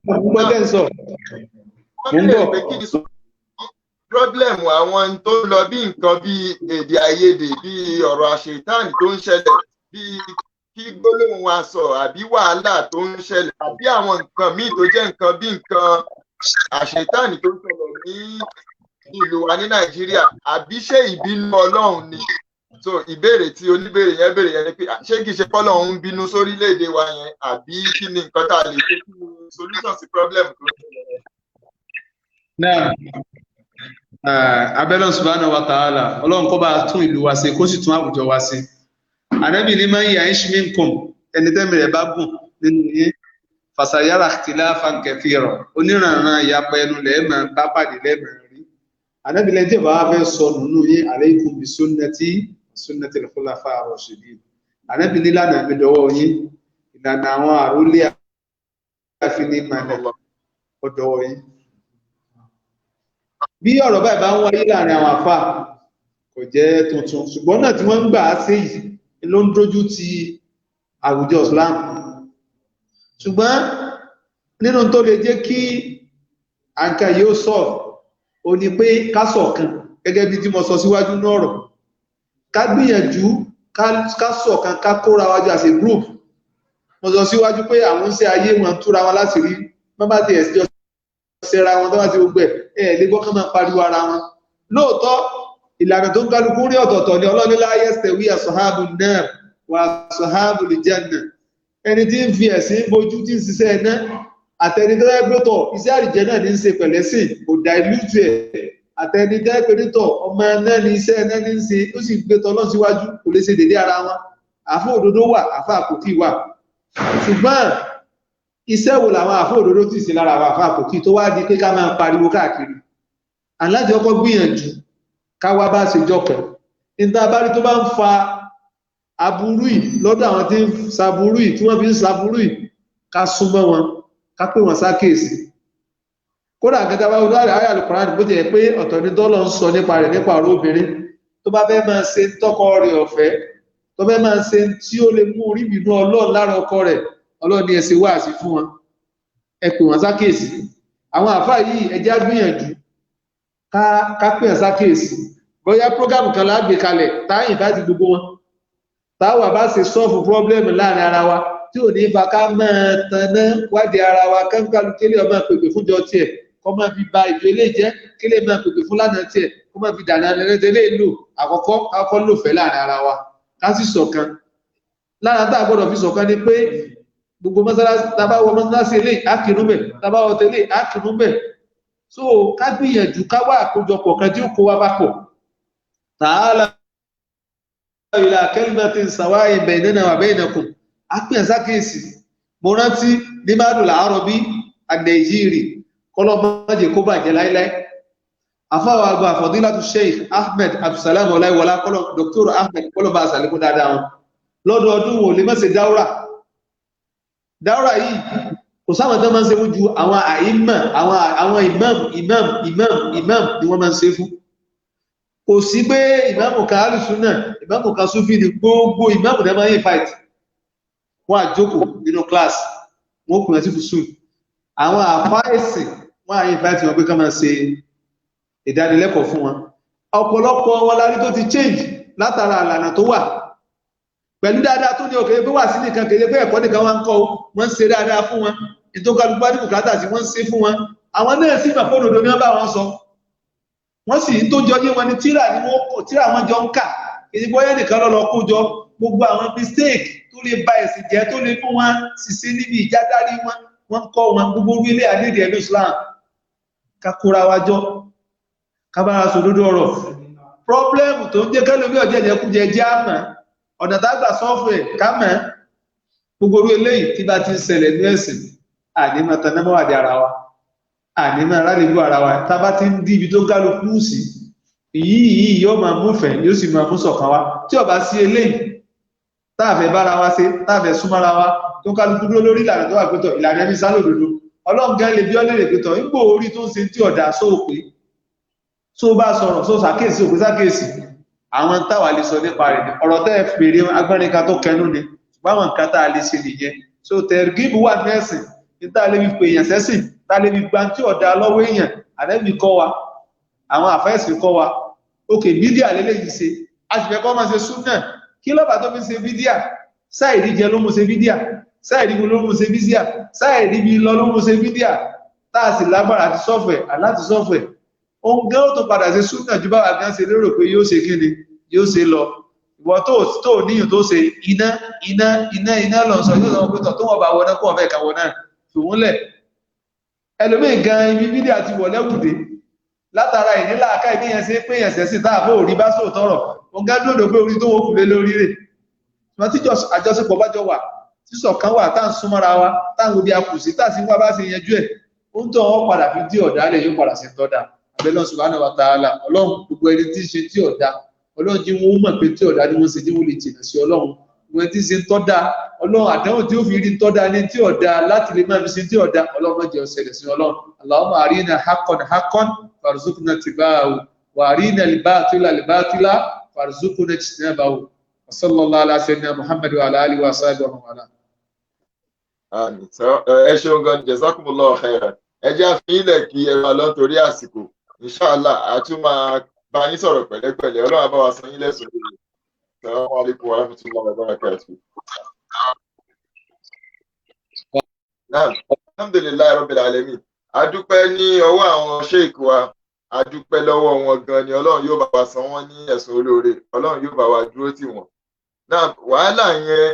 mo gbọ́ tẹ́ ń sọ. Mo ń bọ̀. Pé kí ni problem àwọn tó ń lọ bí nǹkan bí èdè àìyedè bí ọ̀rọ̀ àṣetánì tó ń ṣẹlẹ̀ bí kí gbólóhùn aṣọ àbí wàhálà tó ń ṣẹlẹ̀ àbí àwọn nǹkan míì tó jẹ́ nǹkan bí nǹkan àṣetánì tó ń ṣẹlẹ̀ ní ìlú wa ní Nàìjíríà àbí ṣé ìbínú Ọlọ́run ni? So ìbéèrè tí oníbéèrè yẹn béèrè yẹn ni pé ṣé kìí ṣe pọ́lọ́run ń bínú sórílẹ̀-èdè wa yẹn àbí kí ni nǹkan tá a lè ṣe kí ni solution sí problem tó ń ṣẹlẹ̀ yẹn. Náà abẹ́lẹ́ subhanahu wa ta'ala Ọlọ́run kó bá tún ìlú wa ṣe kó sì tún àwùjọ wa ṣe. Ànábì ní máa ń yà ń ṣe mí nǹkan ẹni tẹ́mi rẹ̀ bá gùn nínú yín fasayara ikhtilafan kathira oníranran ìyapa ẹnu lẹ́ẹ̀mọ̀ bá pàdé lẹ́ẹ̀mọ̀ rí. Ànábì lẹ́yìn tí ìbá wa fẹ́ sọ nínú yín alaykum bi sunnati sunnati al-khulafa ar-rashidin. Ànábì ní lánàá mi dọwọ́ yín ìlànà àwọn àrólé àfini mànà ọ̀dọ̀ yín. Bí ọ̀rọ̀ báyìí bá ń wáyé láàrin àwọn àfà kò jẹ́ tuntun ṣùgbọ́n náà tí wọ́n ń gbà á sí yìí ló ń dójú ti àwùjọ Islam. Ṣùgbọ́n nínú tó lè jẹ́ kí àǹkà yóò sọ ò ní pé ká ṣọ̀kan gẹ́gẹ́ bí tí mo sọ síwájú ní ọ̀rọ̀ ká gbìyànjú ká ṣọ̀kan ká kóra wájú as a group. Mo sọ síwájú pé àwọn iṣẹ́ ayé wọn túra wọn láti rí bábá ti ẹ̀sìn jọ ṣera wọn tó bá ti gbogbo ẹ̀ lè gbọ́ kán máa pariwo ara wọn. Lóòótọ́ ìlànà tó ń kálukú rí ọ̀tọ̀ọ̀tọ̀ ni Ọlọ́run la yastawi ashabun nar wa ashabul janna. Ẹni tí ń fi ẹ̀sìn bojú tí ń ṣiṣẹ́ iná àtẹni tó yẹ pé tọ̀ iṣẹ́ àrìjẹ náà ní ń ṣe pẹ̀lẹ́sìn kò dá ìlú tu ẹ̀ àtẹni tó yẹ pé nítọ̀ ọmọ náà ní iṣẹ́ iná ní ń ṣe ó sì gbé tọ́lọ́ síwájú kò lè ṣe dédé ara wọn. Àfọ òdodo wà àfọ àpòkì wà ṣùgbọ́n iṣẹ́ wo làwọn àfọ òdodo tí ì sí lára àwọn àfọ àpòkì tó wá di pé ká máa pariwo káàkiri. Aláàjì ọkọ̀ gbìyànjú káwá bá ṣe jọkọ̀ níta bá rí tó bá ń fa aburú yìí lọ́dọ̀ àwọn tí ń saburú yìí tí wọ́n fi ń saburú yìí ká súnmọ́ wọn ká pè wọ́n sákèsì kódà gẹ́gẹ́ bá wọlé àyà Al-Qur'an bó jẹ́ pé ọ̀tọ̀ ní dọ́lọ̀ ń sọ nípa rẹ̀ nípa ọ̀rọ̀ obìnrin tó bá fẹ́ máa ṣe tọkọ rẹ̀ ọ̀fẹ́ tó fẹ́ máa ṣe tí ó lè mú orí ìbínú Ọlọ́run lára ọkọ rẹ̀ Ọlọ́run ní ẹ ṣe wáàsí fún wọn ẹ pè wọ́n sákèsì àwọn àfáà yìí ẹ jẹ́ á gbìyànjú ká pè wọ́n sákèsì bóyá prógámù kan lágbè kalẹ̀ táyìn bá ti gbogbo wọn táwà bá ṣe sọ́ọ̀fù pọ́blẹ́mù láàrin ara wa tí ò ní bá ká máa tanná wádìí ara wa kánkálu kélé ọmọ pèpè fúnjọ tiẹ̀ kọ́ máa fi ba ìjọ ilé jẹ́ kélé máa pèpè fún lánàá tiẹ̀ kọ́ máa fi dànà ẹlẹ́dẹ́ lè lò àkọ́kọ́ lòfẹ́ láàrin ara wa ká sì ṣọ̀kan lára tá a gbọ́dọ̀ fi ṣọ̀kan ni pé gbogbo mọ́sálásí tábà wọ mọ́sálásí ilé àkìrúnbẹ̀ tábà wọ tẹ́lẹ̀ àkìrúnbẹ̀ so ká gbìyànjú ká wá àkójọpọ̀ kan tí ó kó wa bá pọ̀ tààlà ìlà kalimatin sawa'in baynana wa baynakum àpín sákèsì mo rántí ní Madul Arabi an-Nàìjírí kọlọ́mọ́jẹ̀ kó bàjẹ́ láíláí afáwà àgbà Fadilatu Sheikh Ahmed Abdulsalam ọláìwọlá Dr. Ahmed kọlọ́bà àsàlẹ́kún dáadáa wọn lọ́dọọdún wò lè mọ́sẹ̀ dáúrà yìí kò sáwọn tó máa ń ṣe fún ju àwọn àìmọ̀ àwọn imam ni wọ́n máa ń ṣe fún kò sí pé ìmáàmù kan alùsùnà ìmáàmù kan súfì ní gbogbo ìmáàmù náà máa ń invite wọ́n àjókòó nínú class wọ́n kùnà sí fùsùn àwọn àfáìsì wọ́n à invite wọn pé ká máa ṣe ìdánilẹ́kọ̀ọ́ fún wọn ọ̀pọ̀lọpọ̀ wọn lárí tó ti change látara àlànà tó wà pẹ̀lú dáadáa tó ní òkèlè pé wà sí nìkan kèlè pé ẹ̀kọ́ nìkan wọn ń kọ́ wọ́n ń ṣe dáadáa fún wọn ìtókàlùgbà ní bùkátà sí wọ́n ń ṣe fún wọn àwọn náà sì máa fóònù ní wọ́n bá wọn sọ wọ́n sì tó jọ yé wọn ní tíra wọn jọ ń kà èyí bóyá nìkan lọ́lọ́ kó jọ gbogbo àwọn mistake tó lè ba ẹ̀sìn jẹ́ tó lè mú wọn ṣìṣe níbi ìjádárí wọn kọ́ wọn gbogbo orílé àdéhìí ẹ̀lú Islam kakura wájọ́ kábára sòdodo ọ̀rọ̀ problem tó ń jẹ́ kẹ́lómi ọ̀jẹ̀jẹ̀ kú jẹ́ àmà ọ̀nà tágbà sọ́fẹ̀ kámẹ́ gbogbo orí eléyìí tí bá ti ń ṣẹlẹ̀ ní ẹ̀sìn ànímọ̀ tanámọ́wàdí ara wa ànímọ̀ aráàlú ara wa tá bá ti ń dí ibi tó kálukú sí yìí yóò máa múfẹ̀ yóò sì máa mú ṣọ̀kan wa tí ó bá sí eléyìí táàfẹ́ bára wa ṣe táàfẹ́ súnmọ́ra wa tó kálukú dúró lórí ìlànà tó wà pẹ́tọ̀ ìlànà ẹbí sálòdodo ọlọ́ngán lè bí ọ́lẹ́rẹ̀ pẹ́tọ̀ nígbò orí tó ń ṣe tí ọ̀dà sóòpé tó bá sọ̀rọ̀ só sàkéèsì òpé sàkéèsì àwọn táwà lè sọ nípa rẹ̀ ọ̀rọ̀ tẹ́ fèrè agbẹ́rinka tó kẹnu ni ṣùgbọ́n àwọn nǹkan tá a lè ṣe nìyẹn so tẹ̀rgíbù wà mẹ́sìn ní tá a lè fi pè èèyàn sẹ́sìn tá a lè fi gba tí ọ̀dà lọ́wọ́ èèyàn ànẹ́bì kọ́ wa àwọn àfẹ́sì kọ́ wa òkè bídíà lélẹ́yìí ṣe a sì fẹ́ kọ́ máa ṣe súnà kí lọ́bàá tó fi ṣe bídíà sáìrí jẹ ló mú ṣe bídíà sáìrí mu ló mú ṣe bídíà sáìrí bí lọ ló mú ṣe bídíà tá a sì lágbára àti sọ́fẹ̀ òun gán ó tó padà ṣe súnà ju báwa gán ṣe lérò pé yóò ṣe kíni yóò ṣe lọ ìwọ tó níyàn tó ṣe iná lọ sọ yóò sọ pé tó wọn bá wọná kó wọn fẹ́ kàwọn náà fòun lẹ̀ ẹlòmíì gan ibi bídíà ti wọ̀ lẹ́kùdé látara ìnílà aká ìníyàn sí pé èèyàn sẹ́sì táàbò orí bá sóòtọ́rọ̀ òun gán dòdò pé orí tó wó kùlé lórí rẹ̀ wọ́n tí àjọṣepọ̀ bá jọ wà tí ṣọ̀kan wà tá à ń súnmọ́ra wa tá à ń wo bí a kù sí tá à sí wá bá ṣe yanjú ẹ̀ ó ń tọ́ wọn padà fi dí ọ̀dà lẹ̀ yóò padà sí tọ́da abẹ́lọ́n subhanahu wa ta'ala ọlọ́run gbogbo ẹni tí ń ṣe tí ọ̀dà ọlọ́run jí wọn ó mọ̀ pé tí ọ̀dà ni wọ́n ṣe jí wọn lè jìnà sí ọlọ́run wọn tí ń ṣe tọ́da ọlọ́run àdánwò tí ó fi rí tọ́da ní tí ọ̀dà láti lè máa fi ṣe tí ọ̀dà ọlọ́run má jẹ́ ó ṣẹlẹ̀ sí ọlọ́run Allahumma arina haqqan farzuqna tibaahu wa arina al-batila farzuqna ijtinabahu wa sallallahu ala sayyidina Muhammad wa ala alihi wa sahbihi wa man wala. Ẹ ṣeun gan jazakumullahu khairan ẹ jẹ́ àfihìlẹ̀ kí ẹ máa lọ torí àsìkò inshallah a tún máa bá yín sọ̀rọ̀ pẹ̀lẹ́pẹ̀lẹ́ ọlọ́run á bá wa san yín lẹ́san lórí assalamu alaikum wa rahmatullahi wa barakatuh. Alhamdulillahi rabbil alamin a dúpẹ́ ní ọwọ́ àwọn sheik wa a dúpẹ́ lọ́wọ́ wọn gan ni ọlọ́run yóò bá wa san wọ́n ní ẹ̀san olóore ọlọ́run yóò bá wa dúró tì wọ́n náà wàhálà yẹn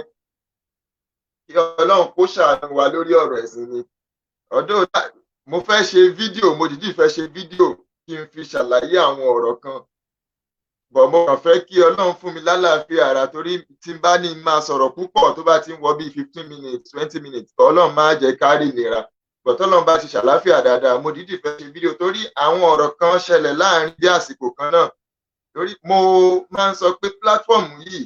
kí ọlọ́run kó ṣàánú wa lórí ọ̀rọ̀ ẹ̀sìn ni ọdún mo fẹ́ ṣe fídíò mo dìdí fẹ́ ṣe fídíò kí n fi ṣàlàyé àwọn ọ̀rọ̀ kan bọ̀ mo kàn fẹ́ kí ọlọ́run fún mi lálàáfíà ara torí tí n bá ní máa sọ̀rọ̀ púpọ̀ tó bá ti ń wọ bí 15 minutes 20 minutes ọlọ́run máa jẹ́ kárí ìnira bọ̀ tọ́lọ́run bá ti ṣàlàáfíà dáadáa mo dìdí fẹ́ ṣe fídíò torí àwọn ọ̀rọ̀ kan ṣẹlẹ̀ láàrin bí àsìkò kan náà torí mo máa ń sọ pé platform yìí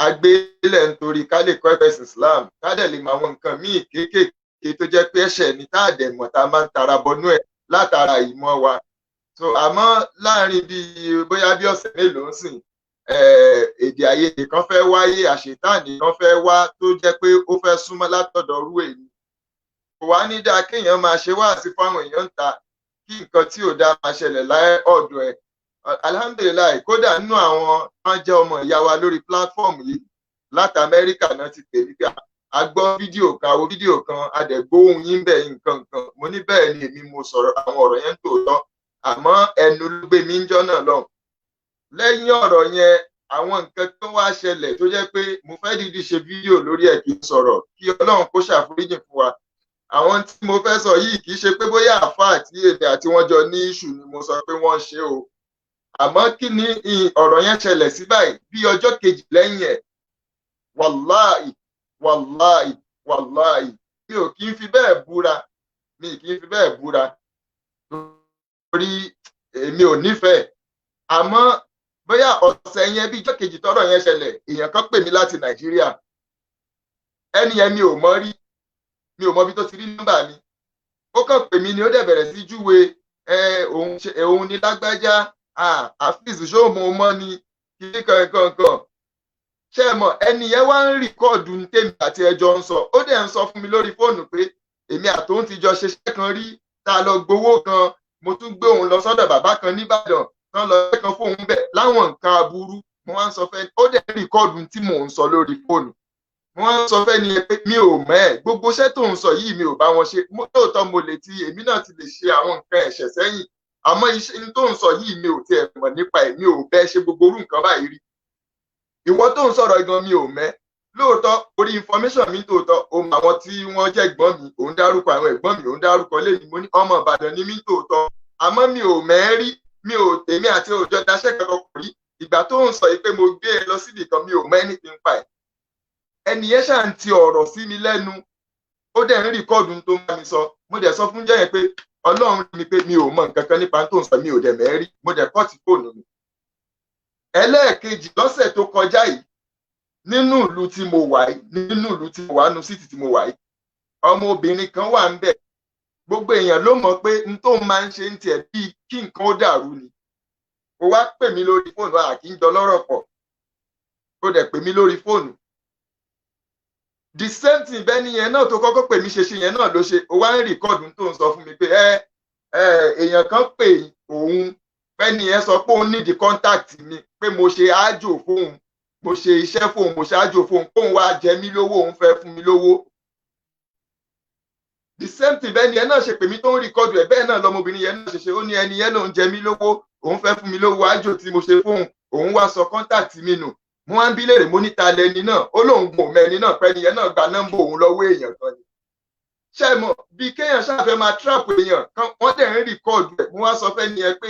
agbélẹ̀ nítorí ká lè kọ́ ẹ̀kọ́ ẹ̀sìn Islam ká dẹ̀ lè mọ àwọn nǹkan míì kéékèèké kéékèèké tó jẹ́ pé ẹ̀ṣẹ̀ ní tá àdẹ̀mọ̀ tá a máa ń tara bọnú ẹ̀ látara ìmọ̀ wa. So àmọ́ láàrin bóyá bí ọ̀sẹ̀ mélòó ń sìn èdè àìyedè kan fẹ́ wáyé, àṣetánì kan fẹ́ wá tó jẹ́ pé ó fẹ́ súnmọ́ látọ̀dọ̀ rú èyí. Kò wá ní dáa kéèyàn máa ṣe wáàsí fáwọn èèyàn ń ta kí nǹkan tí ò dáa máa ṣẹlẹ̀ láyé ọ̀dọ̀ ẹ̀. Alhamdulilayi, kódà nínú àwọn máa jẹ́ ọmọ ìyá wa lórí platform yìí láti Amẹ́ríkà náà ti pè mí pé a gbọ́ fídíò kan àwọn fídíò kan adẹ̀gbóhùn yín bẹ̀ nǹkan nǹkan. Mo ní bẹ́ẹ̀ ni èmi mo sọ̀rọ̀ àwọn ọ̀rọ̀ yẹn tòótọ́, àmọ́ ẹnu ló gbé mi ń jọ́ náà lọ. Lẹ́yìn ọ̀rọ̀ yẹn, àwọn nǹkan tó wá ṣẹlẹ̀ tó jẹ́ pé mo fẹ́ dídí ṣe fídíò lórí ẹ̀ kí n sọ̀rọ̀ kí Ọlọ́run kó ṣàforíjì fún wa. Àwọn tí mo fẹ́ sọ yìí kì í ṣe pé bóyá àfáà tí èmi àti wọn jọ ní ìṣù ni mo sọ pé wọ́n ṣe o. Àmọ́ kí ni ọ̀rọ̀ yẹn ṣẹlẹ̀ sí báyìí bí ọjọ́ kejì lẹ́yìn ẹ̀, wàláì mi ò kí ń fi bẹ́ẹ̀ búra torí èmi ò nífẹ̀ẹ́. Àmọ́ bóyá ọ̀sẹ̀ yẹn bí ọjọ́ kejì tọ́rọ̀ yẹn ṣẹlẹ̀, èèyàn kan pè mí láti Nàìjíríà. Ẹni yẹn mi ò mọ̀ rí, mi ò mọ̀ bí tó ti rí nọ́mbà mi. Ó kàn pè mí ni ó dẹ̀ bẹ̀rẹ̀ sí júwe òun ní lágbájá, Hafiz ṣó mo mọ̀ ni kí kankan. Ṣé ẹ mọ̀, ẹni yẹn wá ń rìkọ́ọ̀dù ní tèmi àti ẹjọ́ ń sọ. Ó dẹ̀ ń sọ fún mi lórí fóònù pé èmi àtòun ti jọ ṣiṣẹ́ kan rí, tá a lọ gbowó kan, mo tún gbé òun lọ sọ́dọ̀ bàbá kan nìbàdàn tán lọ kan fóun bẹ̀ láwọn nǹkan aburú. Mo wá ń sọ fẹ́, ó dẹ̀ ń rìkọ́ọ̀dù tí mò ń sọ lórí fóònù. Mo wá ń sọ fẹ́ ni pé mi ò mọ̀ ẹ́, gbogbo iṣẹ́ tó ń sọ yìí mi ò bá wọn ṣe. Lóòótọ́ mo lè èmi náà ti lè ṣe àwọn nǹkan ẹ̀ṣẹ̀ sẹ́yìn, àmọ́ iṣẹ́ tó ń sọ yìí mi ò tiẹ̀ mọ̀ nípa ẹ̀, mi ò bẹ́ẹ̀ ṣe gbogbo orú nǹkan báyìí rí. Ìwọ tó ń sọ̀rọ̀ gan mi ò mẹ́. Lóòótọ́ orí information mi tòótọ́, ohun àwọn tí wọ́n jẹ́ ẹ̀gbọ́n mi, òun dárúkọ àwọn ẹ̀gbọ́n mi, òun dárúkọ lẹ́yìn, mo ní ọmọ Ìbàdàn ni mí tòótọ́, àmọ́ mi ò mẹ́ rí, mi ò tèmi àti òjò daṣẹ́ kankan kò rí. Ìgbà tó ń sọ yìí pé mo gbé e lọ síbì kan, mi ò mọ̀ anything pa ẹ̀. Ẹni yẹn ṣáà ń ti ọ̀rọ̀ sí mi lẹ́nu, ó dẹ̀ ń rìkọ́ọ̀dù tó ń bá mi sọ. Mo dẹ̀ sọ fún jẹ́yẹn pé Ọlọ́run rí mi pé mi ò mọ̀ nǹkan kan nípa tó ń sọ, mi ò dẹ̀ mẹ́ rí, mo dẹ̀ kọ́ọ̀tì fóònù mi. Ẹlẹ́ẹ̀kejì lọ́sẹ̀ tó kọjá yìí, nínú ìlú tí mo wà nínú síìtì tí mo wà yìí, ọmọ obìnrin kan wà ń bẹ̀. Gbogbo èèyàn ló mọ̀ pé n tó máa ń ṣe ń tiẹ̀ bíi kí nǹkan ó dàrú ni. Ó wá pè mí lórí fóònù, kì í jọ lọ́rọ̀ pọ̀. Ó dẹ̀ pè mí lórí fóònù. The same thing bẹ́ẹ̀ nìyẹn náà tó kọ́kọ́ pè mí ṣe yẹn náà ló ṣe. Ó wá ń rìkọ́ọ̀dù tó ń sọ fún mi pé èèyàn kan pè òun, fẹ́ni yẹn sọ pé òun nídìí contact mi, pé mo ṣe ájò fóun, mo ṣe iṣẹ́ fóun, mo ṣe ájò fóun, kóun wá jẹ mí lówó, òun fẹ́ fún mi lówó. The same thing bẹ́ẹ̀ ni ẹ náà ṣe pè mí tó ń rìkọ́dù ẹ̀, bẹ́ẹ̀ náà lọmọbìnrin yẹn náà ṣe ó ní ẹni yẹn ló ń jẹ mí lówó, òun fẹ́ fún mi lówó ájò tí mo ṣe fóun, òun wá sọ kọ́ńtàkì mi nù. Mo wá ń bí léèrè, mo ní ta lẹni náà, ó lóun gbò mẹ́ni náà, pẹ́ni yẹn náà gba nọ́mbà òun lọ́wọ́ èèyàn kan ni. Ṣé ẹ mọ̀ bí kéèyàn ṣàfẹ́ máa trap èèyàn kan, wọ́n dẹ̀ ń rìkọ́dù ẹ̀. Mo wá sọ fẹ́ ni ẹ pé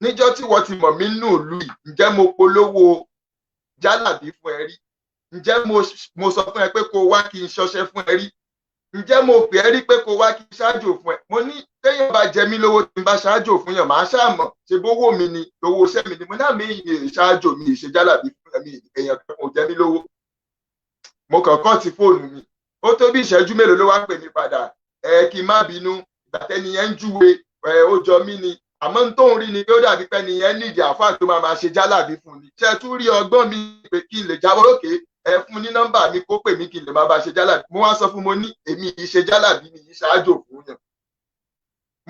níjọ́ tí wọ́n ti mọ̀ mí nù lù yìí, ǹjẹ́ mo polówó jálàbí fún ẹ rí? Ǹjẹ́ mo sọ fún ẹ pé kó wá kí n ṣọṣẹ́ fún ẹ rí? Ǹjẹ́ mo pè ẹ́ rí pé kó wá kí n ṣáájò fún ẹ? Mo ní téèyàn bá jẹ mí lówó tí n bá ṣáájò fún yàn, màá ṣàmọ̀ ṣe bówó mi ni, owó iṣẹ́ mi ni. Mo náà mi ṣáájò mi ìṣe jálàbí fún mi, èèyàn kan kò jẹ mí lówó. Mo kàn ti fóònù mi. Ó tó bí ìṣẹ́jú mélòó ló wá pè mí padà. Kí n má bínú, ìgbà tẹ́ni yẹn ń júwe, ó jọ mí ni. Àmọ́ n tó ń rí ni pé ó dàbí pé ni yẹn nídìí àfáà tó máa ṣe jálàbí fún ni. Ṣé ẹ tún rí ọgbọ́n mi pé kí n lè jábọ́ lókè? Ẹ fún ní nọ́mbà mi kó pè mí kí n lè máa bá ṣe jálàbí. Mo wá sọ fún mo ní èmi yìí ṣe jálàbí, mi yìí ṣáájò fún yàn.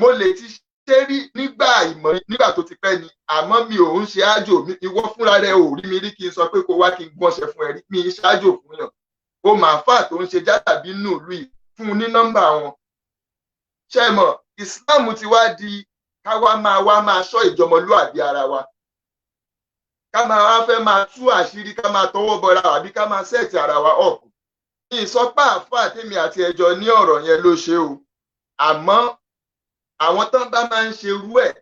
Mo lè ti ṣe rí nígbà tó ti pẹ́ ni, àmọ́ mi ò ń ṣe ájò mi. Ìwọ fúnra rẹ ò rí mi rí kí n sọ pé kó wá kí n gbọ́nṣẹ́ fún ẹ rí, mi yìí ṣáájò fún yàn. Ó máa fà tó ń ṣe jálàbí nù lù yìí, fún un ní nọ́mbà wọn. Ṣé ẹ mọ̀, Islam ti wá di ká wá máa ṣọ́ ìjọmọlúàbí ara wa. Ká máa wá fẹ́ máa tú àṣírí, ká máa tọwọ́ bọra àbí ká máa sẹ́ẹ̀tì ara wa ọ̀pù. Ní ìsọpá àfáà tèmi àti ẹjọ́ ní ọ̀rọ̀ yẹn ló ṣe o. Àmọ́ àwọn tán bá máa ń ṣe irú ẹ̀,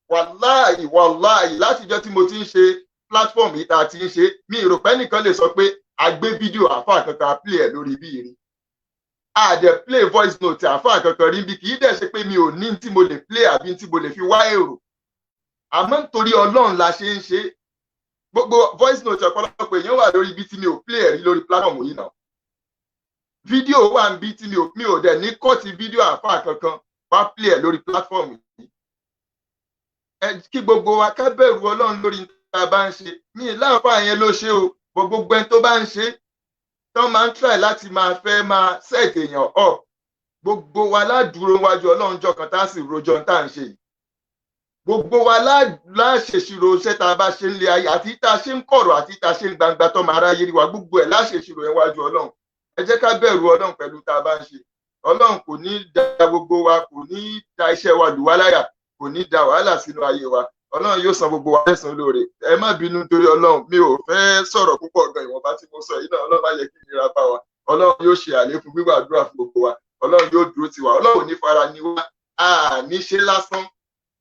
wàláì látijọ́ tí mo ti ń ṣe platform yìí tá a ti ń ṣe, mi rò pé nìkan lè sọ pé a gbé fídíò àfáà kankan play ẹ̀ lórí bí irin. A dẹ̀ play voice note àfáà kankan rí bí, kì í dẹ̀ ṣe pé mi ò ní tí mo lè play àbí tí mo lè fi wá èrò. Àmọ́ nítorí Ọlọ́run la ṣe ń ṣe. Gbogbo voice note ọ̀pọ̀lọpọ̀ èèyàn wà lórí ibi tí mi ò play ẹ̀rí lórí platform yìí náà. fídíò wà ń bí tí mi ò dẹ̀ ní kọ́ọ̀tì fídíò àfáà kankan wá play ẹ̀ lórí platform yìí. Kí gbogbo wa ká bẹ̀rù Ọlọ́run lórí tá a bá ń ṣe. Mi láǹfà yẹn ló ṣe o, gbogbo ẹni tó bá ń ṣe tán máa ń try láti máa fẹ́ máa set èèyàn up. Gbogbo wa ládùúró wájú Ọlọ́run jọ kan tá a sì rojọ́ tá à ń ṣe yìí. Gbogbo wa láṣèṣirò iṣẹ́ tá a bá ṣe ń lé ayé àti tá a ṣe ń kọ̀rọ̀ àti tá a ṣe ń gbangba tó máa ráyé rí wa, gbogbo ẹ̀ láṣèṣirò ẹ̀ wájú Ọlọ́run. Ẹ jẹ́ ká bẹ̀rù Ọlọ́run pẹ̀lú tá a bá ń ṣe. Ọlọ́run kò ní da gbogbo wa, kò ní da iṣẹ́ wa lù wá láyà, kò ní da wàhálà sínú ayé wa. Ọlọ́run yóò san gbogbo wa lẹ́san lóore. Ẹ má bínú torí Ọlọ́run, mi ò fẹ́ sọ̀rọ̀ púpọ̀ gan, ìwọ̀nba tí mo sọ yìí náà Ọlọ́run má yẹ kí nira bá wa. Ọlọ́run yóò ṣe àlékún gbígbàdúrà fún gbogbo wa. Ọlọ́run yóò dúró tiwa. Ọlọ́run ò ní fara ni wá. A ní ṣe lásán.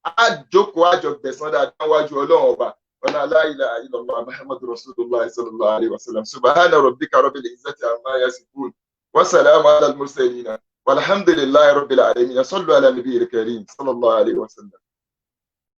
A jókòó àjọ gbẹ̀san dáadáa wájú Ọlọ́run ọba. Ọlá la ilaha illallah Muhammadur Rasulullah sallallahu alaihi wasallam. Subhana rabbika rabbil izzati amma yasifun. Wa salamun ala al-mursalin. Walhamdulillahi rabbil alamin. Sallu ala nabiyil karim sallallahu alaihi wasallam.